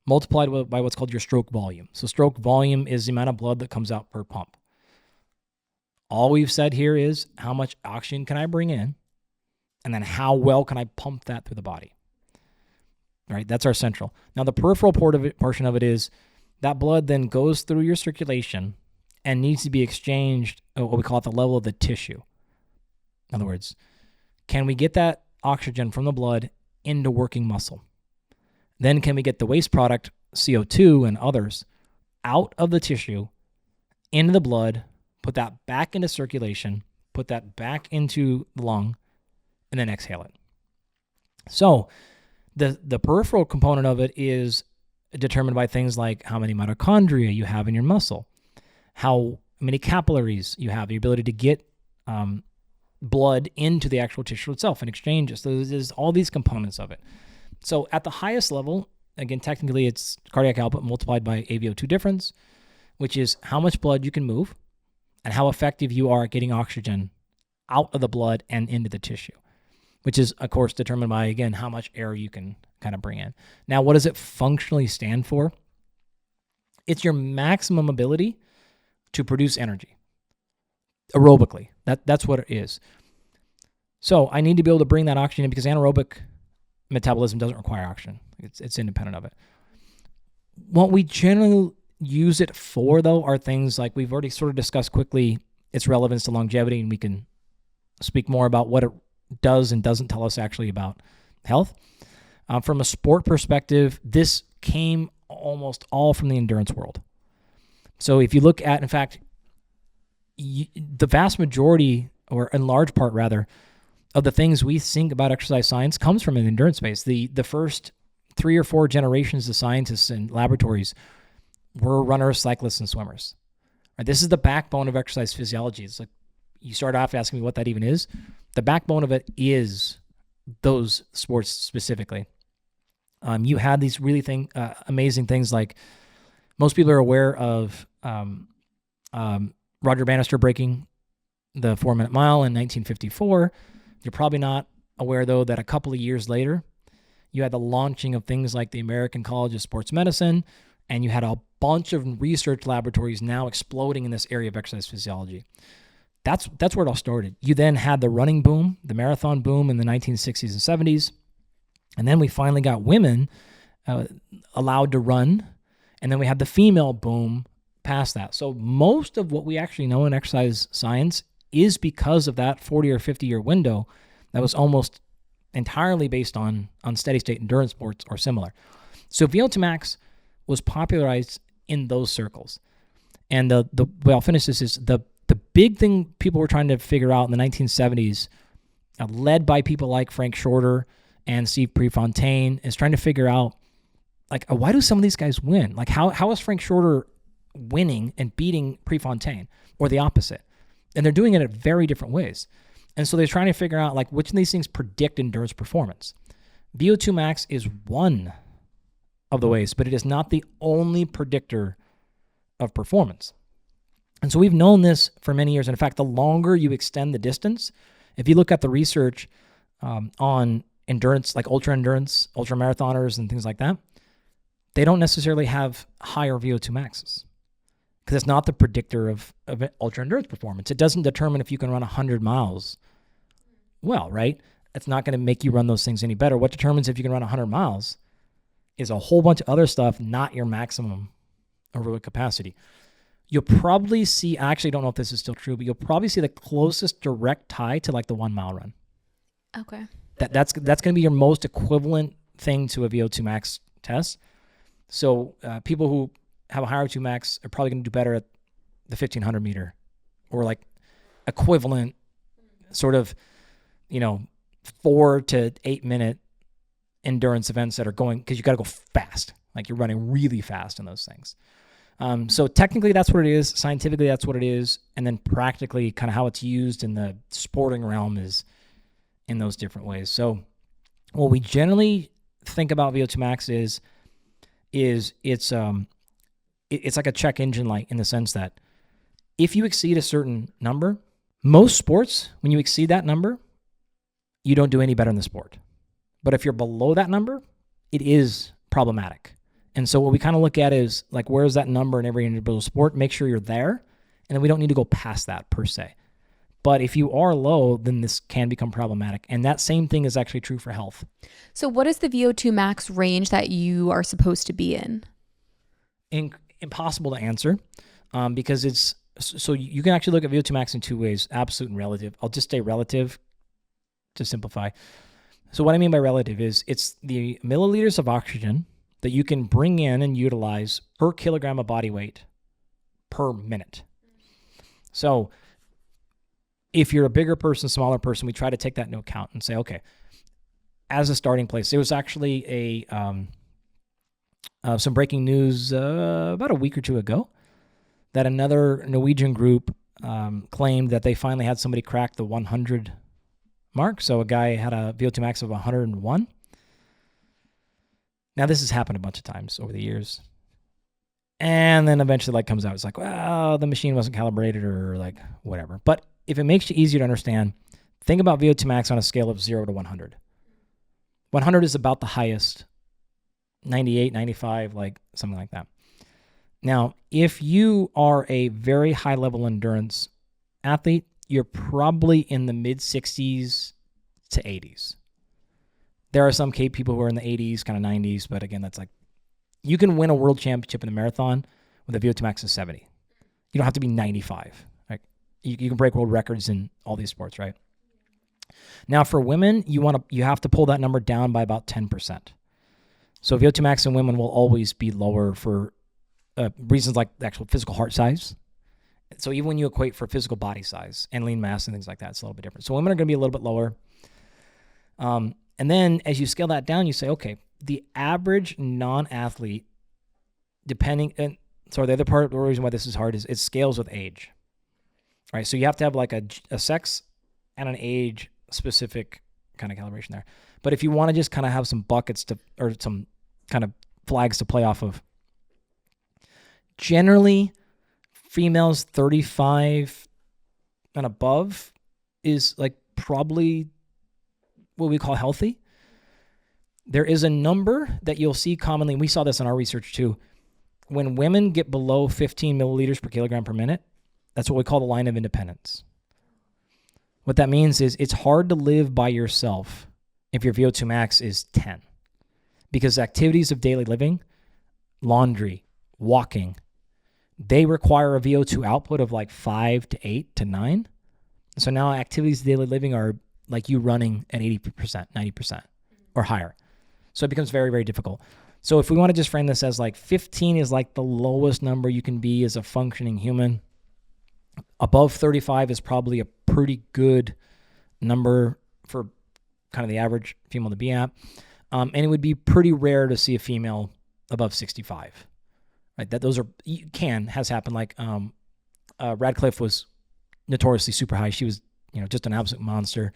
multiplied by what's called your stroke volume. So stroke volume is the amount of blood that comes out per pump. All we've said here is how much oxygen can I bring in, and then how well can I pump that through the body. Right, that's our central. Now the peripheral portion of it is that blood then goes through your circulation and needs to be exchanged at what we call at the level of the tissue. In other words, can we get that oxygen from the blood into working muscle? Then can we get the waste product, CO2 and others, out of the tissue, into the blood, put that back into circulation, put that back into the lung, and then exhale it. So the peripheral component of it is determined by things like how many mitochondria you have in your muscle, how many capillaries you have, the ability to get blood into the actual tissue itself and exchange it. So there's all these components of it. So at the highest level, again, technically it's cardiac output multiplied by AVO2 difference, which is how much blood you can move and how effective you are at getting oxygen out of the blood and into the tissue, which is, of course, determined by, again, how much air you can kind of bring in. Now, what does it functionally stand for? It's your maximum ability to produce energy aerobically. That's what it is. So I need to be able to bring that oxygen in because anaerobic metabolism doesn't require oxygen. It's independent of it. What we generally use it for, though, are things like we've already sort of discussed quickly its relevance to longevity, and we can speak more about what it does and doesn't tell us actually about health. From a sport perspective, this came almost all from the endurance world. So if you look at, in fact, the vast majority, or in large part rather, of the things we think about exercise science comes from an endurance space. The first 3 or 4 generations of scientists and laboratories were runners, cyclists, and swimmers. Right? This is the backbone of exercise physiology. It's like you start off asking me what that even is. The backbone of it is those sports specifically. You had these really amazing things like most people are aware of Roger Bannister breaking the 4-minute mile in 1954. You're probably not aware, though, that a couple of years later, you had the launching of things like the American College of Sports Medicine, and you had a bunch of research laboratories now exploding in this area of exercise physiology. That's where it all started. You then had the running boom, the marathon boom in the 1960s and 70s, and then we finally got women allowed to run, and then we had the female boom past that. So most of what we actually know in exercise science is because of that 40 or 50 year window that was almost entirely based on steady state endurance sports or similar. So VO2 Max was popularized in those circles. And the way I'll finish this is the big thing people were trying to figure out in the 1970s, led by people like Frank Shorter and Steve Prefontaine, is trying to figure out, like, why do some of these guys win? Like, how is Frank Shorter winning and beating Prefontaine, or the opposite? And they're doing it in very different ways. And so they're trying to figure out, like, which of these things predict endurance performance. VO2 Max is one of the ways, but it is not the only predictor of performance. And so we've known this for many years. And in fact, the longer you extend the distance, if you look at the research on endurance, like ultra endurance, ultra marathoners and things like that, they don't necessarily have higher VO2 maxes because it's not the predictor of ultra endurance performance. It doesn't determine if you can run 100 miles well, right? It's not going to make you run those things any better. What determines if you can run 100 miles is a whole bunch of other stuff, not your maximum aerobic capacity. You'll probably see, I actually don't know if this is still true, but you'll probably see the closest direct tie to like the 1 mile run. Okay. That's going to be your most equivalent thing to a VO2 max test. So people who have a higher VO2 max are probably going to do better at the 1500 meter or like equivalent sort of, 4 to 8 minute endurance events that are going, because you got to go fast. Like you're running really fast in those things. So technically that's what it is. Scientifically that's what it is. And then practically kind of how it's used in the sporting realm is in those different ways. So what we generally think about VO2 max is it's like a check engine light in the sense that if you exceed a certain number, most sports, when you exceed that number, you don't do any better in the sport. But if you're below that number, it is problematic. And so what we kind of look at is like, where's that number in every individual sport? Make sure you're there. And then we don't need to go past that per se. But if you are low, then this can become problematic. And that same thing is actually true for health. So what is the VO2 max range that you are supposed to be in? Impossible to answer because it's, so you can actually look at VO2 max in two ways, absolute and relative. I'll just say relative to simplify. So what I mean by relative is it's the milliliters of oxygen that you can bring in and utilize per kilogram of body weight per minute. So if you're a bigger person, smaller person, we try to take that into account and say, okay, as a starting place, there was actually some breaking news about a week or two ago that another Norwegian group claimed that they finally had somebody crack the 100 mark. So a guy had a VO2 max of 101. Now, this has happened a bunch of times over the years. And then eventually comes out, it's like, well, the machine wasn't calibrated or like whatever. But if it makes you easier to understand, think about VO2 max on a scale of 0 to 100. 100 is about the highest, 98, 95, like something like that. Now, if you are a very high level endurance athlete, you're probably in the mid 60s to 80s. There are some people who are in the 80s, kind of 90s, but again, that's like, you can win a world championship in the marathon with a VO2 max of 70. You don't have to be 95. Right? You can break world records in all these sports, right? Now, for women, you have to pull that number down by about 10%. So VO2 max in women will always be lower for reasons like the actual physical heart size. So even when you equate for physical body size and lean mass and things like that, it's a little bit different. So women are going to be a little bit lower. And then as you scale that down, you say, okay, the average non-athlete, the other part of the reason why this is hard is it scales with age, right? So you have to have like a sex and an age specific kind of calibration there. But if you want to just kind of have some buckets or some kind of flags to play off of, generally females 35 and above is like probably what we call healthy. There is a number that you'll see commonly, and we saw this in our research too. When women get below 15 milliliters per kilogram per minute, that's what we call the line of independence. What that means is it's hard to live by yourself if your VO2 max is 10, because activities of daily living, laundry, walking, they require a VO2 output of like 5 to 8 to 9. So now activities of daily living are like you running at 80%, 90% or higher. So it becomes very, very difficult. So if we want to just frame this as like 15 is like the lowest number you can be as a functioning human. Above 35 is probably a pretty good number for kind of the average female to be at. And it would be pretty rare to see a female above 65. Right? Has happened. Like Radcliffe was notoriously super high. She was, just an absolute monster.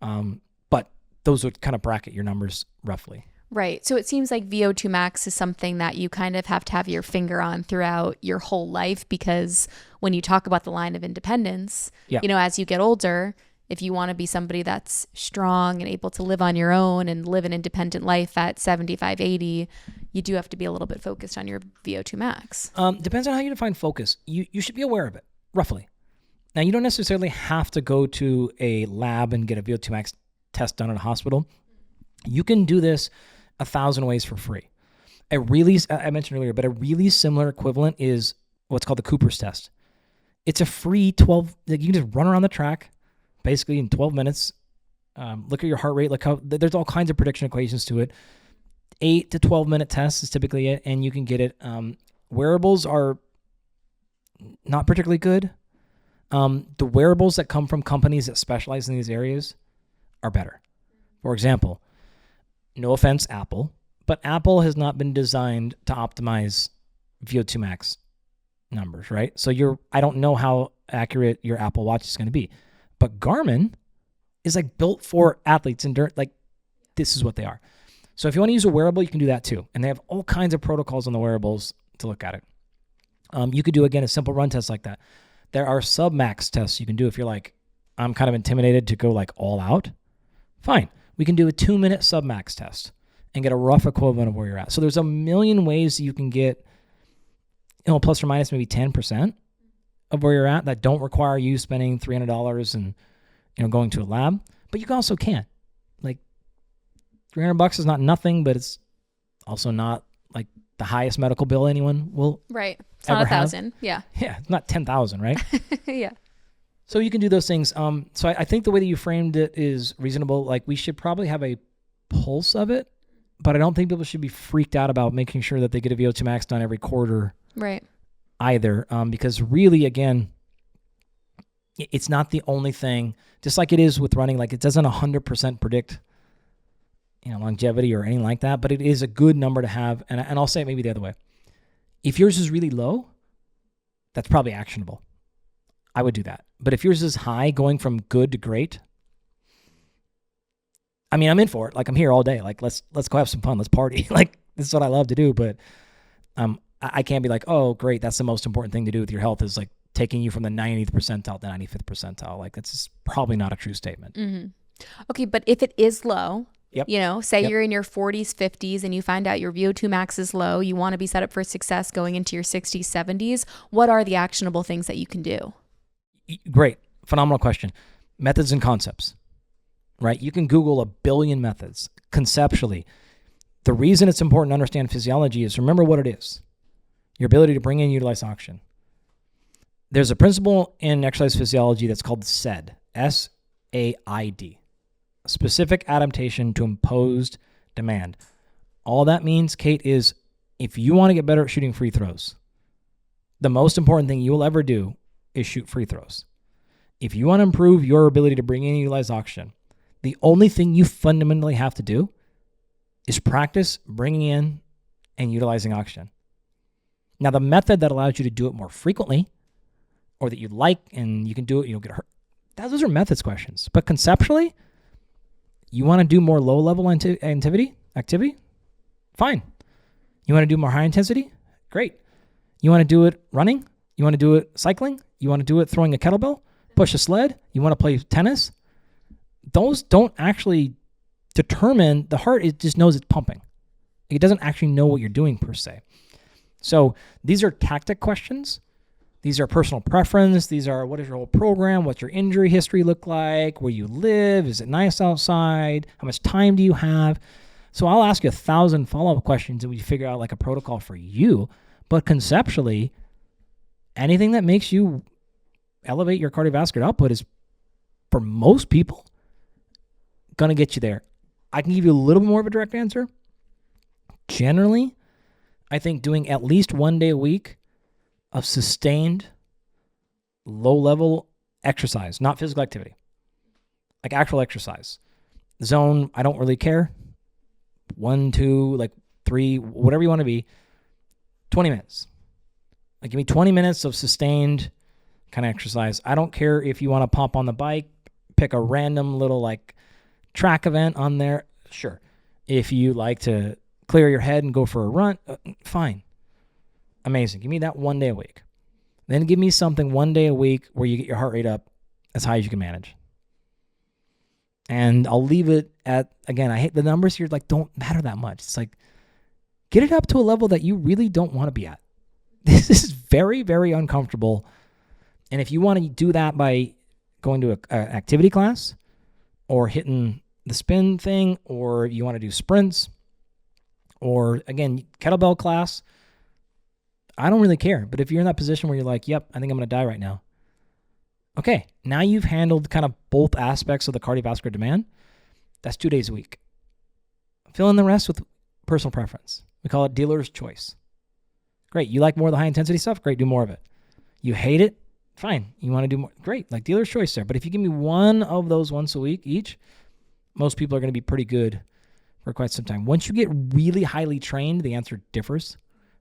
But those would kind of bracket your numbers roughly. Right. So it seems like VO2 max is something that you kind of have to have your finger on throughout your whole life, because when you talk about the line of independence, as you get older, if you want to be somebody that's strong and able to live on your own and live an independent life at 75, 80, you do have to be a little bit focused on your VO2 max. Depends on how you define focus. You should be aware of it, roughly. Now, you don't necessarily have to go to a lab and get a VO2 max test done at a hospital. You can do this 1,000 ways for free. I mentioned earlier, but a really similar equivalent is what's called the Cooper's test. It's a free 12, you can just run around the track basically in 12 minutes. Look at your heart rate. There's all kinds of prediction equations to it. 8 to 12 minute test is typically it, and you can get it. Wearables are not particularly good. The wearables that come from companies that specialize in these areas are better. For example, no offense, Apple, but Apple has not been designed to optimize VO2 max numbers, right? So I don't know how accurate your Apple Watch is going to be, but Garmin is like built for athletes and this is what they are. So if you want to use a wearable, you can do that too. And they have all kinds of protocols on the wearables to look at it. You could do, again, a simple run test like that. There are sub-max tests you can do if you're like, I'm kind of intimidated to go like all out. Fine. We can do a 2-minute sub-max test and get a rough equivalent of where you're at. So there's a million ways that you can get, plus or minus maybe 10% of where you're at that don't require you spending $300 and, going to a lab. But you also can. Like $300 is not nothing, but it's also not like the highest medical bill anyone will Right. It's ever not 1,000. have. Yeah. Yeah. It's not 10,000, right? Yeah. So you can do those things. So I think the way that you framed it is reasonable. Like we should probably have a pulse of it, but I don't think people should be freaked out about making sure that they get a VO2 max done every quarter. Right. Either. Because really, again, it's not the only thing. Just like it is with running, like it doesn't 100% predict, longevity or anything like that, but it is a good number to have. And I'll say it maybe the other way. If yours is really low, that's probably actionable. I would do that. But if yours is high, going from good to great, I'm in for it. Like I'm here all day. Like let's go have some fun. Let's party. Like this is what I love to do. But I can't be like, oh great, that's the most important thing to do with your health is like taking you from the 90th percentile to 95th percentile. Like, that's just probably not a true statement. Okay, but if it is low, Yep. you know, say Yep. you're in your 40s, 50s, and you find out your VO2 max is low, you want to be set up for success going into your 60s, 70s, what are the actionable things that you can do? Great. Phenomenal question. Methods and concepts, right? You can Google a billion methods conceptually. The reason it's important to understand physiology is remember what it is. Your ability to bring in and utilize oxygen. There's a principle in exercise physiology that's called SAID, S-A-I-D, specific adaptation to imposed demand. All that means, Kate, is if you want to get better at shooting free throws, the most important thing you'll ever do is shoot free throws. If you want to improve your ability to bring in and utilize oxygen, the only thing you fundamentally have to do is practice bringing in and utilizing oxygen. Now, the method that allows you to do it more frequently, or that you like and you can do it, you don't get hurt, those are methods questions. But conceptually, you want to do more low-level activity? Fine. You want to do more high intensity? Great. You want to do it running? You want to do it cycling? You want to do it throwing a kettlebell? Push a sled? You want to play tennis? Those don't actually determine, the heart, it just knows it's pumping. It doesn't actually know what you're doing per se. So these are tactic questions. These are personal preference. These are, what is your whole program? What's your injury history look like? Where you live? Is it nice outside? How much time do you have? So I'll ask you 1,000 follow-up questions and we figure out like a protocol for you. But conceptually, anything that makes you elevate your cardiovascular output is, for most people, going to get you there. I can give you a little bit more of a direct answer. Generally, I think doing at least 1 day a week of sustained low-level exercise, not physical activity, like actual exercise. Zone, I don't really care. 1, 2, like 3, whatever you want to be, 20 minutes. Like, give me 20 minutes of sustained kind of exercise. I don't care if you want to pop on the bike, pick a random little like track event on there. Sure. If you like to clear your head and go for a run, fine. Amazing. Give me that 1 day a week. Then give me something 1 day a week where you get your heart rate up as high as you can manage. And I'll leave it at, again, I hate the numbers here, like, don't matter that much. It's like, get it up to a level that you really don't want to be at. This is very, very uncomfortable. And if you want to do that by going to an activity class or hitting the spin thing, or you want to do sprints, or again, kettlebell class, I don't really care. But if you're in that position where you're like, yep, I think I'm going to die right now. Okay, now you've handled kind of both aspects of the cardiovascular demand. That's 2 days a week. Fill in the rest with personal preference. We call it dealer's choice. Great. You like more of the high intensity stuff? Great, do more of it. You hate it? Fine. You want to do more? Great. Like dealer's choice there. But if you give me one of those once a week each, most people are going to be pretty good for quite some time. Once you get really highly trained, the answer differs.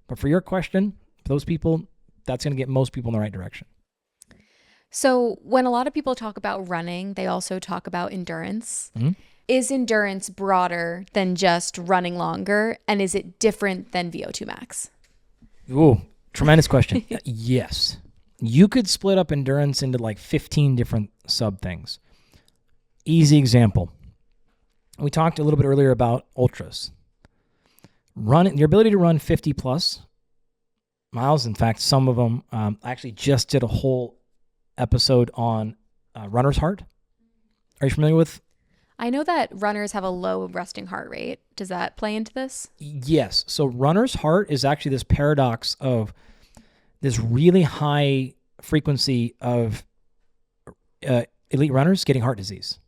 But for your question, for those people, that's going to get most people in the right direction. So when a lot of people talk about running, they also talk about endurance. Mm-hmm. Is endurance broader than just running longer? And is it different than VO2 max? Ooh, tremendous question. Yes. You could split up endurance into like 15 different sub things. Easy example. We talked a little bit earlier about ultras. Your ability to run 50 plus miles. In fact, some of them, I actually just did a whole episode on runner's heart. Are you familiar with? I know that runners have a low resting heart rate. Does that play into this? Yes. So runner's heart is actually this paradox of this really high frequency of elite runners getting heart disease.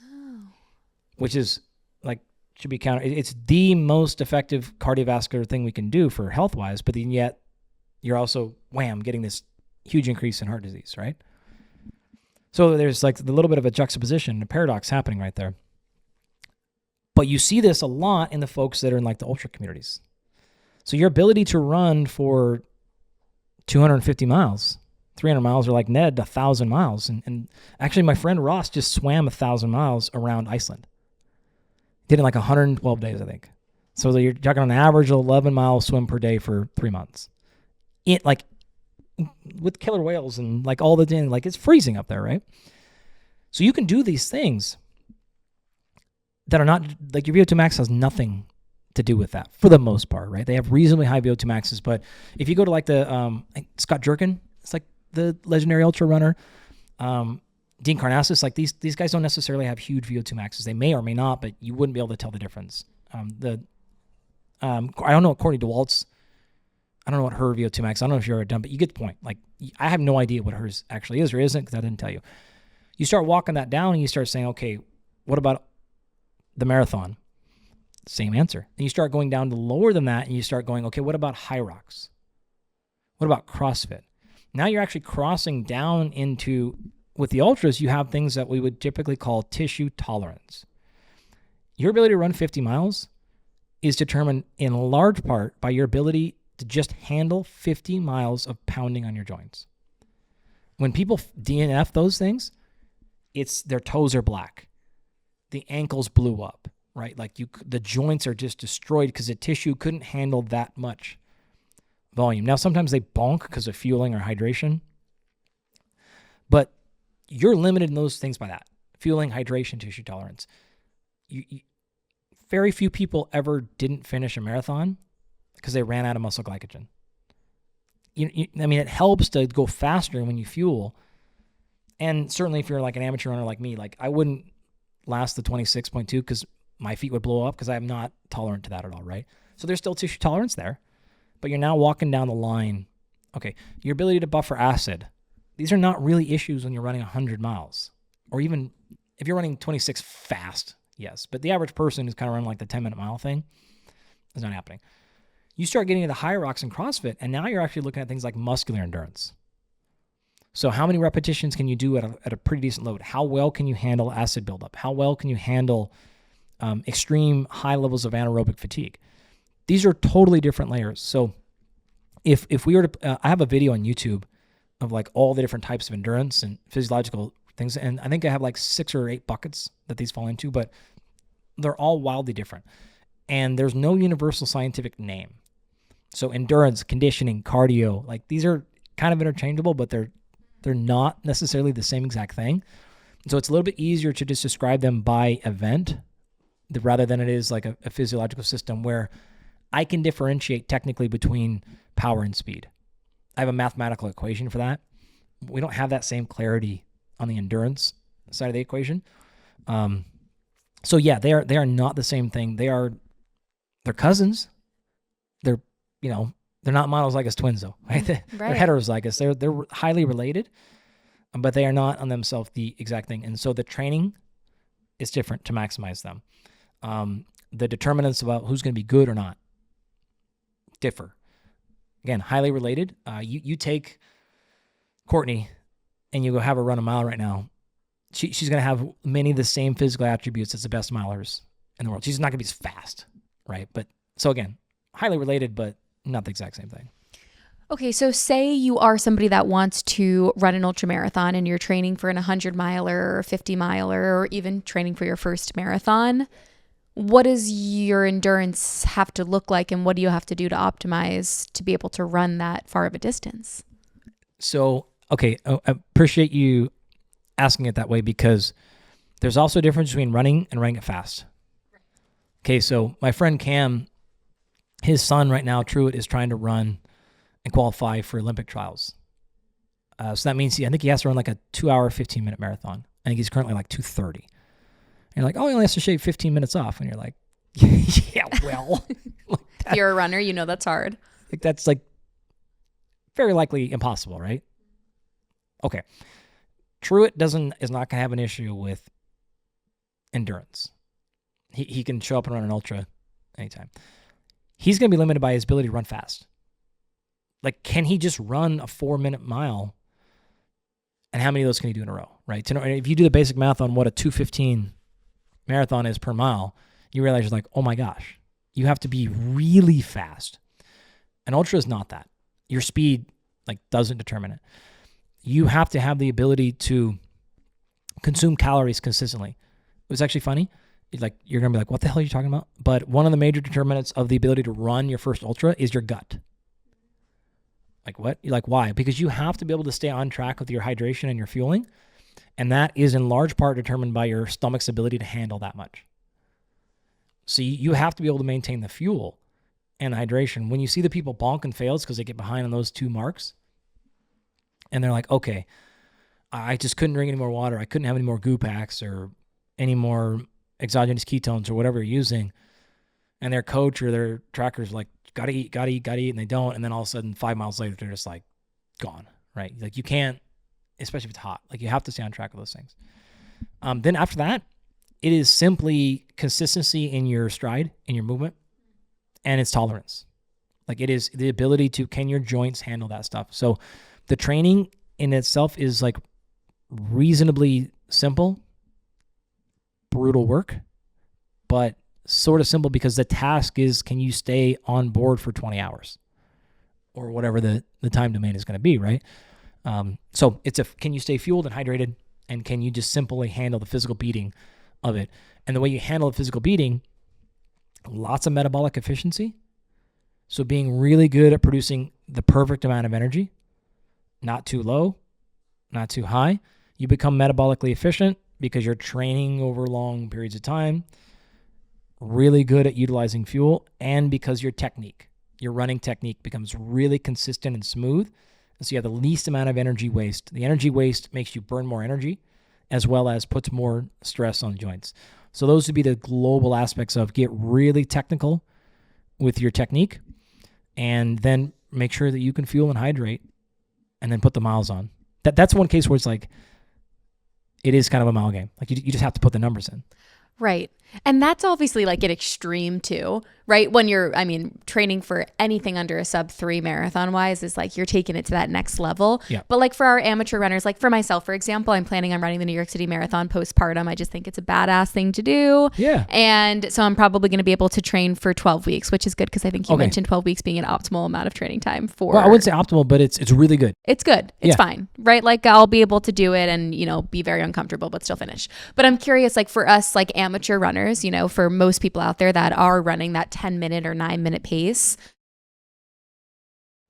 Oh. Which is like, should be counted. It's the most effective cardiovascular thing we can do for health-wise, but then yet you're also, wham, getting this huge increase in heart disease, right? So there's like a little bit of a juxtaposition, a paradox happening right there. But you see this a lot in the folks that are in like the ultra communities. So your ability to run for 250 miles, 300 miles, or like Ned, 1,000 miles. And actually my friend Ross just swam 1,000 miles around Iceland. Did it in like 112 days, I think. So you're talking on average 11 mile swim per day for 3 months. with killer whales and like all the thing, like it's freezing up there, right? So you can do these things that are not like your VO2 max has nothing to do with that for the most part, right? They have reasonably high VO2 maxes, but if you go to like the Scott Jerkin, it's like the legendary ultra runner, Dean Karnazes, like these guys don't necessarily have huge VO2 maxes. They may or may not, but you wouldn't be able to tell the difference. I don't know what Courtney DeWalt's, I don't know what her VO2 max, I don't know if you're ever done, but you get the point. Like, I have no idea what hers actually is or isn't because I didn't tell you. You start walking that down and you start saying, okay, what about the marathon? Same answer. And you start going down to lower than that and you start going, okay, what about high rocks? What about CrossFit? Now you're actually crossing down into, with the ultras, you have things that we would typically call tissue tolerance. Your ability to run 50 miles is determined in large part by your ability to just handle 50 miles of pounding on your joints. When people DNF those things, it's their toes are black. The ankles blew up, right? Like the joints are just destroyed because the tissue couldn't handle that much volume. Now, sometimes they bonk because of fueling or hydration, but you're limited in those things by that. Fueling, hydration, tissue tolerance. Very few people ever didn't finish a marathon because they ran out of muscle glycogen. I mean, it helps to go faster when you fuel. And certainly if you're like an amateur runner like me, like I wouldn't last the 26.2 because my feet would blow up because I'm not tolerant to that at all, right? So there's still tissue tolerance there, but you're now walking down the line. Okay, your ability to buffer acid. These are not really issues when you're running 100 miles or even if you're running 26 fast, yes. But the average person who's kind of running like the 10-minute mile thing is not happening. You start getting into the higher rocks in CrossFit, and now you're actually looking at things like muscular endurance. So how many repetitions can you do at a pretty decent load? How well can you handle acid buildup? How well can you handle extreme high levels of anaerobic fatigue? These are totally different layers. So if we were to, I have a video on YouTube of like all the different types of endurance and physiological things, and I think I have like 6 or 8 buckets that these fall into, but they're all wildly different. And there's no universal scientific name. So endurance, conditioning, cardio, like these are kind of interchangeable, but they're not necessarily the same exact thing. So it's a little bit easier to just describe them by event rather than it is like a physiological system where I can differentiate technically between power and speed. I have a mathematical equation for that. We don't have that same clarity on the endurance side of the equation. So yeah, they are not the same thing. They're cousins. They're not monozygous twins though, right? They're heterozygous. They're highly related, but they are not on themselves the exact thing. And so the training is different to maximize them. The determinants about who's going to be good or not differ. Again, highly related. You take Courtney and you go have her run a mile right now. She's going to have many of the same physical attributes as the best milers in the world. She's not going to be as fast, right? But so again, highly related, but not the exact same thing. Okay, so say you are somebody that wants to run an ultramarathon and you're training for an 100-miler or 50-miler or even training for your first marathon. What does your endurance have to look like and what do you have to do to optimize to be able to run that far of a distance? So, okay, I appreciate you asking it that way because there's also a difference between running and running it fast. Okay, so my friend Cam, his son right now, Truett, is trying to run and qualify for Olympic trials. So that means I think he has to run like a 2-hour, 15-minute marathon. I think he's currently like 2:30. And you're like, oh, he only has to shave 15 minutes off. And you're like, yeah, well. If you're a runner, you know that's hard. Like that's like very likely impossible, right? Okay. Truett is not going to have an issue with endurance. He can show up and run an ultra anytime. He's going to be limited by his ability to run fast. Like, can he just run a 4-minute mile? And how many of those can he do in a row, right? If you do the basic math on what a 2:15 marathon is per mile, you realize you're like, oh my gosh, you have to be really fast. An ultra is not that. Your speed doesn't determine it. You have to have the ability to consume calories consistently. It was actually funny. You're going to be like, what the hell are you talking about? But one of the major determinants of the ability to run your first ultra is your gut. Like, what? You're like, why? Because you have to be able to stay on track with your hydration and your fueling. And that is in large part determined by your stomach's ability to handle that much. So you have to be able to maintain the fuel and hydration. When you see the people bonk and fails because they get behind on those 2 marks, and they're like, okay, I just couldn't drink any more water. I couldn't have any more goo packs or any more exogenous ketones or whatever you're using. And their coach or their tracker's like, gotta eat, and they don't. And then all of a sudden, 5 miles later, they're just like gone, right? Like you can't, especially if it's hot, like you have to stay on track with those things. Then after that, it is simply consistency in your stride, in your movement, and it's tolerance. Like it is the ability to, can your joints handle that stuff? So the training in itself is like reasonably simple, brutal work, but sort of simple because the task is, can you stay on board for 20 hours or whatever the time domain is going to be, right? So it's can you stay fueled and hydrated, and can you just simply handle the physical beating of it? And the way you handle the physical beating, lots of metabolic efficiency. So being really good at producing the perfect amount of energy, not too low, not too high. You become metabolically efficient because you're training over long periods of time, really good at utilizing fuel, and because your running technique becomes really consistent and smooth. And so you have the least amount of energy waste. The energy waste makes you burn more energy as well as puts more stress on joints. So those would be the global aspects of get really technical with your technique, and then make sure that you can fuel and hydrate, and then put the miles on. That's one case where it's like, it is kind of a mile game. Like you just have to put the numbers in. Right. And that's obviously like an extreme too, right? When you're, training for anything under a sub-3 marathon wise is like you're taking it to that next level. Yeah. But like for our amateur runners, like for myself, for example, I'm planning on running the New York City Marathon postpartum. I just think it's a badass thing to do. Yeah. And so I'm probably going to be able to train for 12 weeks, which is good because I think you mentioned 12 weeks being an optimal amount of training time for. Well, I wouldn't say optimal, but it's really good. It's good. It's fine, right? Like I'll be able to do it and, be very uncomfortable, but still finish. But I'm curious, like for us, like amateur runners, for most people out there that are running that 10-minute or 9-minute pace,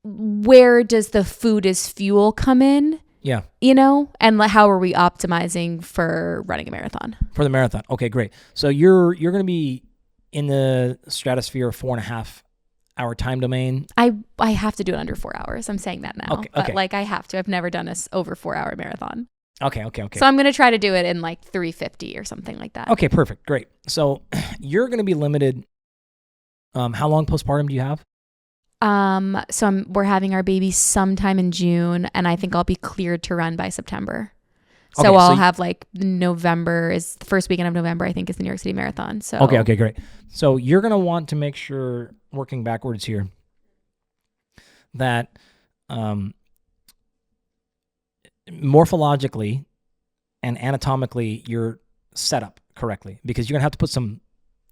where does the food as fuel come in? Yeah. And how are we optimizing for running a marathon? For the marathon. Okay, great. So you're going to be in the stratosphere of 4.5 hour time domain. I have to do it under 4 hours. I'm saying that now. Okay. But like I have to. I've never done this over 4 hour marathon. Okay. So I'm going to try to do it in like 3:50 or something like that. Okay, perfect. Great. So you're going to be limited. How long postpartum do you have? So we're having our baby sometime in June, and I think I'll be cleared to run by September. So I'll have like November is the first weekend of November, I think, is the New York City Marathon. So Okay, great. So you're going to want to make sure, working backwards here, that morphologically and anatomically you're set up correctly, because you're going to have to put some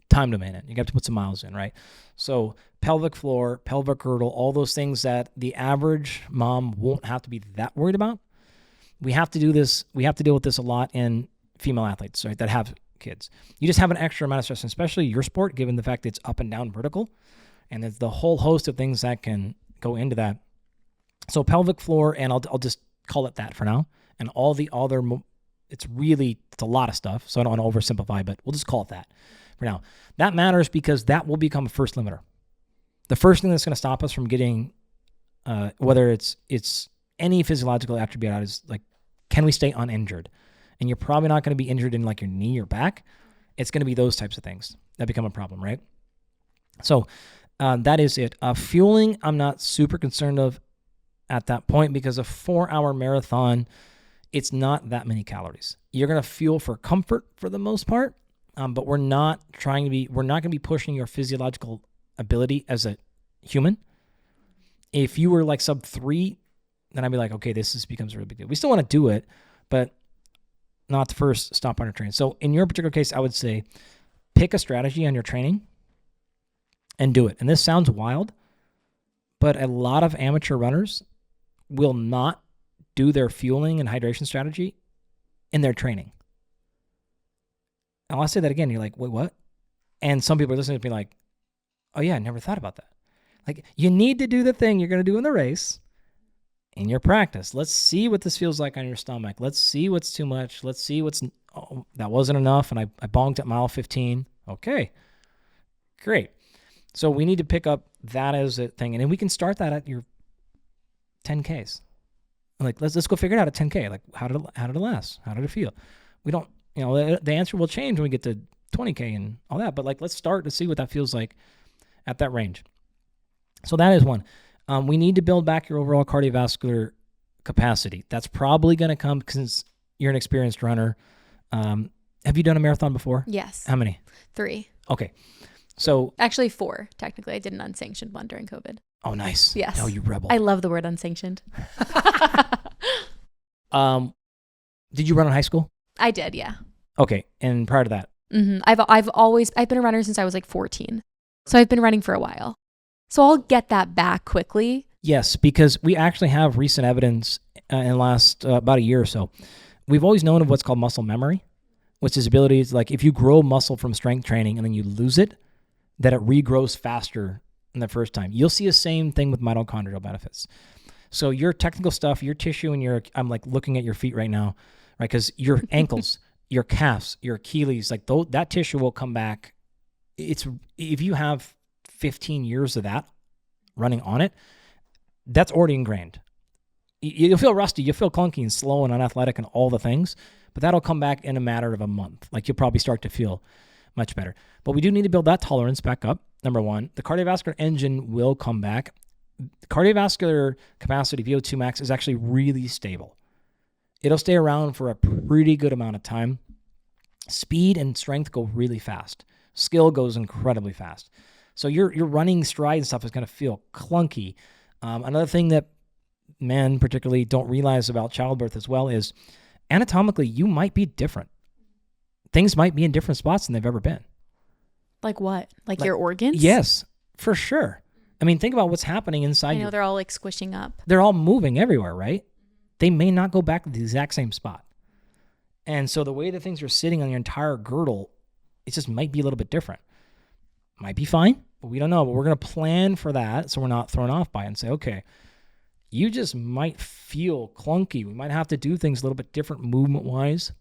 time domain in. You have to put some miles in, right? So pelvic floor, pelvic girdle, all those things that the average mom won't have to be that worried about. We have to do this. We have to deal with this a lot in female athletes, right, that have kids. You just have an extra amount of stress, especially your sport, given the fact that it's up and down vertical, and there's the whole host of things that can go into that. So pelvic floor, and I'll just call it that for now. And all the other, it's a lot of stuff, so I don't want to oversimplify, but we'll just call it that for now. That matters because that will become a first limiter. The first thing that's going to stop us from getting, whether it's any physiological attribute out, is like, can we stay uninjured? And you're probably not going to be injured in like your knee or back. It's going to be those types of things that become a problem, right? So that is it. Fueling, I'm not super concerned of at that point, because a 4 hour marathon, it's not that many calories. You're going to fuel for comfort for the most part, but we're not going to be pushing your physiological ability as a human. If you were like sub 3, then I'd be like, okay, becomes a really big deal. We still want to do it, but not the first stop on your training. So in your particular case, I would say pick a strategy on your training and do it. And this sounds wild, but a lot of amateur runners will not do their fueling and hydration strategy in their training. And I'll say that again. You're like, wait, what? And some people are listening to me like, oh yeah, I never thought about that. Like, you need to do the thing you're going to do in the race, in your practice. Let's see what this feels like on your stomach. Let's see what's too much. Let's see that wasn't enough, and I bonked at mile 15. Okay, great. So we need to pick up that as a thing, and then we can start that at your 10Ks. Like, let's go figure it out at 10K. Like, how did it last? How did it feel? We don't, the answer will change when we get to 20K and all that, but like, let's start to see what that feels like at that range. So that is one. We need to build back your overall cardiovascular capacity. That's probably going to come since you're an experienced runner. Have you done a marathon before? Yes. How many? 3. Okay. So actually 4, technically. I did an unsanctioned one during COVID. Oh, nice. Yes. Oh, you rebel. I love the word unsanctioned. Did you run in high school? I did, yeah. Okay. And prior to that? Mm-hmm. I've been a runner since I was like 14. So I've been running for a while. So I'll get that back quickly. Yes, because we actually have recent evidence in the last about a year or so. We've always known of what's called muscle memory, which is abilities like if you grow muscle from strength training and then you lose it, that it regrows faster than the first time. You'll see the same thing with mitochondrial benefits. So your technical stuff, your tissue, and I'm like looking at your feet right now, right? Because your ankles, your calves, your Achilles, like that tissue will come back. If you have 15 years of that running on it, that's already ingrained. You'll feel rusty, you'll feel clunky and slow and unathletic and all the things, but that'll come back in a matter of a month. Like you'll probably start to feel much better. But we do need to build that tolerance back up, number one. The cardiovascular engine will come back. Cardiovascular capacity, VO2 max, is actually really stable. It'll stay around for a pretty good amount of time. Speed and strength go really fast. Skill goes incredibly fast. So your running stride and stuff is going to feel clunky. Another thing that men particularly don't realize about childbirth as well is anatomically you might be different. Things might be in different spots than they've ever been. Like what? Like your organs? Yes, for sure. I mean, think about what's happening inside you. They're all like squishing up. They're all moving everywhere, right? They may not go back to the exact same spot. And so the way that things are sitting on your entire girdle, it just might be a little bit different. Might be fine, but we don't know. But we're going to plan for that so we're not thrown off by it and say, okay, you just might feel clunky. We might have to do things a little bit different movement-wise.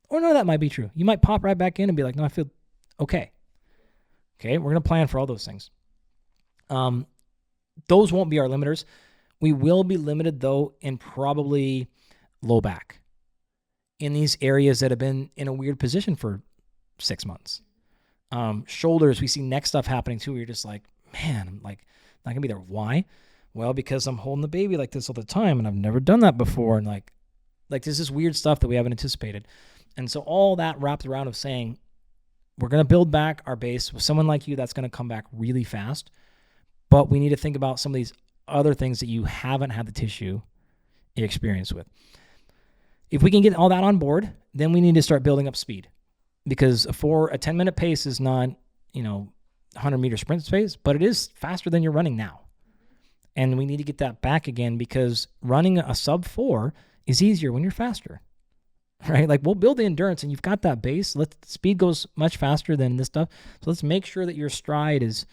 Or no, that might be true. You might pop right back in and be like, no, I feel okay. Okay, we're going to plan for all those things. Those won't be our limiters. We will be limited, though, in probably low back. In these areas that have been in a weird position for 6 months. Shoulders, we see neck stuff happening too. You're just like, man, I'm like not gonna be there. Why? Well, because I'm holding the baby like this all the time, and I've never done that before, and like there's this weird stuff that we haven't anticipated, and so all that wrapped around of saying we're gonna build back our base with someone like you that's gonna come back really fast, but we need to think about some of these other things that you haven't had the tissue experience with. If we can get all that on board, then we need to start building up speed. Because for a 10-minute pace is not, 100-meter sprint pace, but it is faster than you're running now. And we need to get that back again because running a sub-4 is easier when you're faster, right? Like we'll build the endurance and you've got that base. Speed goes much faster than this stuff. So let's make sure that your stride is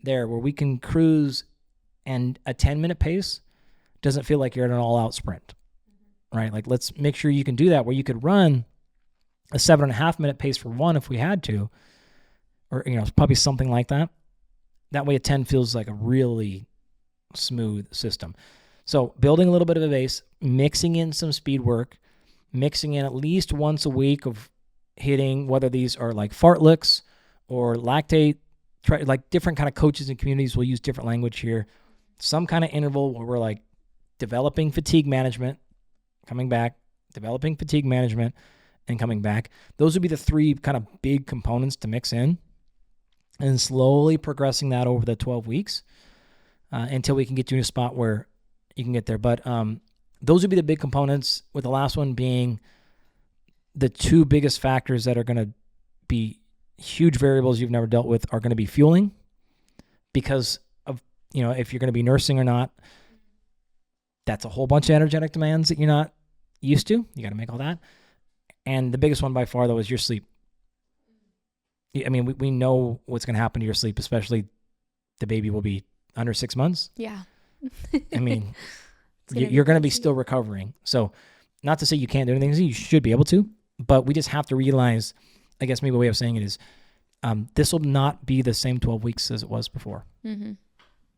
there where we can cruise and a 10-minute pace doesn't feel like you're at an all-out sprint, right? Like let's make sure you can do that where you could run a 7.5-minute pace for one if we had to, or probably something like that. That way a 10 feels like a really smooth system. So building a little bit of a base, mixing in some speed work, mixing in at least once a week of hitting, whether these are like fartleks or lactate, like different kind of coaches and communities will use different language here. Some kind of interval where we're like developing fatigue management, coming back, developing fatigue management, and coming back. Those would be the 3 kind of big components to mix in and slowly progressing that over the 12 weeks until we can get you in a spot where you can get there. But those would be the big components, with the last one being the 2 biggest factors that are going to be huge variables you've never dealt with are going to be fueling because of, if you're going to be nursing or not. That's a whole bunch of energetic demands that you're not used to. You got to make all that. And the biggest one by far, though, is your sleep. I mean, we know what's going to happen to your sleep, especially the baby will be under 6 months. Yeah. I mean, You're going to be still recovering. So not to say you can't do anything, you should be able to, but we just have to realize, I guess maybe a way of saying it is, this will not be the same 12 weeks as it was before. Mm-hmm.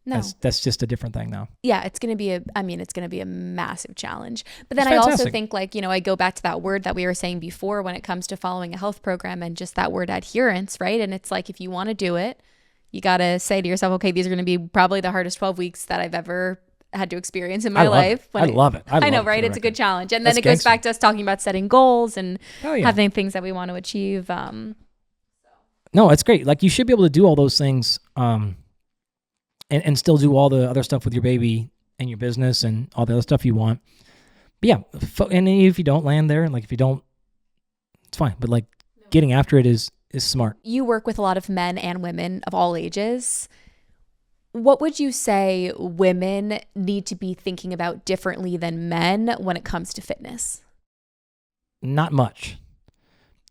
No, that's just a different thing now. Yeah, it's going to be a massive challenge. But then I also think, like, I go back to that word that we were saying before when it comes to following a health program, and just that word adherence, right? And it's like, if you want to do it, you got to say to yourself, okay, these are going to be probably the hardest 12 weeks that I've ever had to experience in my life. I love it. I know, right? It's a good challenge. And then it goes back to us talking about setting goals and having things that we want to achieve. No, it's great. Like, you should be able to do all those things, and still do all the other stuff with your baby and your business and all the other stuff you want. But yeah, and if you don't land there, like, if you don't, it's fine. But like, getting after it is smart. You work with a lot of men and women of all ages. What would you say women need to be thinking about differently than men when it comes to fitness? Not much.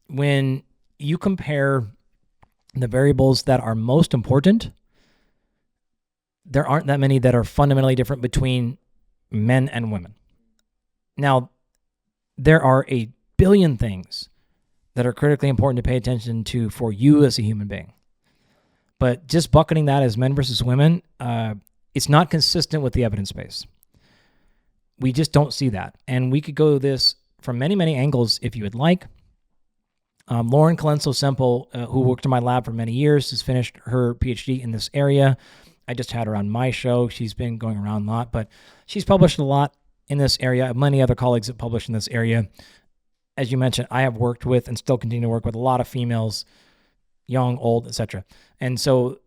When you compare the variables that are most important, there aren't that many that are fundamentally different between men and women. Now, there are a billion things that are critically important to pay attention to for you as a human being. But just bucketing that as men versus women, it's not consistent with the evidence base. We just don't see that. And we could go this from many, many angles if you would like. Lauren Colenso-Semple, who worked in my lab for many years, has finished her PhD in this area. I just had her on my show. She's been going around a lot, but she's published a lot in this area. Many other colleagues have published in this area. As you mentioned, I have worked with and still continue to work with a lot of females, young, old, etc. And so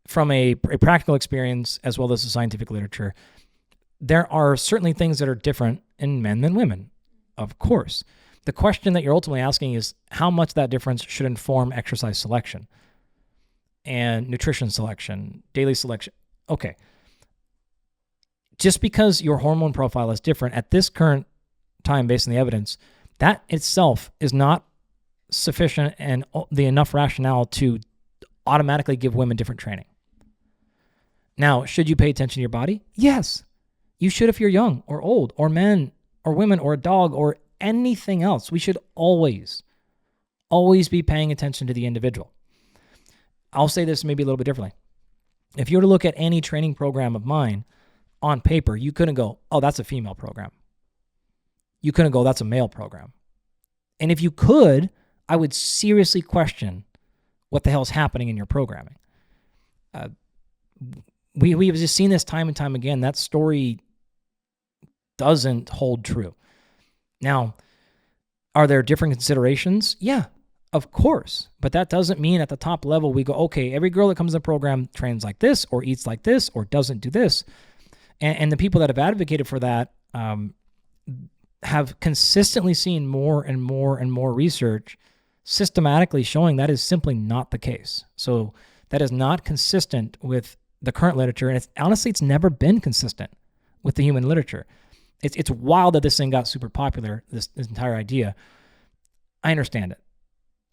from a practical experience as well as the scientific literature, there are certainly things that are different in men than women, of course. The question that you're ultimately asking is how much that difference should inform exercise selection and nutrition selection, daily selection. Okay. Just because your hormone profile is different at this current time based on the evidence, that itself is not sufficient and the enough rationale to automatically give women different training. Now, should you pay attention to your body? Yes. You should if you're young or old or men or women or a dog or anything else. We should always be paying attention to the individual. I'll say this maybe a little bit differently. If you were to look at any training program of mine on paper, you couldn't go, oh, that's a female program. You couldn't go, that's a male program. And if you could, I would seriously question what the hell is happening in your programming. We've just seen this time and time again. That story doesn't hold true. Now, are there different considerations? Yeah, of course. But that doesn't mean at the top level we go, okay, every girl that comes in the program trains like this or eats like this or doesn't do this. And the people that have advocated for that have consistently seen more and more and more research systematically showing that is simply not the case. So that is not consistent with the current literature. And honestly, it's never been consistent with the human literature. It's wild that this thing got super popular, this entire idea. I understand it.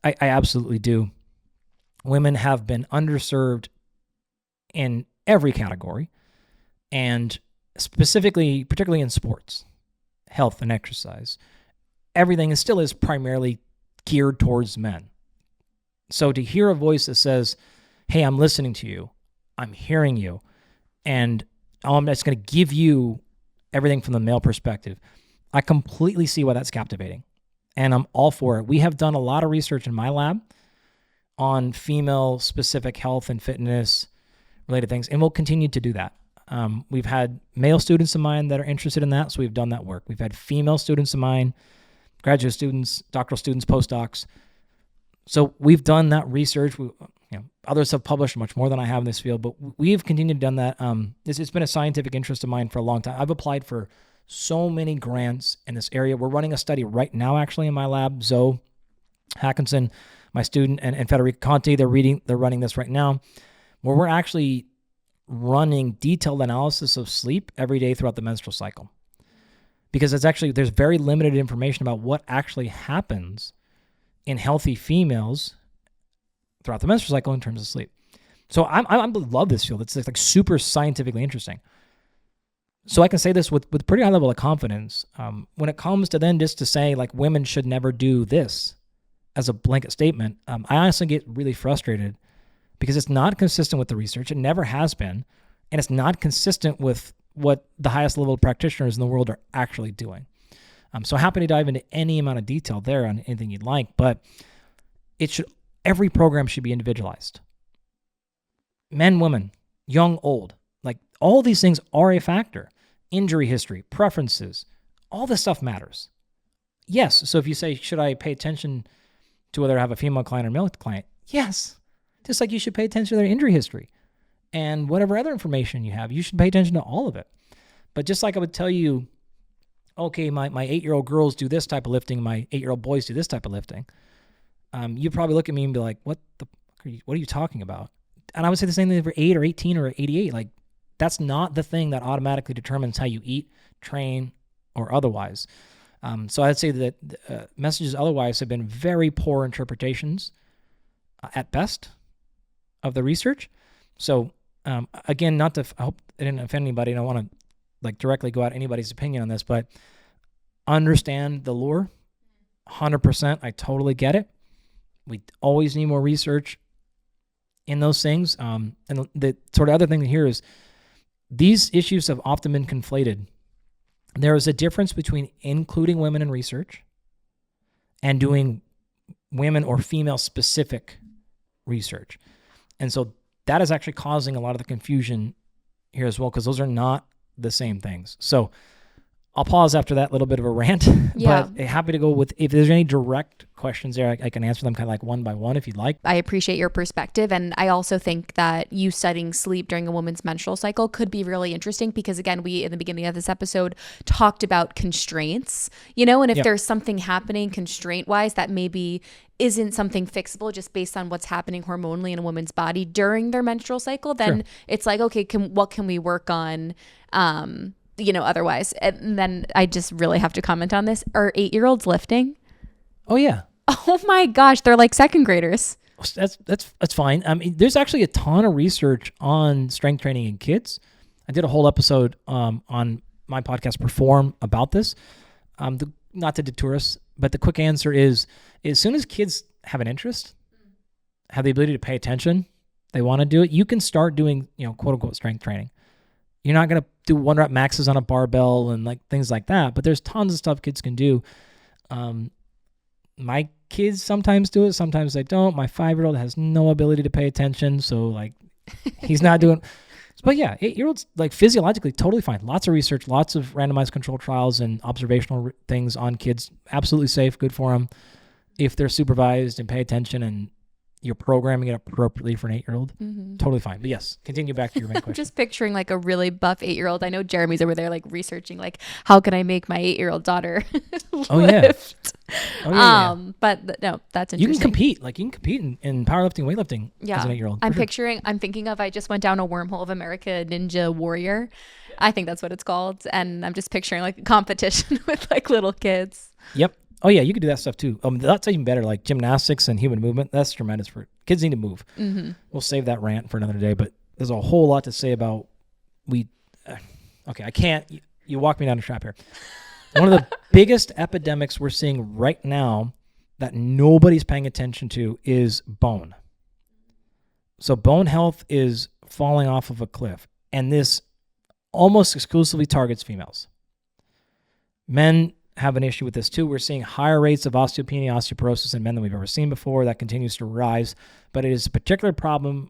I absolutely do. Women have been underserved in every category, and particularly in sports, health and exercise. Everything still is primarily geared towards men. So to hear a voice that says, hey, I'm listening to you, I'm hearing you, and I'm just going to give you everything from the male perspective, I completely see why that's captivating. And I'm all for it. We have done a lot of research in my lab on female-specific health and fitness-related things, and we'll continue to do that. We've had male students of mine that are interested in that, so we've done that work. We've had female students of mine, graduate students, doctoral students, postdocs. So we've done that research. Others have published much more than I have in this field, but we've continued to do that. It's been a scientific interest of mine for a long time. I've applied for so many grants in this area. We're running a study right now, actually, in my lab. Zoe Hackinson, my student, and Federico Conti, they're running this right now, where we're actually running detailed analysis of sleep every day throughout the menstrual cycle. Because there's very limited information about what actually happens in healthy females throughout the menstrual cycle in terms of sleep. So I love this field. It's like super scientifically interesting. So I can say this with pretty high level of confidence. When it comes to then just to say like women should never do this as a blanket statement, I honestly get really frustrated because it's not consistent with the research. It never has been. And it's not consistent with what the highest level practitioners in the world are actually doing. So happy to dive into any amount of detail there on anything you'd like, but every program should be individualized. Men, women, young, old, like all these things are a factor. Injury history, preferences, all this stuff matters. Yes, so if you say, should I pay attention to whether I have a female client or male client? Yes, just like you should pay attention to their injury history and whatever other information you have, you should pay attention to all of it. But just like I would tell you, okay, my 8-year-old girls do this type of lifting, my 8-year-old boys do this type of lifting, you'd probably look at me and be like, what are you talking about? And I would say the same thing for 8 or 18 or 88. Like, that's not the thing that automatically determines how you eat, train, or otherwise. So I'd say that messages otherwise have been very poor interpretations at best of the research. So again, I hope it didn't offend anybody. I don't want to like directly go out anybody's opinion on this, but understand the lure. 100%. I totally get it. We always need more research in those things. And the sort of other thing here is these issues have often been conflated. There is a difference between including women in research and doing women or female specific research. And so that is actually causing a lot of the confusion here as well, because those are not the same things. So I'll pause after that little bit of a rant, but happy to go with, if there's any direct questions there, I can answer them kind of like one by one if you'd like. I appreciate your perspective. And I also think that you studying sleep during a woman's menstrual cycle could be really interesting because, again, we, in the beginning of this episode, talked about constraints, and if there's something happening constraint-wise that maybe isn't something fixable just based on what's happening hormonally in a woman's body during their menstrual cycle, then it's like, okay, what can we work on, otherwise? And then I just really have to comment on this. Are 8-year-olds lifting? Oh, yeah. Oh my gosh, they're like second graders. That's fine. I mean, there's actually a ton of research on strength training in kids. I did a whole episode on my podcast, Perform, about this. Not to detour us, but the quick answer is, as soon as kids have an interest, have the ability to pay attention, they want to do it, you can start doing, quote unquote strength training. You're not going to do 1-rep maxes on a barbell and like things like that, but there's tons of stuff kids can do. My kids sometimes do it, sometimes they don't. My 5-year-old has no ability to pay attention, so like he's not doing. But yeah, 8-year-olds like physiologically totally fine. Lots of research, lots of randomized controlled trials and observational things on kids. Absolutely safe, good for them if they're supervised and pay attention and you're programming it appropriately for an 8-year-old. Totally fine. But yes, continue back to your main question. I'm just picturing like a really buff 8-year-old. I know Jeremy's over there like researching like, how can I make my 8-year-old daughter lift? But no, that's interesting. You can compete. Like you can compete in powerlifting, weightlifting as an 8-year-old. I'm thinking of, I just went down a wormhole of America Ninja Warrior. I think that's what it's called. And I'm just picturing like a competition with like little kids. Yep. Oh yeah, you could do that stuff too. That's even better, like gymnastics and human movement. That's tremendous for kids. Need to move. We'll save that rant for another day. But there's a whole lot to say about I can't. You walk me down a trap here. One of the biggest epidemics we're seeing right now that nobody's paying attention to is bone. So bone health is falling off of a cliff, and this almost exclusively targets females. Men have an issue with this too. We're seeing higher rates of osteopenia, osteoporosis in men than we've ever seen before. That continues to rise, but it is a particular problem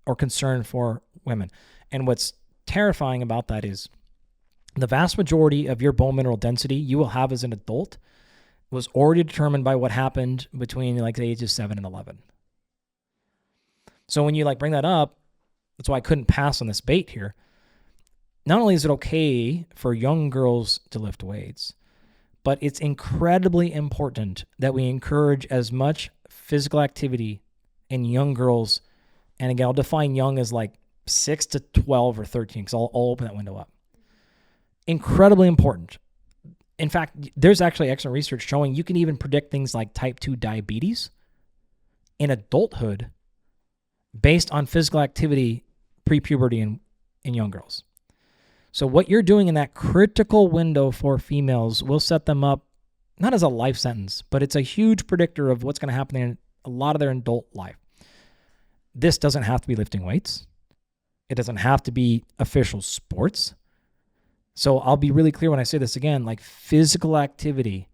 or concern for women. And what's terrifying about that is the vast majority of your bone mineral density you will have as an adult was already determined by what happened between like the ages 7 and 11. So when you like bring that up, that's why I couldn't pass on this bait here. Not only is it okay for young girls to lift weights, but it's incredibly important that we encourage as much physical activity in young girls. And again, I'll define young as like 6 to 12 or 13, because I'll open that window up. Incredibly important. In fact, there's actually excellent research showing you can even predict things like type 2 diabetes in adulthood based on physical activity pre-puberty in young girls. So what you're doing in that critical window for females will set them up not as a life sentence, but it's a huge predictor of what's going to happen in a lot of their adult life. This doesn't have to be lifting weights. It doesn't have to be official sports. So I'll be really clear when I say this again, like physical activity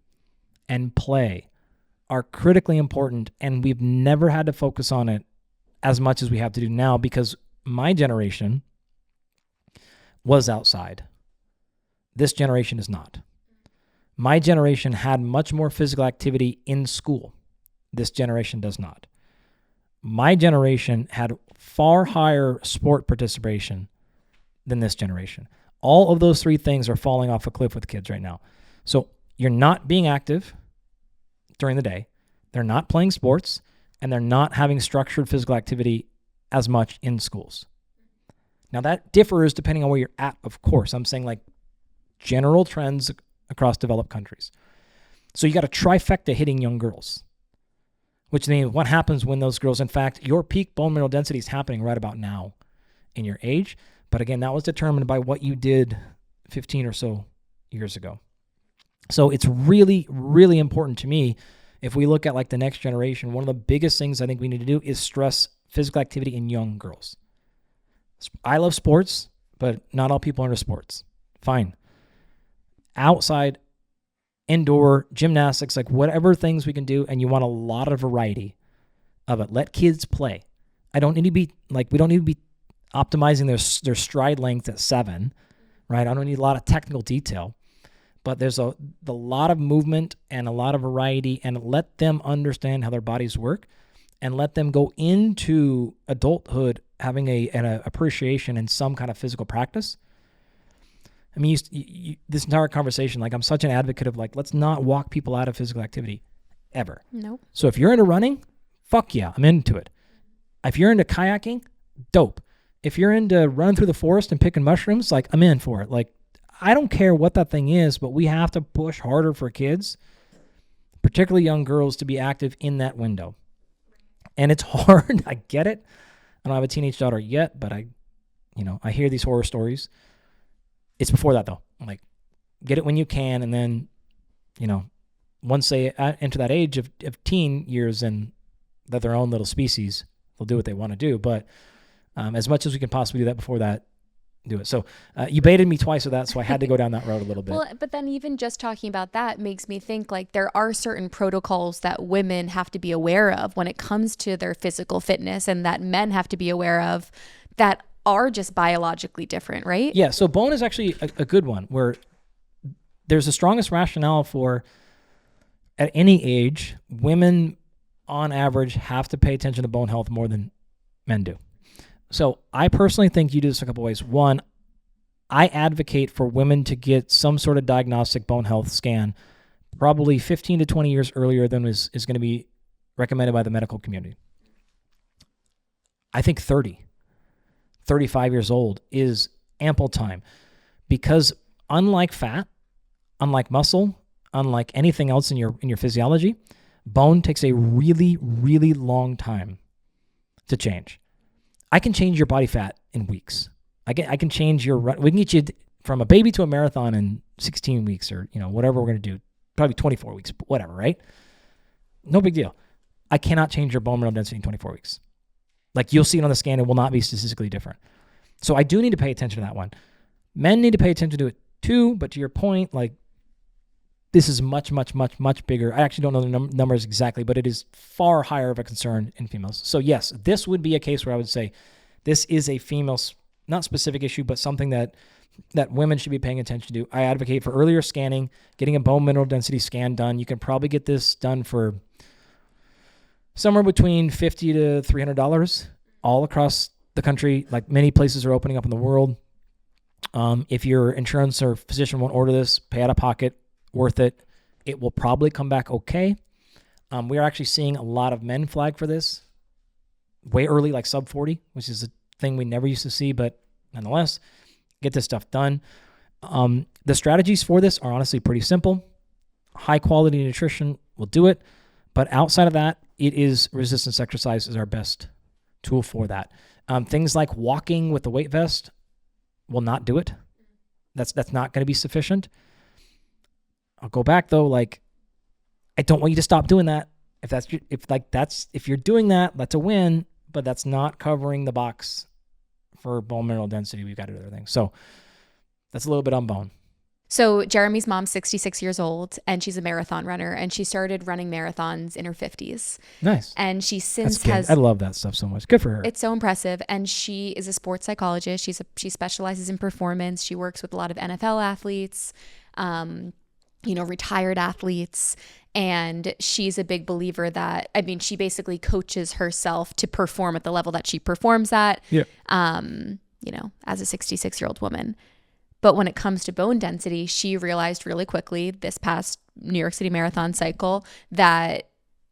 and play are critically important, and we've never had to focus on it as much as we have to do now because my generation was outside. This generation is not. My generation had much more physical activity in school. This generation does not. My generation had far higher sport participation than this generation. All of those three things are falling off a cliff with kids right now. So you're not being active during the day. They're not playing sports, and they're not having structured physical activity as much in schools. Now that differs depending on where you're at, of course. I'm saying like general trends across developed countries. So you got a trifecta hitting young girls, which means what happens when those girls, in fact, your peak bone mineral density is happening right about now in your age. But again, that was determined by what you did 15 or so years ago. So it's really, really important to me, if we look at like the next generation, one of the biggest things I think we need to do is stress physical activity in young girls. I love sports, but not all people are into sports. Fine. Outside, indoor, gymnastics, like whatever things we can do, and you want a lot of variety of it. Let kids play. We don't need to be optimizing their stride length at 7, right? I don't need a lot of technical detail, but there's a lot of movement and a lot of variety, and let them understand how their bodies work, and let them go into adulthood having an appreciation and some kind of physical practice. I mean, this entire conversation, like I'm such an advocate of like, let's not walk people out of physical activity ever. Nope. So if you're into running, fuck yeah, I'm into it. If you're into kayaking, dope. If you're into running through the forest and picking mushrooms, like I'm in for it. Like I don't care what that thing is, but we have to push harder for kids, particularly young girls, to be active in that window. And it's hard. I get it. I don't have a teenage daughter yet, but I hear these horror stories. It's before that though. Like, get it when you can, and then, once they enter that age of teen years and they're their own little species, they'll do what they want to do. But as much as we can possibly do that before that, do it. So you baited me twice with that, so I had to go down that road a little bit. Well, but then even just talking about that makes me think like there are certain protocols that women have to be aware of when it comes to their physical fitness, and that men have to be aware of that are just biologically different, right? Yeah, so bone is actually a good one, where there's the strongest rationale for, at any age, women on average have to pay attention to bone health more than men do. So I personally think you do this a couple ways. One, I advocate for women to get some sort of diagnostic bone health scan probably 15 to 20 years earlier than is going to be recommended by the medical community. I think 35 years old is ample time, because unlike fat, unlike muscle, unlike anything else in your physiology, bone takes a really, really long time to change. I can change your body fat in weeks. I can change we can get you from a baby to a marathon in 16 weeks, or whatever we're going to do, probably 24 weeks, whatever, right? No big deal. I cannot change your bone mineral density in 24 weeks. Like you'll see it on the scan, it will not be statistically different. So I do need to pay attention to that one. Men need to pay attention to it too, but to your point, like this is much, much, much, much bigger. I actually don't know the numbers exactly, but it is far higher of a concern in females. So yes, this would be a case where I would say this is a female, not specific issue, but something that women should be paying attention to. I advocate for earlier scanning, getting a bone mineral density scan done. You can probably get this done for somewhere between $50 to $300 all across the country. Like many places are opening up in the world. If your insurance or physician won't order this, pay out of pocket. Worth it. It will probably come back okay. We are actually seeing a lot of men flag for this way early, like sub 40, which is a thing we never used to see, but nonetheless, get this stuff done. The strategies for this are honestly pretty simple. High quality nutrition will do it, but outside of that, it is resistance exercise is our best tool for that. Things like walking with the weight vest will not do it. That's not going to be sufficient. I'll go back though. Like, I don't want you to stop doing that. If you're doing that, that's a win, but that's not covering the box for bone mineral density. We've got to do other things. So that's a little bit on bone. So Jeremy's mom's 66 years old, and she's a marathon runner, and she started running marathons in her 50s. Nice. And she since That's good. has... I love that stuff so much. Good for her. It's so impressive. And she is a sports psychologist. She specializes in performance. She works with a lot of NFL athletes, retired athletes. And she's a big believer that, she basically coaches herself to perform at the level that she performs at, Yeah. As a 66-year-old woman. But when it comes to bone density, she realized really quickly this past New York City Marathon cycle that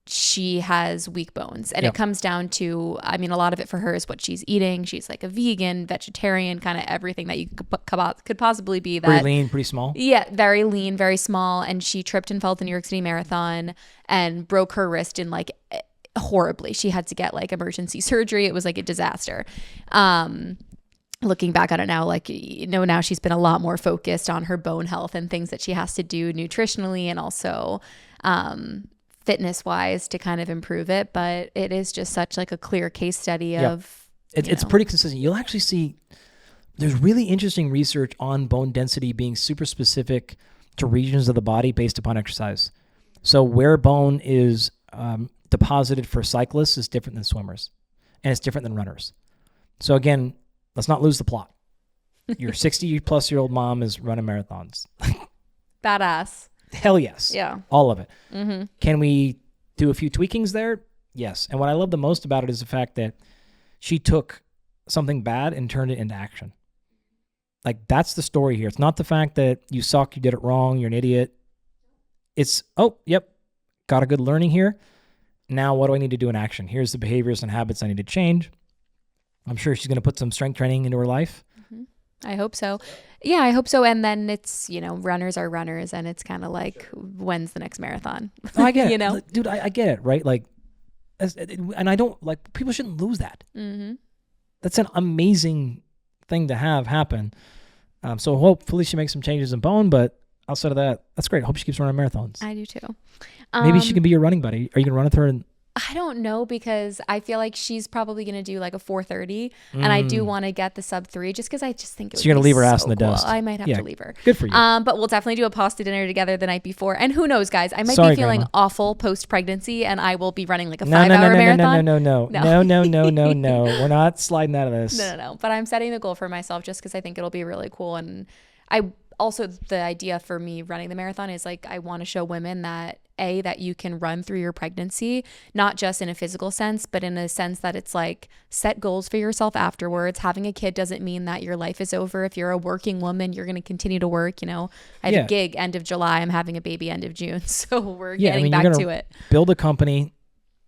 she has weak bones. And Yep. it comes down to, a lot of it for her is what she's eating. She's like a vegan, vegetarian, kind of everything that you could possibly be. Pretty lean, pretty small. Yeah, very lean, very small. And she tripped and fell at the New York City Marathon and broke her wrist in horribly. She had to get emergency surgery. It was a disaster. Looking back on it now, now she's been a lot more focused on her bone health and things that she has to do nutritionally and also fitness wise to kind of improve it. But it is just such a clear case study of it's pretty consistent. You'll actually see there's really interesting research on bone density being super specific to regions of the body based upon exercise. So where bone is deposited for cyclists is different than swimmers, and it's different than runners. So again, let's not lose the plot. Your 60-plus-year-old mom is running marathons. Badass. Hell yes. Yeah. All of it. Mm-hmm. Can we do a few tweakings there? Yes. And what I love the most about it is the fact that she took something bad and turned it into action. That's the story here. It's not the fact that you suck, you did it wrong, you're an idiot. It's, got a good learning here. Now what do I need to do in action? Here's the behaviors and habits I need to change. I'm sure she's going to put some strength training into her life. Mm-hmm. I hope so. Yeah, I hope so. And then it's, runners are runners, and it's kind of when's the next marathon? Oh, I get it. Dude, I get it, right? And I don't, people shouldn't lose that. Mm-hmm. That's an amazing thing to have happen. So hopefully she makes some changes in bone, but outside of that, that's great. I hope she keeps running marathons. I do too. Maybe she can be your running buddy. Are you going to run with her? I don't know, because I feel like she's probably going to do a 4:30, and I do want to get the sub 3 just because I just think it would be you're going to leave her ass so in the cool. dust. I might have to leave her. Good for you. But we'll definitely do a pasta dinner together the night before. And who knows, guys, I might be feeling awful post-pregnancy, and I will be running a 5-hour marathon. No. We're not sliding out of this. No. But I'm setting the goal for myself just because I think it'll be really cool. And also the idea for me running the marathon is I want to show women that that you can run through your pregnancy, not just in a physical sense, but in a sense that it's set goals for yourself afterwards. Having a kid doesn't mean that your life is over. If you're a working woman, you're going to continue to work. I have a gig end of July. I'm having a baby end of June. So we're getting back to it. Build a company,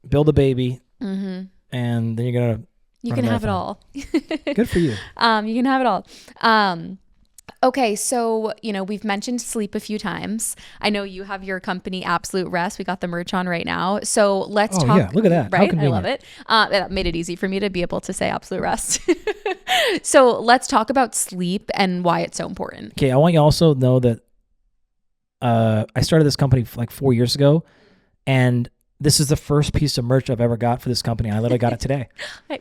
build a baby, mm-hmm. and then you're going to You can have it all. Good for you. You can have it all. Okay, so, we've mentioned sleep a few times. I know you have your company, Absolute Rest. We got the merch on right now. So let's talk. Yeah, look at that. Right? I love it. That made it easy for me to be able to say Absolute Rest. So let's talk about sleep and why it's so important. Okay, I want you to also know that I started this company 4 years ago, and this is the first piece of merch I've ever got for this company. I literally got it today.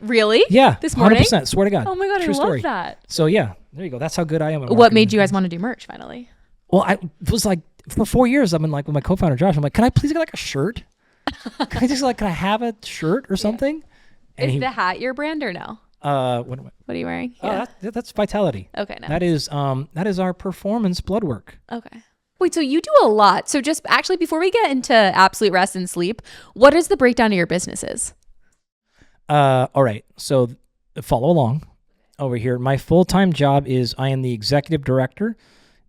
Really? Yeah. This morning? 100%. Swear to God. Oh my God, True I love story. that. So yeah, there you go. That's how good I am. What made you guys want to do merch finally? Well, I was for 4 years, I've been with my co-founder Josh. I'm like, can I please get a shirt? Can I just can I have a shirt or something? Yeah. Is the hat your brand or no? What are you wearing? Yeah. That's Vitality. Okay, no. That is our performance blood work. Okay. Wait, so you do a lot. So just actually before we get into Absolute Rest and Sleep, what is the breakdown of your businesses? All right. So follow along over here. My full-time job is I am the executive director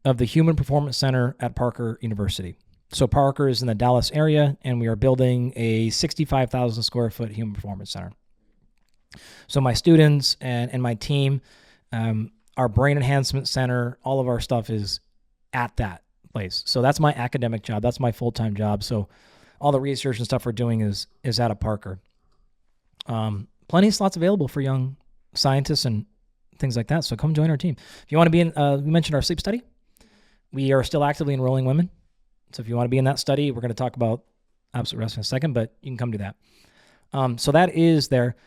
of the Human Performance Center at Parker University. So Parker is in the Dallas area, and we are building a 65,000 square foot human performance center. So my students and my team, our brain enhancement center, all of our stuff is at that place. So that's my academic job. That's my full-time job. So all the research and stuff we're doing is out of Parker. Plenty of slots available for young scientists and things like that. So come join our team. If you want to be in, we mentioned our sleep study. We are still actively enrolling women. So if you want to be in that study, we're going to talk about absolute rest in a second, but you can come do that. So that is there.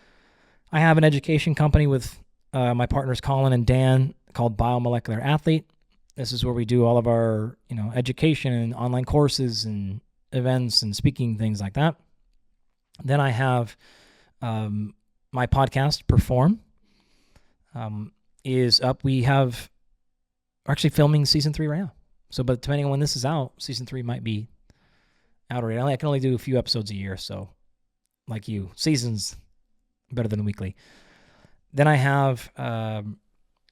I have an education company with my partners Colin and Dan called Biomolecular Athlete. This is where we do all of our, education and online courses and events and speaking, things like that. Then I have my podcast, Perform, is up. We're actually filming season 3 right now. So, but depending on when this is out, season 3 might be out already. I can only do a few episodes a year, so like you, season's better than weekly. Then I have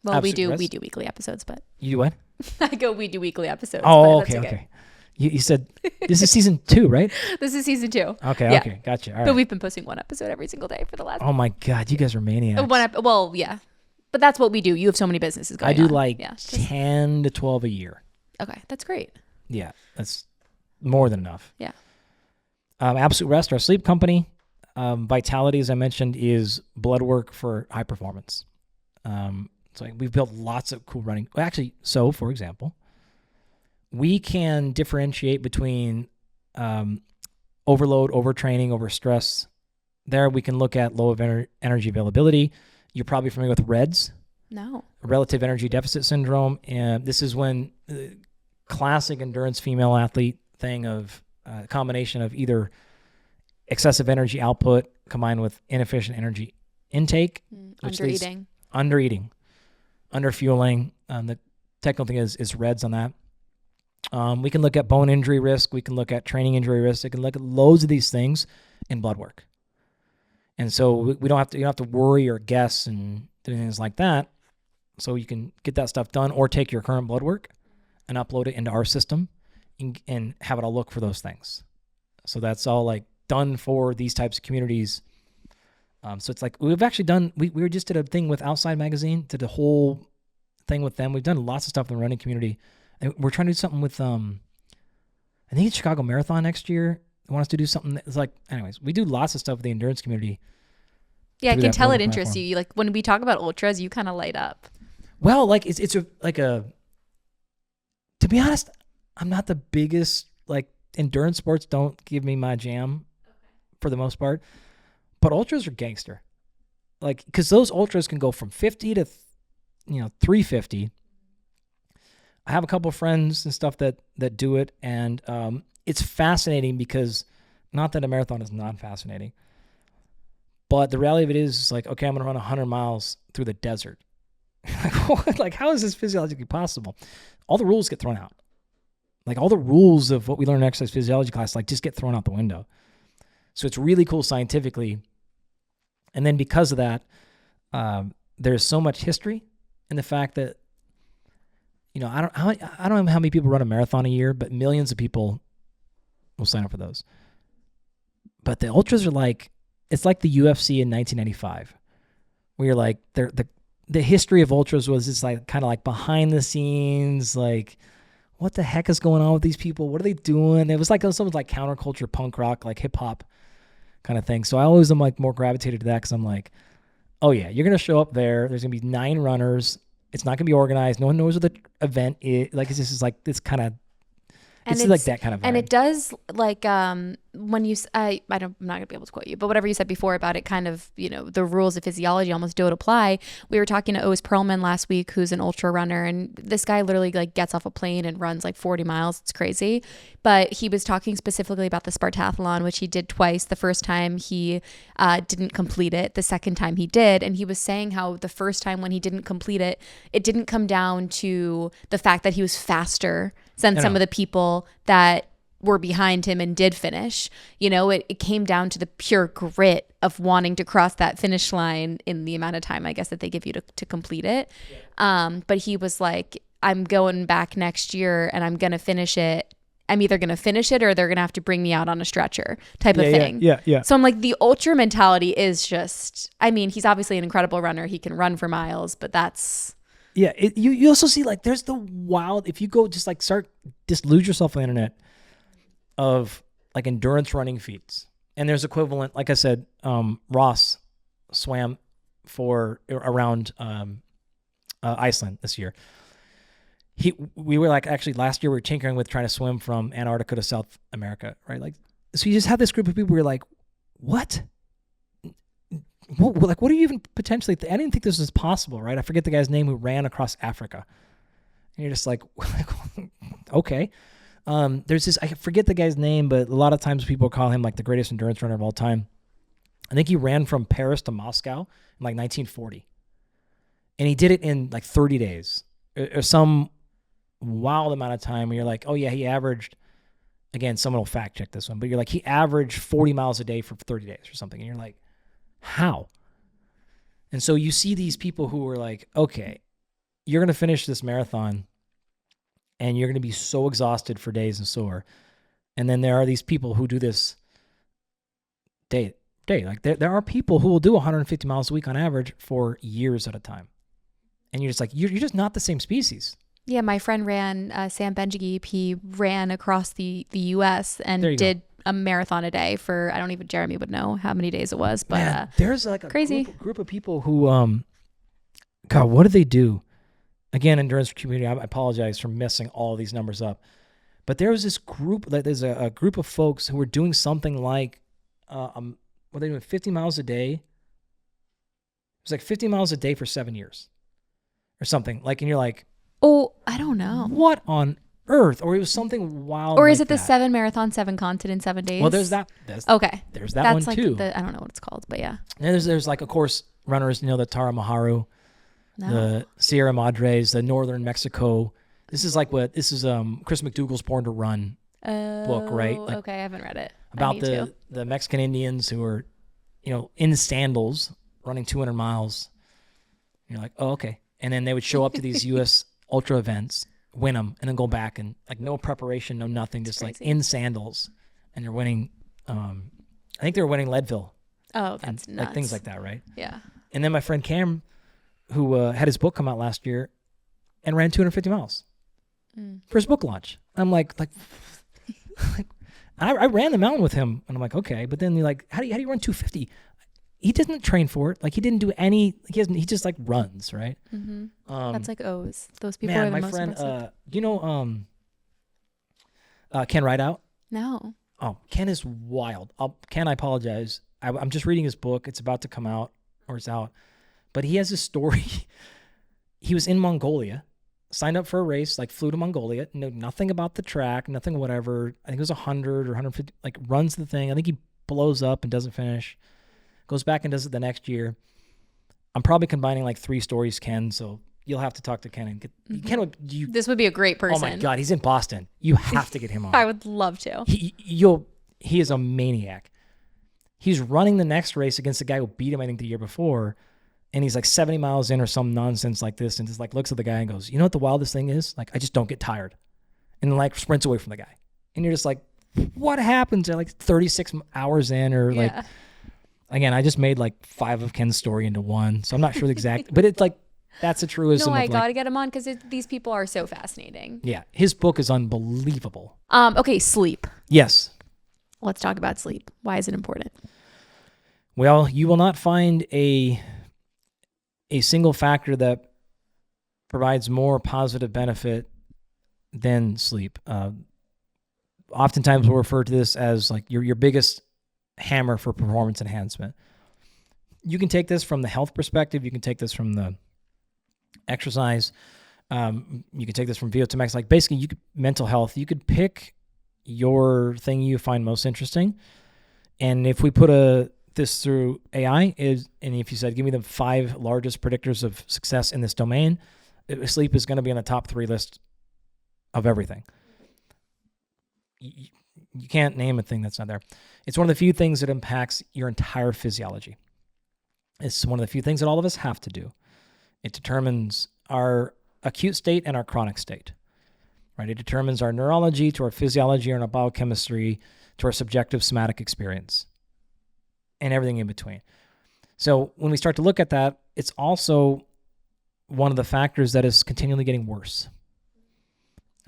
we do weekly episodes, but you do what? I go we do weekly episodes. Oh, okay. You said this is season 2, right? This is season 2. Okay, gotcha. All right. But we've been posting one episode every single day for the last. Oh my God, you guys are maniacs. Well, yeah, but that's what we do. You have so many businesses going on. I do 10 to 12 a year. Okay, that's great. Yeah, that's more than enough. Yeah. Absolute Rest, our sleep company. Vitality, as I mentioned, is blood work for high performance. So we've built lots of cool running. Well, actually, so for example, we can differentiate between overload, overtraining, overstress. There we can look at low of energy availability. You're probably familiar with REDS. No. Relative energy deficit syndrome. And this is when classic endurance female athlete thing of combination of either excessive energy output combined with inefficient energy intake. Undereating, underfueling. The technical thing is REDS on that. We can look at bone injury risk. We can look at training injury risk. We can look at loads of these things in blood work. And so you don't have to worry or guess and do things like that. So you can get that stuff done or take your current blood work and upload it into our system and have it all look for those things. So that's all like done for these types of communities. So it's like we've actually done, we just did a thing with Outside Magazine, did a whole thing with them. We've done lots of stuff in the running community. And we're trying to do something with, I think it's Chicago Marathon next year. They want us to do something that's like, anyways, we do lots of stuff with the endurance community. Yeah, I can tell it interests you. Like when we talk about ultras, you kind of light up. Well, like it's to be honest, I'm not the biggest, like endurance sports don't give me my jam for the most part, but ultras are gangster. Like, cause those ultras can go from 50 to, 350. I have a couple of friends and stuff that do it. And, it's fascinating because not that a marathon is not fascinating, but the reality of it is like, okay, I'm going to run 100 miles through the desert. Like, how is this physiologically possible? All the rules get thrown out. Like all the rules of what we learn in exercise physiology class, like just get thrown out the window. So it's really cool scientifically. And then because of that, there's so much history in the fact that, I don't know how many people run a marathon a year, but millions of people will sign up for those. But the ultras are like, it's like the UFC in 1995, where you're like, the history of ultras was just like kind of like behind the scenes, like what the heck is going on with these people? What are they doing? It was like someone's like counterculture, punk rock, like hip hop kind of thing. So I always am like more gravitated to that because I'm like, oh yeah, you're gonna show up there. There's gonna be 9 runners. It's not gonna be organized. No one knows what the event is. Like it's just like this kind of. It's like that kind of vibe. And it does like when you I'm not gonna be able to quote you, but whatever you said before about it, kind of the rules of physiology almost don't apply. We were talking to Oz Perlman last week, who's an ultra runner, and this guy literally like gets off a plane and runs like 40 miles. It's crazy. But he was talking specifically about the Spartathlon, which he did twice. The first time he didn't complete it. The second time he did, and he was saying how the first time when he didn't complete it, it didn't come down to the fact that he was faster than some of the people that were behind him and did finish. It came down to the pure grit of wanting to cross that finish line in the amount of time, I guess, that they give you to complete it. Yeah. But he was like, I'm going back next year and I'm going to finish it. I'm either going to finish it or they're going to have to bring me out on a stretcher type of thing. Yeah. So I'm like, the ultra mentality is just, he's obviously an incredible runner. He can run for miles, but that's... Yeah, you also see like there's the wild, if you go just like just lose yourself on the internet of like endurance running feats. And there's equivalent, like I said, Ross swam for around Iceland this year. We were like, actually last year we were tinkering with trying to swim from Antarctica to South America, right? Like, so you just have this group of people who are like, what? Like, what are you even potentially, I didn't think this was possible, right? I forget the guy's name who ran across Africa. And you're just like, okay. There's this, I forget the guy's name, but a lot of times people call him like the greatest endurance runner of all time. I think he ran from Paris to Moscow in like 1940. And he did it in like 30 days or some wild amount of time where you're like, oh yeah, he averaged, again, someone will fact check this one, but you're like, he averaged 40 miles a day for 30 days or something. And you're like, how? And so you see these people who are like, okay, you're going to finish this marathon and you're going to be so exhausted for days and sore. And then there are these people who do this day. Like there are people who will do 150 miles a week on average for years at a time. And you're just like, you're just not the same species. Yeah, my friend ran, Sam Benjigib, he ran across the U.S. and did a marathon a day for, I don't even, Jeremy would know how many days it was, but man, there's like a crazy group of people who, God, what do they do? Again, endurance community, I apologize for messing all these numbers up. But there was this group, there's a group of folks who were doing something like, what are they doing, 50 miles a day? It was like 50 miles a day for 7 years or something. Like, and you're like, oh, I don't know. What on earth? Or it was something wild. Or is like it the that. 7 marathon, 7 continent, 7 days? Well, there's that. Okay. There's that That's one like too. I don't know what it's called, but yeah. And there's like, of course, runners, the Tara Maharu, No. the Sierra Madres, the Northern Mexico. This is Chris McDougall's Born to Run book, right? Like, okay, I haven't read it. about the Mexican Indians who are, in sandals running 200 miles. You're like, oh, okay. And then they would show up to these U.S. ultra events, win them, and then go back and like no preparation, no nothing, just like in sandals. And they're winning, I think they were winning Leadville. Oh, that's and, nuts. like things like that, right? Yeah. And then my friend Cam, who had his book come out last year and ran 250 miles for his book launch. I'm like I ran the mountain with him, and I'm like, okay, but then you're like, how do you run 250? He didn't train for it. Like, he didn't do any. He just like runs, right? Mm-hmm. That's like O's. Those people man, are the my most friend, impressive. Ken Rideout? No. Oh, Ken is wild. Ken, I apologize. I'm just reading his book. It's about to come out, or it's out. But he has this story. He was in Mongolia, signed up for a race, like flew to Mongolia, know nothing about the track, nothing whatever. I think it was 100 or 150, like runs the thing. I think he blows up and doesn't finish. Goes back and does it the next year. I'm probably combining like 3 stories, Ken, so you'll have to talk to Ken. And Ken, This would be a great person. oh my God, he's in Boston. You have to get him on. I would love to. He is a maniac. He's running the next race against the guy who beat him, I think, the year before. And he's like 70 miles in or some nonsense like this, and just like looks at the guy and goes, you know what the wildest thing is? Like, I just don't get tired. And then like sprints away from the guy. And you're just like, what happens? They're like 36 hours in, or like, again, I just made like 5 of Ken's story into one. So I'm not sure the exact, but it's like, that's a truism. No, I of got to like, get him on because these people are so fascinating. yeah, his book is unbelievable. Okay, sleep. Yes. Let's talk about sleep. Why is it important? Well, you will not find a single factor that provides more positive benefit than sleep. Oftentimes we'll refer to this as like your biggest hammer for performance enhancement. You can take this from the health perspective. You can take this from the exercise. You can take this from VO2 Max. Like basically, mental health. You could pick your thing you find most interesting, and if we put this through AI, and if you said, give me the 5 largest predictors of success in this domain, sleep is going to be on the top 3 list of everything. You can't name a thing that's not there. It's one of the few things that impacts your entire physiology. It's one of the few things that all of us have to do. It determines our acute state and our chronic state, right? It determines our neurology to our physiology and our biochemistry to our subjective somatic experience, and everything in between. So when we start to look at that, it's also one of the factors that is continually getting worse.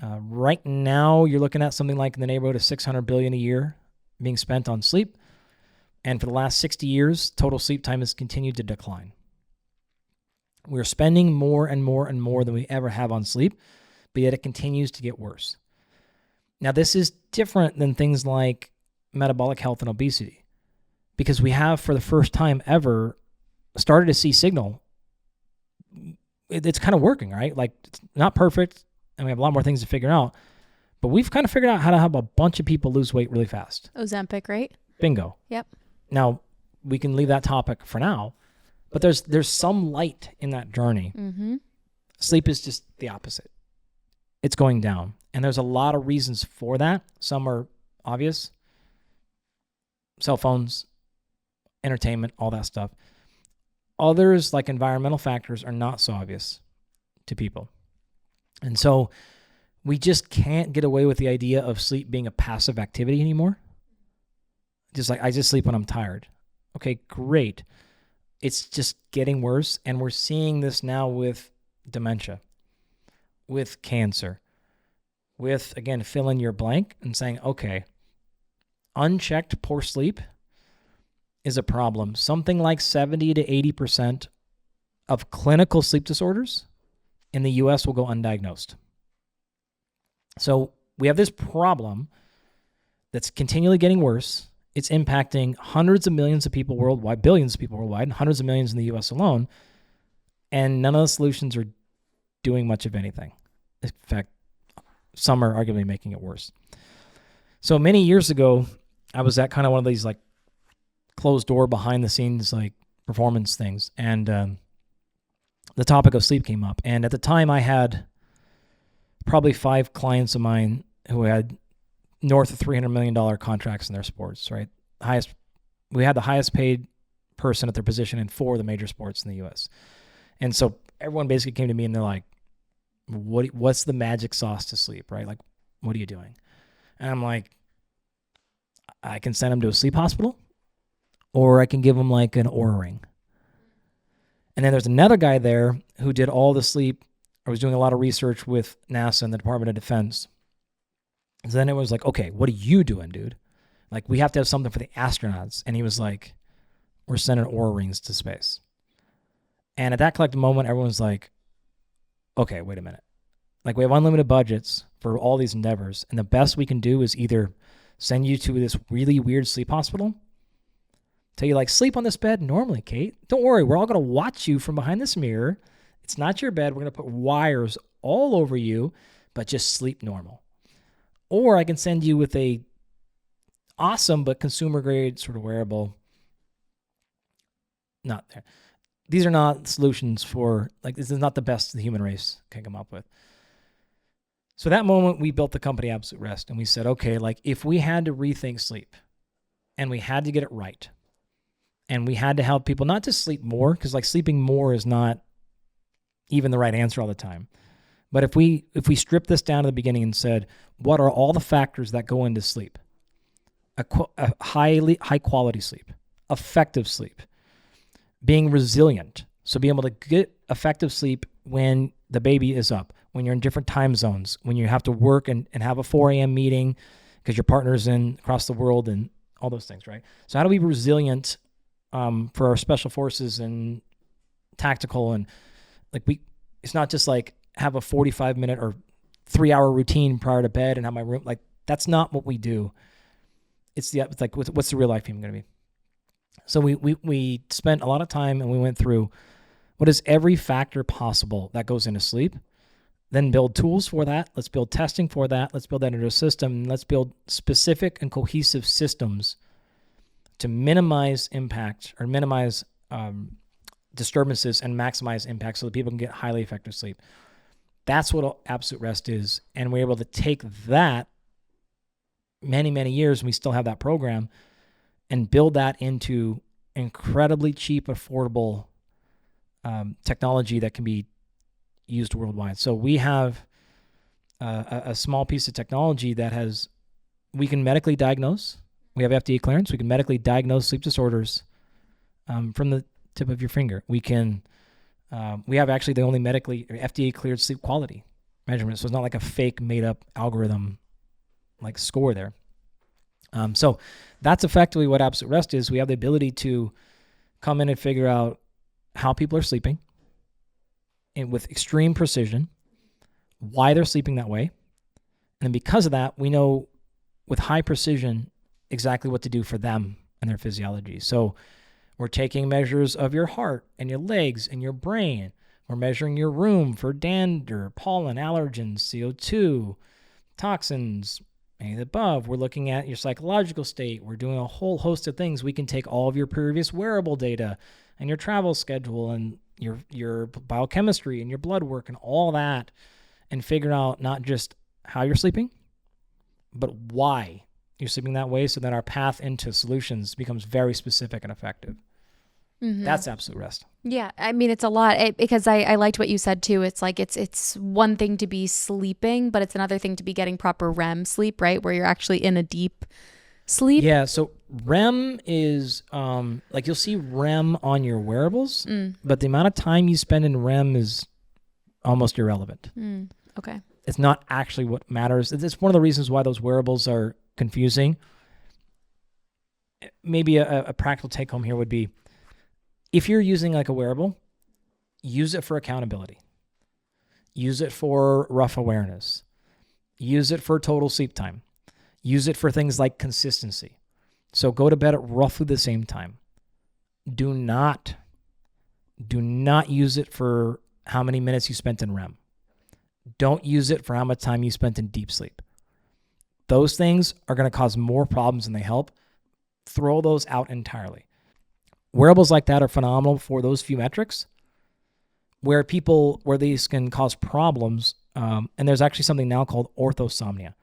Right now, you're looking at something like in the neighborhood of $600 billion a year being spent on sleep. And for the last 60 years, total sleep time has continued to decline. We're spending more and more and more than we ever have on sleep, but yet it continues to get worse. Now, this is different than things like metabolic health and obesity, because we have, for the first time ever, started to see signal. It's kind of working, right? Like, it's not perfect, and we have a lot more things to figure out, but we've kind of figured out how to have a bunch of people lose weight really fast. Ozempic, right? Bingo. Yep. Now, we can leave that topic for now, but there's some light in that journey. Mm-hmm. Sleep is just the opposite. It's going down. And there's a lot of reasons for that. Some are obvious. Cell phones, entertainment, all that stuff. Others, like environmental factors, are not so obvious to people. And so we just can't get away with the idea of sleep being a passive activity anymore. Just like, I just sleep when I'm tired. Okay, great. It's just getting worse. And we're seeing this now with dementia, with cancer, with, again, fill in your blank and saying, okay, unchecked poor sleep is a problem. Something like 70 to 80% of clinical sleep disorders in the US will go undiagnosed. So we have this problem that's continually getting worse. It's impacting hundreds of millions of people worldwide, billions of people worldwide, and hundreds of millions in the US alone. And none of the solutions are doing much of anything. In fact, some are arguably making it worse. So many years ago, I was at kind of one of these like closed door, behind the scenes, like performance things. And the topic of sleep came up. And at the time, I had probably 5 clients of mine who had north of $300 million contracts in their sports, right? We had the highest paid person at their position in 4 of the major sports in the U.S. And so everyone basically came to me and they're like, what's the magic sauce to sleep, right? Like, what are you doing? And I'm like, I can send them to a sleep hospital, or I can give them like an Oura ring. And then there's another guy there who did all the sleep, or was doing a lot of research with NASA and the Department of Defense. And so then it was like, okay, what are you doing, dude? Like, we have to have something for the astronauts. And he was like, we're sending Oura rings to space. And at that collective moment, everyone's like, okay, wait a minute. Like, we have unlimited budgets for all these endeavors, and the best we can do is either send you to this really weird sleep hospital, tell you, like, sleep on this bed normally, Kate. Don't worry, we're all going to watch you from behind this mirror. It's not your bed. We're going to put wires all over you, but just sleep normal. Or I can send you with a awesome but consumer-grade sort of wearable. Not there. These are not solutions for, like, this is not the best the human race can come up with. So that moment, we built the company Absolute Rest, and we said, okay, like, if we had to rethink sleep, and we had to get it right, and we had to help people not just sleep more, because, like, sleeping more is not even the right answer all the time. But if we strip this down to the beginning and said, what are all the factors that go into sleep? A high quality sleep, effective sleep, being resilient. So being able to get effective sleep when the baby is up, when you're in different time zones, when you have to work and have a 4 a.m. meeting because your partner's in across the world and all those things, right? So how do we be resilient for our special forces and tactical, and like it's not just like have a 45-minute or 3-hour routine prior to bed and have my room. Like, that's not what we do. It's like, what's the real life human going to be? So we spent a lot of time and we went through what is every factor possible that goes into sleep, then build tools for that. Let's build testing for that. Let's build that into a system. And let's build specific and cohesive systems to minimize impact or minimize disturbances and maximize impact so that people can get highly effective sleep. That's what Absolute Rest is. And we're able to take that many, many years, and we still have that program, and build that into incredibly cheap, affordable technology that can be used worldwide. So we have a small piece of technology that we can medically diagnose. We have FDA clearance. We can medically diagnose sleep disorders from the tip of your finger. We have actually the only medically FDA cleared sleep quality measurement. So it's not like a fake made up algorithm like score there. So that's effectively what Absolute Rest is. We have the ability to come in and figure out how people are sleeping, and with extreme precision why they're sleeping that way. And then because of that, we know with high precision exactly what to do for them and their physiology. So we're taking measures of your heart and your legs and your brain. We're measuring your room for dander, pollen, allergens, CO2, toxins, any of the above. We're looking at your psychological state. We're doing a whole host of things. We can take all of your previous wearable data and your travel schedule and your biochemistry and your blood work and all that and figure out not just how you're sleeping, but why you're sleeping that way, so that our path into solutions becomes very specific and effective. That's absolute rest. Yeah, I mean, it's a lot because I liked what you said too. It's like it's one thing to be sleeping, but it's another thing to be getting proper REM sleep, right? Where you're actually in a deep sleep. Yeah, so REM is like you'll see REM on your wearables, but the amount of time you spend in REM is almost irrelevant. Okay. It's not actually what matters. It's one of the reasons why those wearables are confusing. Maybe a practical take home here would be, if you're using like a wearable, use it for accountability. Use it for rough awareness. Use it for total sleep time. Use it for things like consistency. So go to bed at roughly the same time. Do not use it for how many minutes you spent in REM. Don't use it for how much time you spent in deep sleep. Those things are going to cause more problems than they help. Throw those out entirely. Wearables like that are phenomenal for those few metrics where these can cause problems. And there's actually something now called orthosomnia.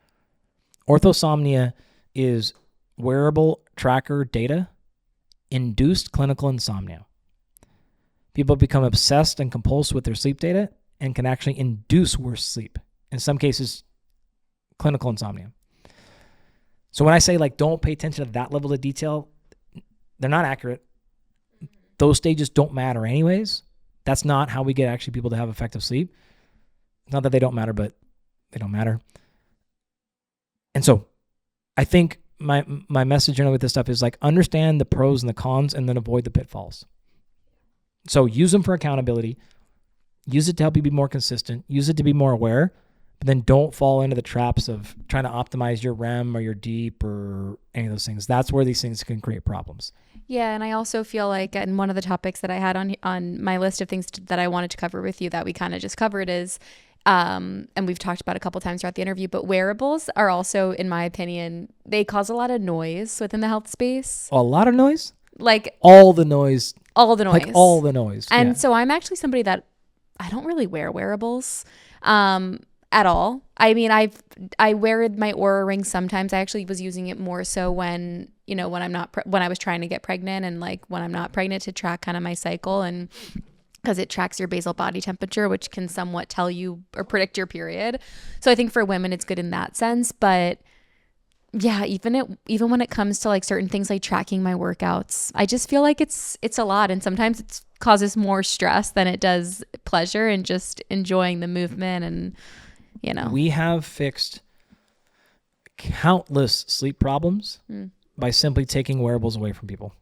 Orthosomnia is wearable tracker data induced clinical insomnia. People become obsessed and compulsive with their sleep data and can actually induce worse sleep. In some cases, clinical insomnia. So when I say like don't pay attention to that level of detail, they're not accurate. Those stages don't matter anyways. That's not how we get actually people to have effective sleep. Not that they don't matter, but they don't matter. And so I think my message with this stuff is like understand the pros and the cons and then avoid the pitfalls. So use them for accountability. Use it to help you be more consistent. Use it to be more aware. But then don't fall into the traps of trying to optimize your REM or your deep or any of those things. That's where these things can create problems. Yeah, and I also feel like, and one of the topics that I had on my list of things that I wanted to cover with you that we kind of just covered is, and we've talked about a couple times throughout the interview, but wearables are also, in my opinion, they cause a lot of noise within the health space. A lot of noise? Like all the noise. Like all the noise. And yeah. so I'm actually somebody that I don't really wear wearables at all. I mean, I wear my Oura ring sometimes. I actually was using it more so when I was trying to get pregnant and like when I'm not pregnant to track kind of my cycle, and because it tracks your basal body temperature, which can somewhat tell you or predict your period. So I think for women it's good in that sense. But yeah, even when it comes to like certain things like tracking my workouts, I just feel like it's a lot, and sometimes it causes more stress than it does pleasure and just enjoying the movement. And we have fixed countless sleep problems by simply taking wearables away from people.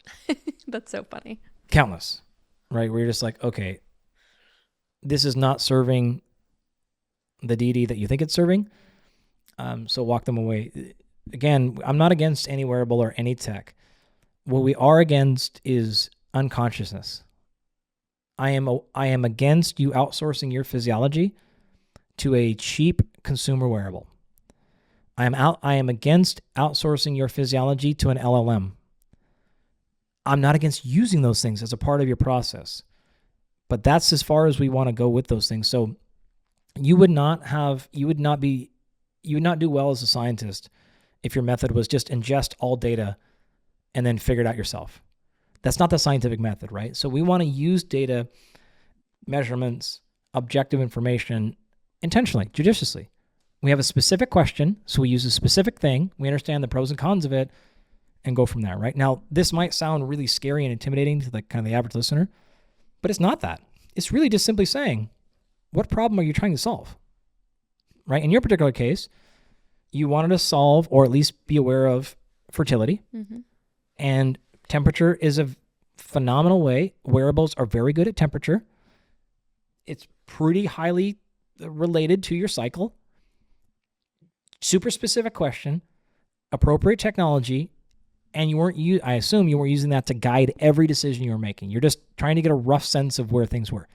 That's so funny. Countless, right? Where you're just like, okay, this is not serving the deity that you think it's serving. So walk them away. Again, I'm not against any wearable or any tech. What we are against is unconsciousness. I am against you outsourcing your physiology to a cheap consumer wearable. I am against outsourcing your physiology to an LLM. I'm not against using those things as a part of your process, but that's as far as we want to go with those things. So you would not do well as a scientist if your method was just ingest all data and then figure it out yourself. That's not the scientific method, right? So we want to use data, measurements, objective information intentionally, judiciously. We have a specific question, so we use a specific thing. We understand the pros and cons of it and go from there, right? Now, this might sound really scary and intimidating to the average listener, but it's not that. It's really just simply saying, what problem are you trying to solve, right? In your particular case, you wanted to solve or at least be aware of fertility. And temperature is a phenomenal way. Wearables are very good at temperature. It's pretty highly related to your cycle. Super specific question, appropriate technology, and I assume you weren't using that to guide every decision you were making. You're just trying to get a rough sense of where things were.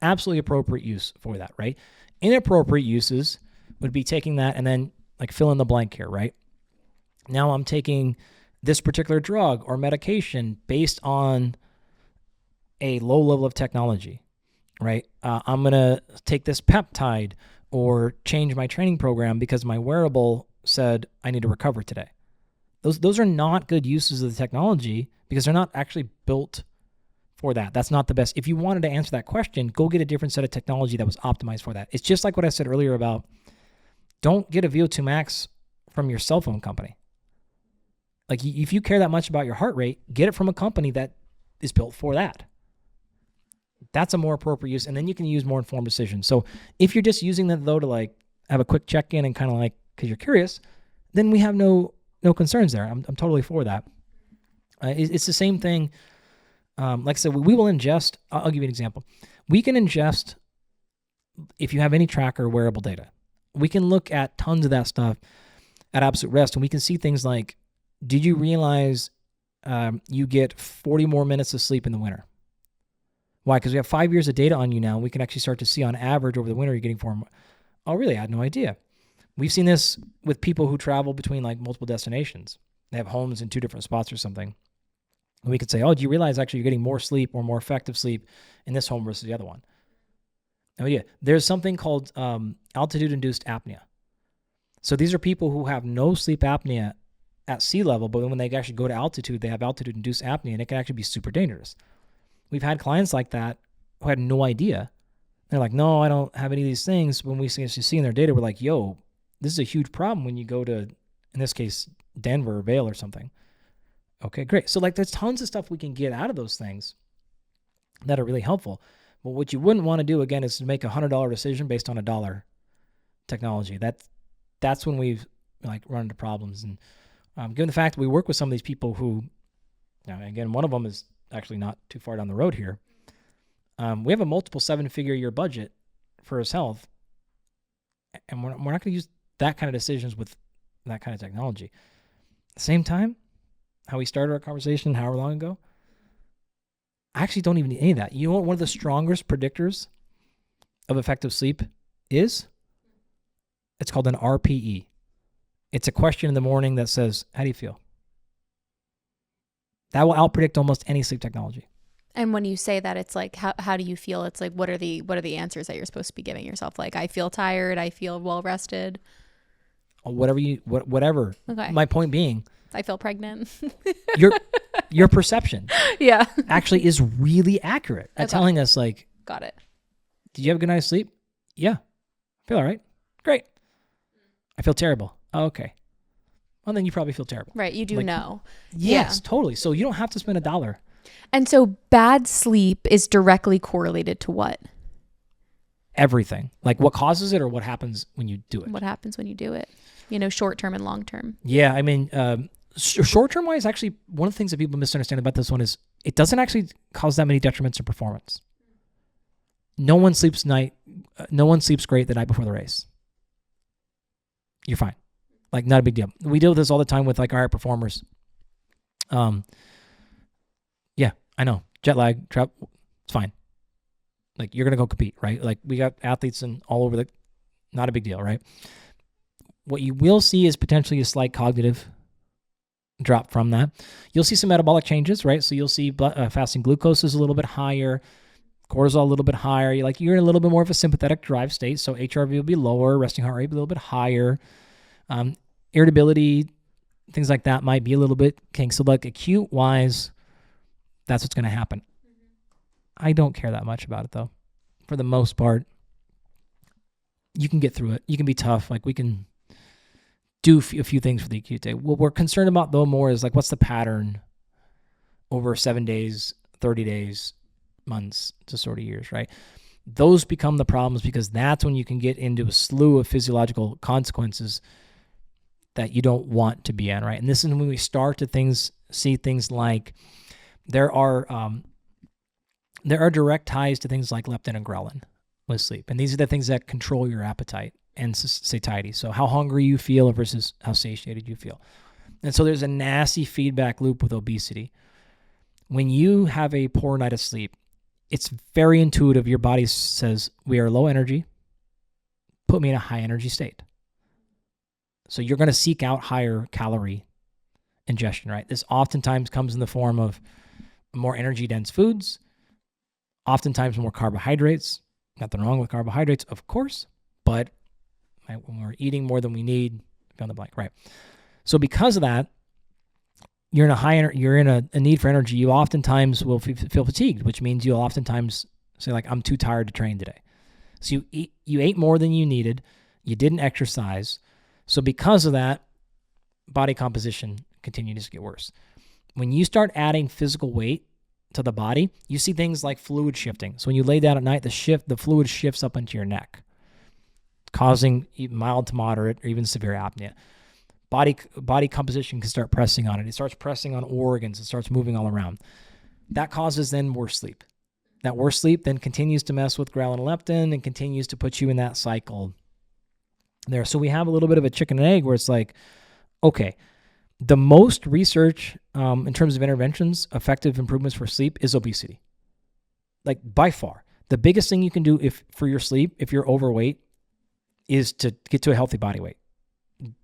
Absolutely appropriate use for that, right? Inappropriate uses would be taking that and then like fill in the blank here, right? Now I'm taking this particular drug or medication based on a low level of technology, right? I'm going to take this peptide or change my training program because my wearable said I need to recover today. Those are not good uses of the technology because they're not actually built for that. That's not the best. If you wanted to answer that question, go get a different set of technology that was optimized for that. It's just like what I said earlier about don't get a VO2 Max from your cell phone company. Like if you care that much about your heart rate, get it from a company that is built for that. That's a more appropriate use. And then you can use more informed decisions. So if you're just using that though to like have a quick check-in and kind of like, cause you're curious, then we have no concerns there. I'm totally for that. It's the same thing. Like I said, we will ingest, I'll give you an example. We can ingest, if you have any tracker wearable data, we can look at tons of that stuff at absolute rest. And we can see things like, did you realize you get 40 more minutes of sleep in the winter? Why? Because we have 5 years of data on you now. We can actually start to see on average over the winter you're getting 4 more. Oh, really? I had no idea. We've seen this with people who travel between like multiple destinations. They have homes in 2 different spots or something. And we could say, oh, do you realize actually you're getting more sleep or more effective sleep in this home versus the other one? Oh, yeah. There's something called altitude-induced apnea. So these are people who have no sleep apnea at sea level, but when they actually go to altitude, they have altitude-induced apnea, and it can actually be super dangerous. We've had clients like that who had no idea. They're like, no, I don't have any of these things. When we see in their data, we're like, yo, this is a huge problem when you go to, in this case, Denver or Vail or something. Okay, great. So like there's tons of stuff we can get out of those things that are really helpful. But what you wouldn't want to do, again, is to make a $100 decision based on $1 technology. That's when we've like run into problems. And given the fact that we work with some of these people who, again, one of them is actually not too far down the road here. We have a multiple 7-figure year budget for his health, and we're not going to use that kind of decisions with that kind of technology. At the same time, how we started our conversation however long ago, I actually don't even need any of that. You know what one of the strongest predictors of effective sleep is? It's called an RPE. It's a question in the morning that says, how do you feel? That will outpredict almost any sleep technology. And when you say that, it's like, how do you feel? It's like, what are the answers that you're supposed to be giving yourself? Like, I feel tired. I feel well rested. Whatever. Okay. My point being, I feel pregnant. your perception, yeah, actually is really accurate at telling us like, got it. Did you have a good night's sleep? Yeah. Feel all right. Great. I feel terrible. Oh, okay. Well, then you probably feel terrible. Right. You do know. Yes, totally. So you don't have to spend $1. And so bad sleep is directly correlated to what? Everything. Like what causes it or what happens when you do it. What happens when you do it? Short term and long term. Yeah. I mean, short term wise, actually, one of the things that people misunderstand about this one is it doesn't actually cause that many detriments to performance. No one sleeps great the night before the race. You're fine. Like not a big deal. We deal with this all the time with like our high performers. Yeah, I know. Jet lag, it's fine. Like you're going to go compete, right? Like we got athletes and all over not a big deal, right? What you will see is potentially a slight cognitive drop from that. You'll see some metabolic changes, right? So you'll see fasting glucose is a little bit higher, cortisol a little bit higher. You're in a little bit more of a sympathetic drive state. So HRV will be lower, resting heart rate will be a little bit higher. Irritability, things like that might be a little bit king. So like acute wise, that's what's going to happen. I don't care that much about it though. For the most part, you can get through it. You can be tough. Like we can do a few things for the acute day. What we're concerned about though more is like, what's the pattern over 7 days, 30 days, months to sort of years, right? Those become the problems because that's when you can get into a slew of physiological consequences that you don't want to be in, right? And this is when we start to see things like there are direct ties to things like leptin and ghrelin. with sleep. And these are the things that control your appetite and satiety. So how hungry you feel versus how satiated you feel. And so there's a nasty feedback loop with obesity. When you have a poor night of sleep, it's very intuitive. Your body says, we are low energy. Put me in a high energy state. So you're going to seek out higher calorie ingestion, right? This oftentimes comes in the form of more energy dense foods, oftentimes more carbohydrates. Nothing wrong with carbohydrates, of course, but when we're eating more than we need, fill in the blank, right? So because of that, you're in a need for energy. You oftentimes will feel fatigued, which means you'll oftentimes say like, I'm too tired to train today. So you ate more than you needed. You didn't exercise. So because of that, body composition continues to get worse. When you start adding physical weight to the body, you see things like fluid shifting. So when you lay down at night, the fluid shifts up into your neck, causing mild to moderate or even severe apnea. Body composition can start pressing on it. It starts pressing on organs. It starts moving all around. That causes then worse sleep. That worse sleep then continues to mess with ghrelin and leptin and continues to put you in that cycle there. So we have a little bit of a chicken and egg where it's like, okay, the most research in terms of interventions, effective improvements for sleep is obesity. Like by far. The biggest thing you can do for your sleep, if you're overweight, is to get to a healthy body weight.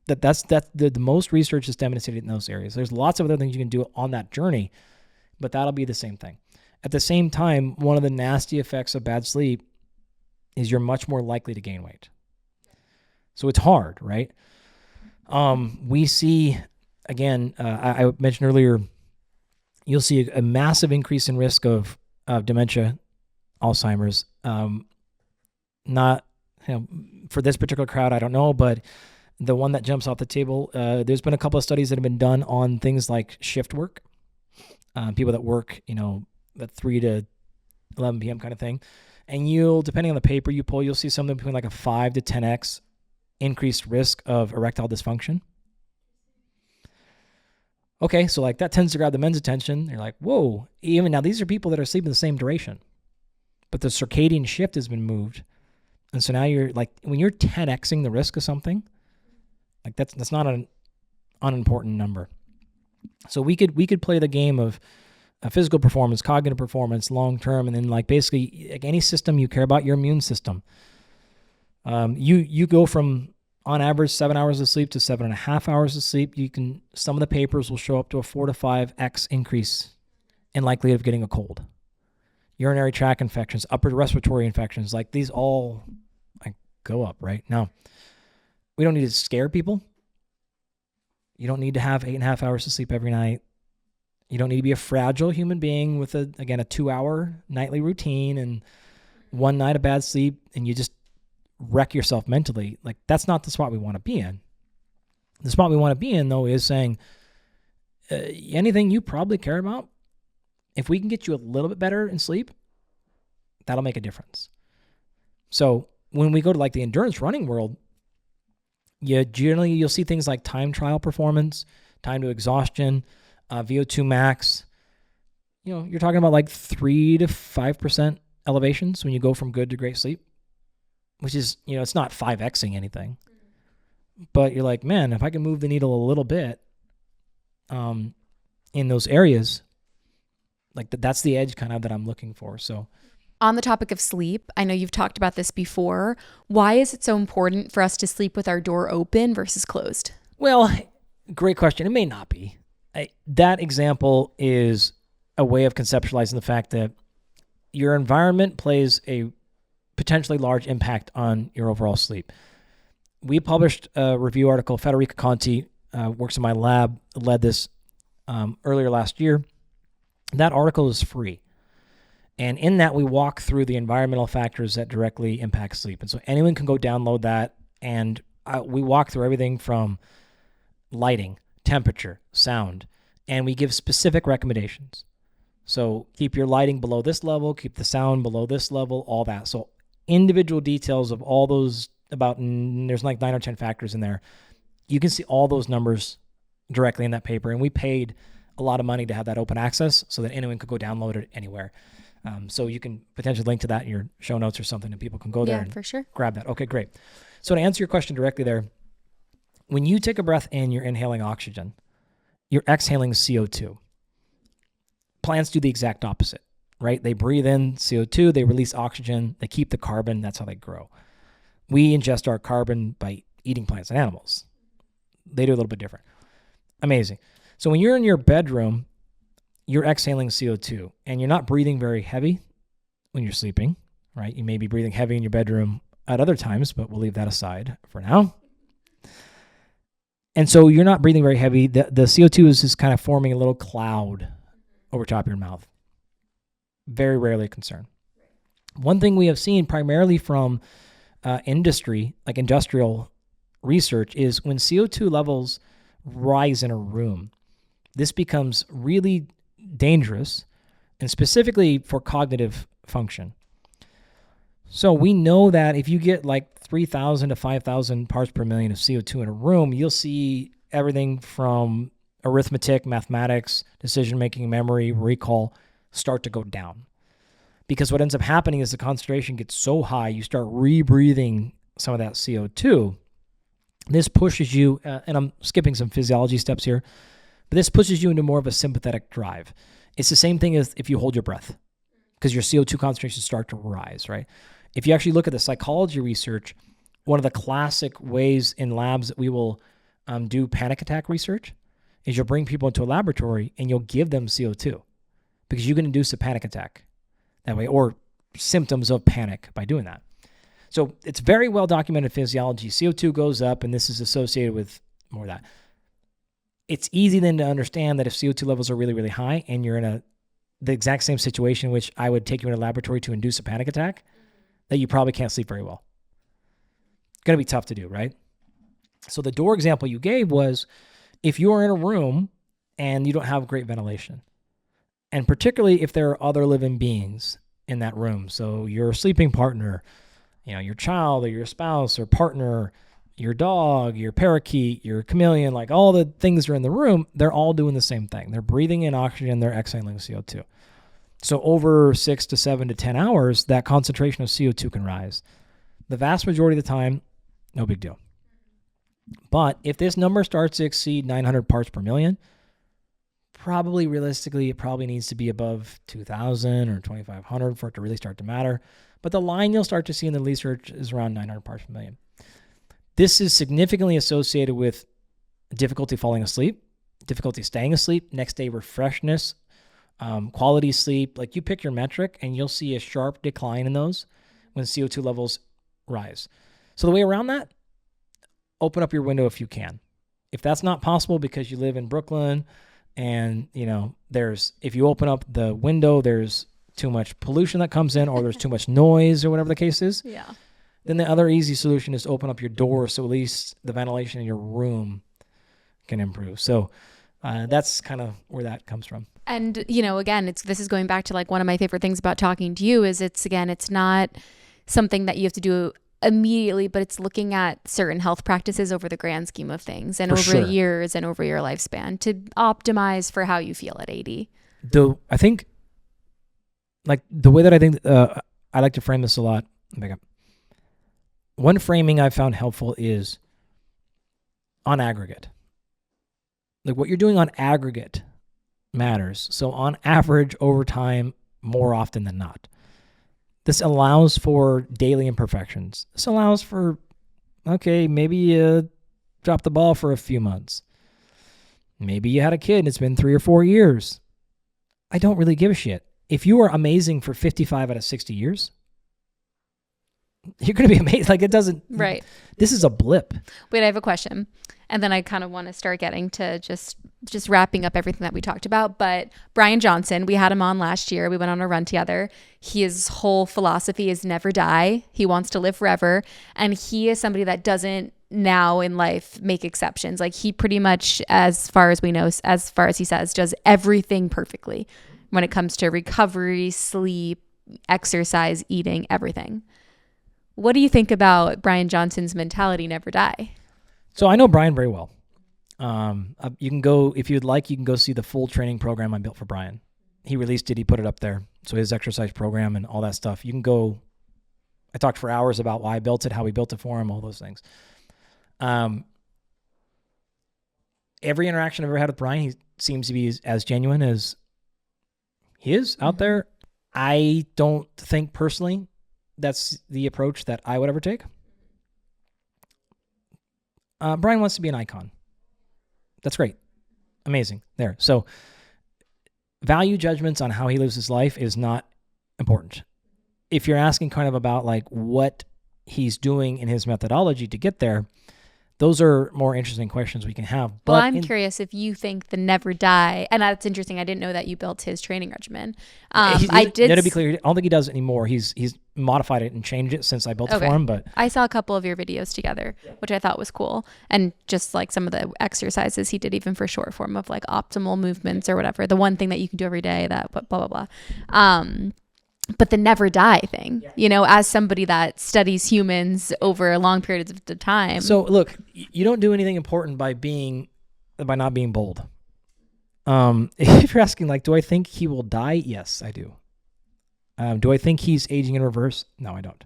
That's the most research is demonstrated in those areas. There's lots of other things you can do on that journey, but that'll be the same thing. At the same time, one of the nasty effects of bad sleep is you're much more likely to gain weight. So it's hard, right? We see, again, I mentioned earlier, you'll see a massive increase in risk of dementia, Alzheimer's. Not for this particular crowd, I don't know, but the one that jumps off the table, there's been a couple of studies that have been done on things like shift work, people that work, at 3 to 11 p.m. kind of thing. And depending on the paper you pull, you'll see something between like a 5 to 10x increased risk of erectile dysfunction. Okay, so like that tends to grab the men's attention. You're like, whoa, even now these are people that are sleeping the same duration, but the circadian shift has been moved. And so now you're like, when you're 10xing the risk of something, like that's not an unimportant number. So we could play the game of physical performance, cognitive performance, long term, and then like basically like any system you care about, your immune system. You go from on average 7 hours of sleep to 7.5 hours of sleep. Some of the papers will show up to a 4 to 5x increase in likelihood of getting a cold. Urinary tract infections, upper respiratory infections, like these all like go up, right? Now, we don't need to scare people. You don't need to have 8.5 hours of sleep every night. You don't need to be a fragile human being with a 2-hour nightly routine and one night of bad sleep and you just wreck yourself mentally. Like that's not the spot we want to be in. The spot we want to be in though is saying anything you probably care about, if we can get you a little bit better in sleep, that'll make a difference. So when we go to like the endurance running world, you'll see things like time trial performance, time to exhaustion, VO2 max. You're talking about like 3 to 5% elevations when you go from good to great sleep, which is, it's not 5xing anything, but you're like, man, if I can move the needle a little bit in those areas, like that's the edge kind of that I'm looking for. So on the topic of sleep, I know you've talked about this before. Why is it so important for us to sleep with our door open versus closed? Well, great question. It may not be. That example is a way of conceptualizing the fact that your environment plays a potentially large impact on your overall sleep. We published a review article. Federica Conti works in my lab, led this earlier last year. That article is free. And in that, we walk through the environmental factors that directly impact sleep. And so anyone can go download that. And we walk through everything from lighting, temperature, sound, and we give specific recommendations. So keep your lighting below this level, keep the sound below this level, all that. So individual details of all those there's like 9 or 10 factors in there. You can see all those numbers directly in that paper. And we paid a lot of money to have that open access so that anyone could go download it anywhere. So you can potentially link to that in your show notes or something, and people can go there Yeah, and for sure. grab that. Okay, great. So to answer your question directly there, when you take a breath in, you're inhaling oxygen. You're exhaling CO2. Plants do the exact opposite, right? They breathe in CO2, they release oxygen, they keep the carbon. That's how they grow. We ingest our carbon by eating plants and animals. They do a little bit different. Amazing. So when you're in your bedroom, you're exhaling CO2 and you're not breathing very heavy when you're sleeping, right? You may be breathing heavy in your bedroom at other times, but we'll leave that aside for now. And so you're not breathing very heavy. The CO2 is just kind of forming a little cloud over top of your mouth. Very rarely a concern. One thing we have seen primarily from industry, like industrial research, is when CO2 levels rise in a room, this becomes really dangerous, and specifically for cognitive function. So we know that if you get like 3,000 to 5,000 parts per million of CO2 in a room, you'll see everything from arithmetic, mathematics, decision-making, memory, recall start to go down. Because what ends up happening is the concentration gets so high, you start rebreathing some of that CO2. This pushes you, and I'm skipping some physiology steps here, but this pushes you into more of a sympathetic drive. It's the same thing as if you hold your breath, because your CO2 concentrations start to rise, right? If you actually look at the psychology research, one of the classic ways in labs that we will do panic attack research is you'll bring people into a laboratory and you'll give them CO2 because you can induce a panic attack that way, or symptoms of panic by doing that. So it's very well documented physiology. CO2 goes up, and this is associated with more of that. It's easy then to understand that if CO2 levels are really, really high and you're in the exact same situation in which I would take you in a laboratory to induce a panic attack, that you probably can't sleep very well. Going to be tough to do, right? So the door example you gave was if you're in a room and you don't have great ventilation, and particularly if there are other living beings in that room. So your sleeping partner, your child or your spouse or partner, your dog, your parakeet, your chameleon, like all the things that are in the room, they're all doing the same thing. They're breathing in oxygen, they're exhaling CO2. So over 6 to 7 to 10 hours, that concentration of CO2 can rise. The vast majority of the time, no big deal. But if this number starts to exceed 900 parts per million, probably realistically, it probably needs to be above 2,000 or 2,500 for it to really start to matter. But the line you'll start to see in the research is around 900 parts per million. This is significantly associated with difficulty falling asleep, difficulty staying asleep, next day refreshness, quality sleep. Like you pick your metric and you'll see a sharp decline in those when CO2 levels rise. So the way around that, open up your window if you can. If that's not possible because you live in Brooklyn and, if you open up the window, there's too much pollution that comes in or there's too much noise or whatever the case is. Yeah. Then the other easy solution is to open up your door so at least the ventilation in your room can improve. So that's kind of where that comes from. And, again, this is going back to like one of my favorite things about talking to you is it's not something that you have to do immediately, but it's looking at certain health practices over the grand scheme of things and over years and over your lifespan to optimize for how you feel at 80. I think like the way that I think I like to frame this a lot. One framing I've found helpful is on aggregate. Like what you're doing on aggregate matters. So on average, over time, more often than not. This allows for daily imperfections. This allows for, maybe you dropped the ball for a few months. Maybe you had a kid and it's been 3 or 4 years. I don't really give a shit. If you are amazing for 55 out of 60 years, you're going to be amazing. Like it doesn't, right. This is a blip. Wait, I have a question. And then I kind of want to start getting to just wrapping up everything that we talked about. But Brian Johnson, we had him on last year. We went on a run together. His whole philosophy is never die. He wants to live forever. And he is somebody that doesn't now in life make exceptions. Like he pretty much, as far as we know, as far as he says, does everything perfectly when it comes to recovery, sleep, exercise, eating, everything. What do you think about Brian Johnson's mentality, never die? So I know Brian very well. You can go, if you'd like, you can go see the full training program I built for Brian. he released it. He put it up there. So his exercise program and all that stuff. You can go. I talked for hours about why I built it, how we built it for him, all those things. Every interaction I've ever had with Brian, he seems to be as genuine as he is out there. I don't think personally that's the approach that I would ever take. Brian wants to be an icon. That's great. Amazing. There. So value judgments on how he lives his life is not important. If you're asking kind of about like what he's doing in his methodology to get there, those are more interesting questions we can have. Well, I'm curious if you think the never die, and that's interesting. I didn't know that you built his training regimen. I did. To be clear, I don't think he does it anymore. He's modified it and changed it since I built it for him. But I saw a couple of your videos together, which I thought was cool, and just like some of the exercises he did, even for short form of like optimal movements or whatever. The one thing that you can do every day, that blah blah blah. But the never die thing, you know, as somebody that studies humans over long periods of time. So look, you don't do anything important by not being bold. If you're asking like, do I think he will die? Yes, I do. Do I think he's aging in reverse? No, I don't.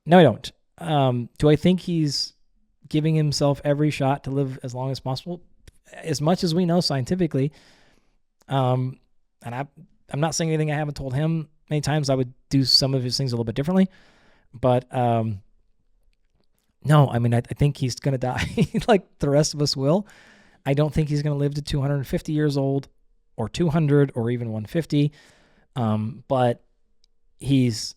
No, I don't. Do I think he's giving himself every shot to live as long as possible? As much as we know scientifically. And I'm not saying anything I haven't told him many times. I would do some of his things a little bit differently. But no, I mean, I think he's going to die like the rest of us will. I don't think he's going to live to 250 years old or 200 or even 150. But he's,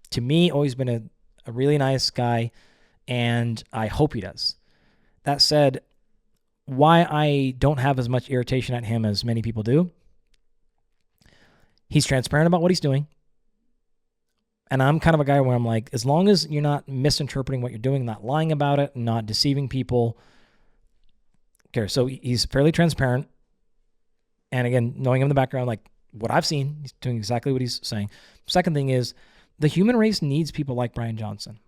to me, always been a really nice guy, and I hope he does. That said, why I don't have as much irritation at him as many people do, he's transparent about what he's doing. And I'm kind of a guy where I'm like, as long as you're not misinterpreting what you're doing, not lying about it, not deceiving people. Okay, so he's fairly transparent. And again, knowing him in the background, like what I've seen, he's doing exactly what he's saying. Second thing is, the human race needs people like Brian Johnson.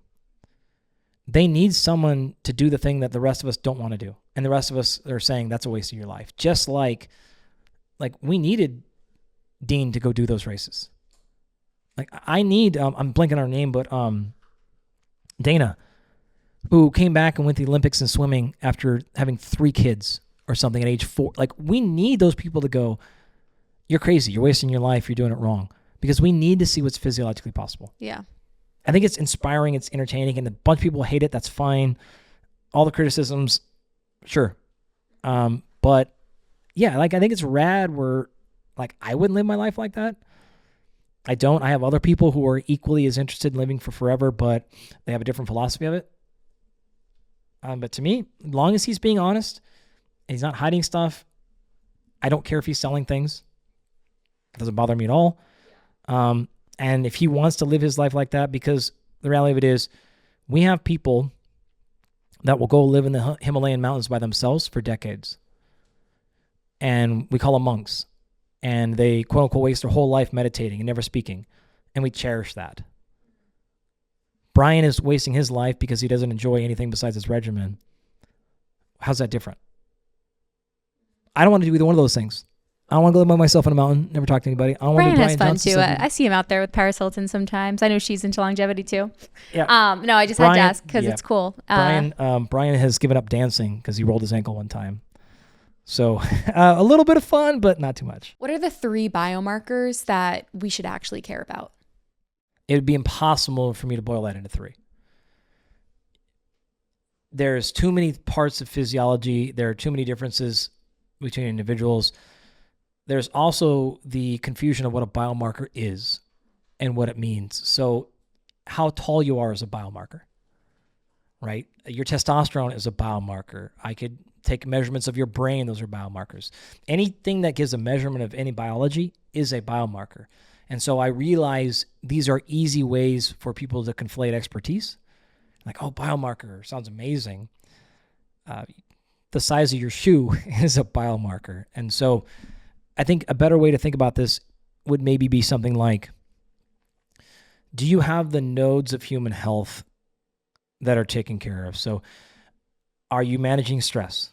They need someone to do the thing that the rest of us don't want to do. And the rest of us are saying that's a waste of your life. Just like we needed Dean to go do those races. Like I need, I'm blanking on her name, but Dana, who came back and went to the Olympics in swimming after having 3 kids or something at age 4. Like we need those people to go, you're crazy, you're wasting your life, you're doing it wrong. Because we need to see what's physiologically possible. Yeah. I think it's inspiring, it's entertaining, and a bunch of people hate it, that's fine. All the criticisms, sure. But yeah, like I think it's rad where like I wouldn't live my life like that. I don't. I have other people who are equally as interested in living for forever, but they have a different philosophy of it. But to me, as long as he's being honest and he's not hiding stuff, I don't care if he's selling things. It doesn't bother me at all. And if he wants to live his life like that, because the reality of it is we have people that will go live in the Himalayan mountains by themselves for decades. And we call them monks. And they, quote unquote, waste their whole life meditating and never speaking. And we cherish that. Brian is wasting his life because he doesn't enjoy anything besides his regimen. How's that different? I don't want to do either one of those things. I don't want to go live by myself on a mountain, never talk to anybody. I don't want to do Brian has fun Johnson too. stuff. I see him out there with Paris Hilton sometimes. I know she's into longevity too. Yeah. No, I just had to ask because it's cool. Brian has given up dancing because he rolled his ankle one time. So a little bit of fun, but not too much. What are the 3 biomarkers that we should actually care about? It would be impossible for me to boil that into 3. There's too many parts of physiology. There are too many differences between individuals. There's also the confusion of what a biomarker is and what it means. So how tall you are is a biomarker, right? Your testosterone is a biomarker. I could take measurements of your brain. Those are biomarkers. Anything that gives a measurement of any biology is a biomarker. And so I realize these are easy ways for people to conflate expertise. Like, oh, biomarker sounds amazing. The size of your shoe is a biomarker. And so I think a better way to think about this would maybe be something like, do you have the nodes of human health that are taken care of? So are you managing stress?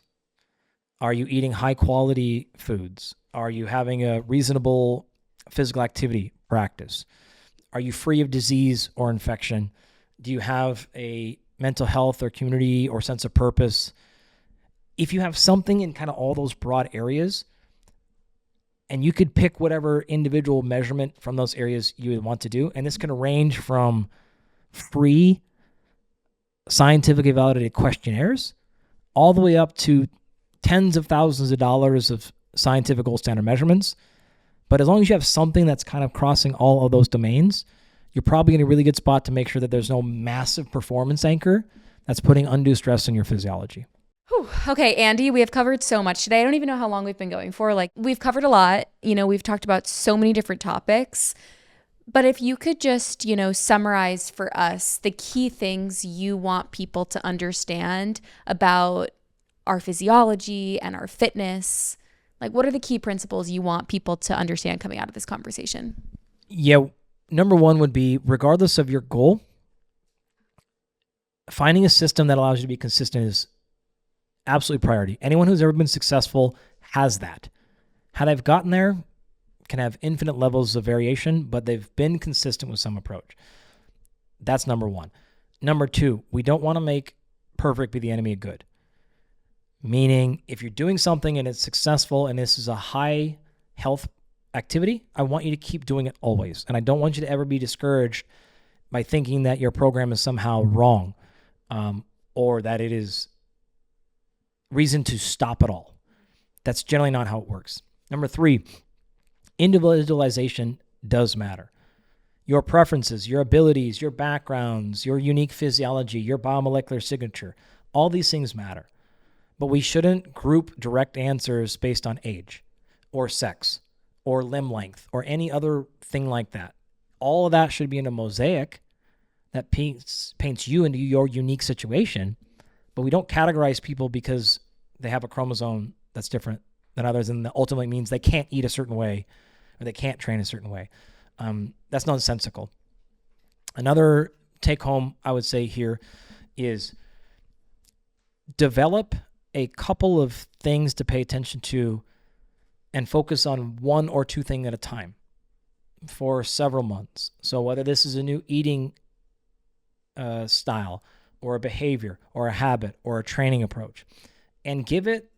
Are you eating high quality foods? Are you having a reasonable physical activity practice? Are you free of disease or infection? Do you have a mental health or community or sense of purpose? If you have something in kind of all those broad areas, and you could pick whatever individual measurement from those areas you would want to do, and this can range from free, scientifically validated questionnaires all the way up to tens of thousands of dollars of scientific gold standard measurements. But as long as you have something that's kind of crossing all of those domains, you're probably in a really good spot to make sure that there's no massive performance anchor that's putting undue stress on your physiology. Whew. Okay, Andy, we have covered so much today. I don't even know how long we've been going for. We've covered a lot. We've talked about so many different topics. But if you could just, summarize for us the key things you want people to understand about our physiology and our fitness, what are the key principles you want people to understand coming out of this conversation? Yeah, number one would be, regardless of your goal, finding a system that allows you to be consistent is absolutely priority. Anyone who's ever been successful has that. How they've gotten there can have infinite levels of variation, but they've been consistent with some approach. That's number one. Number two, we don't want to make perfect be the enemy of good. Meaning, if you're doing something and it's successful and this is a high health activity, I want you to keep doing it always. And I don't want you to ever be discouraged by thinking that your program is somehow wrong, or that it is reason to stop it all. That's generally not how it works. Number three, individualization does matter. Your preferences, your abilities, your backgrounds, your unique physiology, your biomolecular signature, all these things matter. But we shouldn't group direct answers based on age or sex or limb length or any other thing like that. All of that should be in a mosaic that paints you into your unique situation, but we don't categorize people because they have a chromosome that's different than others, and that ultimately means they can't eat a certain way or they can't train a certain way. That's nonsensical. Another take home I would say here is develop a couple of things to pay attention to and focus on one or two things at a time for several months. So whether this is a new eating style or a behavior or a habit or a training approach, and give it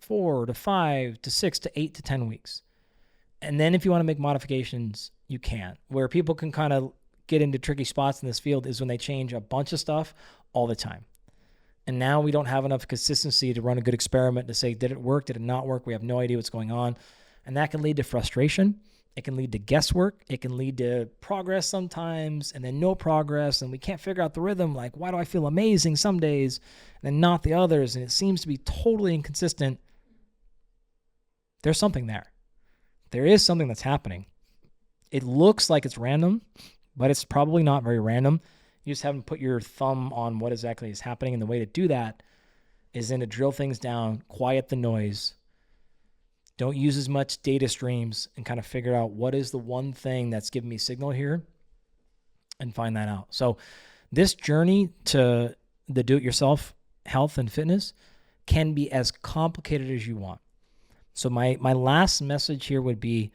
4 to 5 to 6 to 8 to 10 weeks. And then if you want to make modifications, you can. Where people can kind of get into tricky spots in this field is when they change a bunch of stuff all the time. And now we don't have enough consistency to run a good experiment to say, did it work? Did it not work? We have no idea what's going on. And that can lead to frustration. It can lead to guesswork. It can lead to progress sometimes and then no progress. And we can't figure out the rhythm. Why do I feel amazing some days and then not the others? And it seems to be totally inconsistent. There's something there. There is something that's happening. It looks like it's random, but it's probably not very random. You just haven't put your thumb on what exactly is happening. And the way to do that is then to drill things down, quiet the noise. Don't use as much data streams and kind of figure out what is the one thing that's giving me signal here and find that out. So this journey to the do-it-yourself health and fitness can be as complicated as you want. So my last message here would be,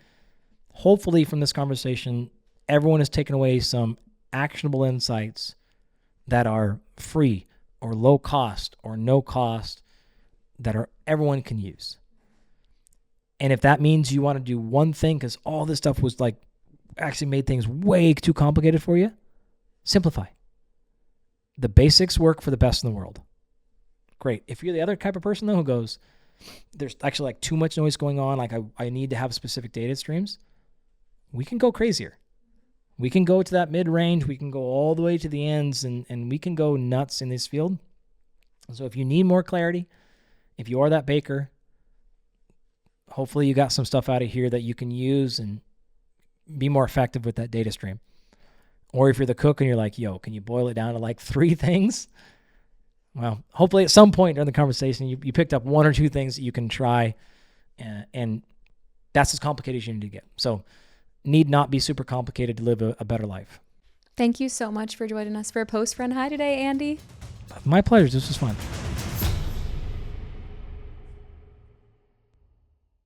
hopefully from this conversation, everyone has taken away some actionable insights that are free or low cost or no cost that everyone can use. And if that means you want to do one thing because all this stuff was actually made things way too complicated for you, simplify. The basics work for the best in the world. Great. If you're the other type of person though who goes, there's actually too much noise going on, I need to have specific data streams, we can go crazier. We can go to that mid-range. We can go all the way to the ends, and we can go nuts in this field. So if you need more clarity, if you are that baker, hopefully you got some stuff out of here that you can use and be more effective with that data stream. Or if you're the cook and you're like, yo, can you boil it down to 3 things? Well, hopefully at some point during the conversation, you picked up 1 or 2 things that you can try, and that's as complicated as you need to get. So need not be super complicated to live a better life. Thank you so much for joining us for a Post Friend High today, Andy. My pleasure. This was fun.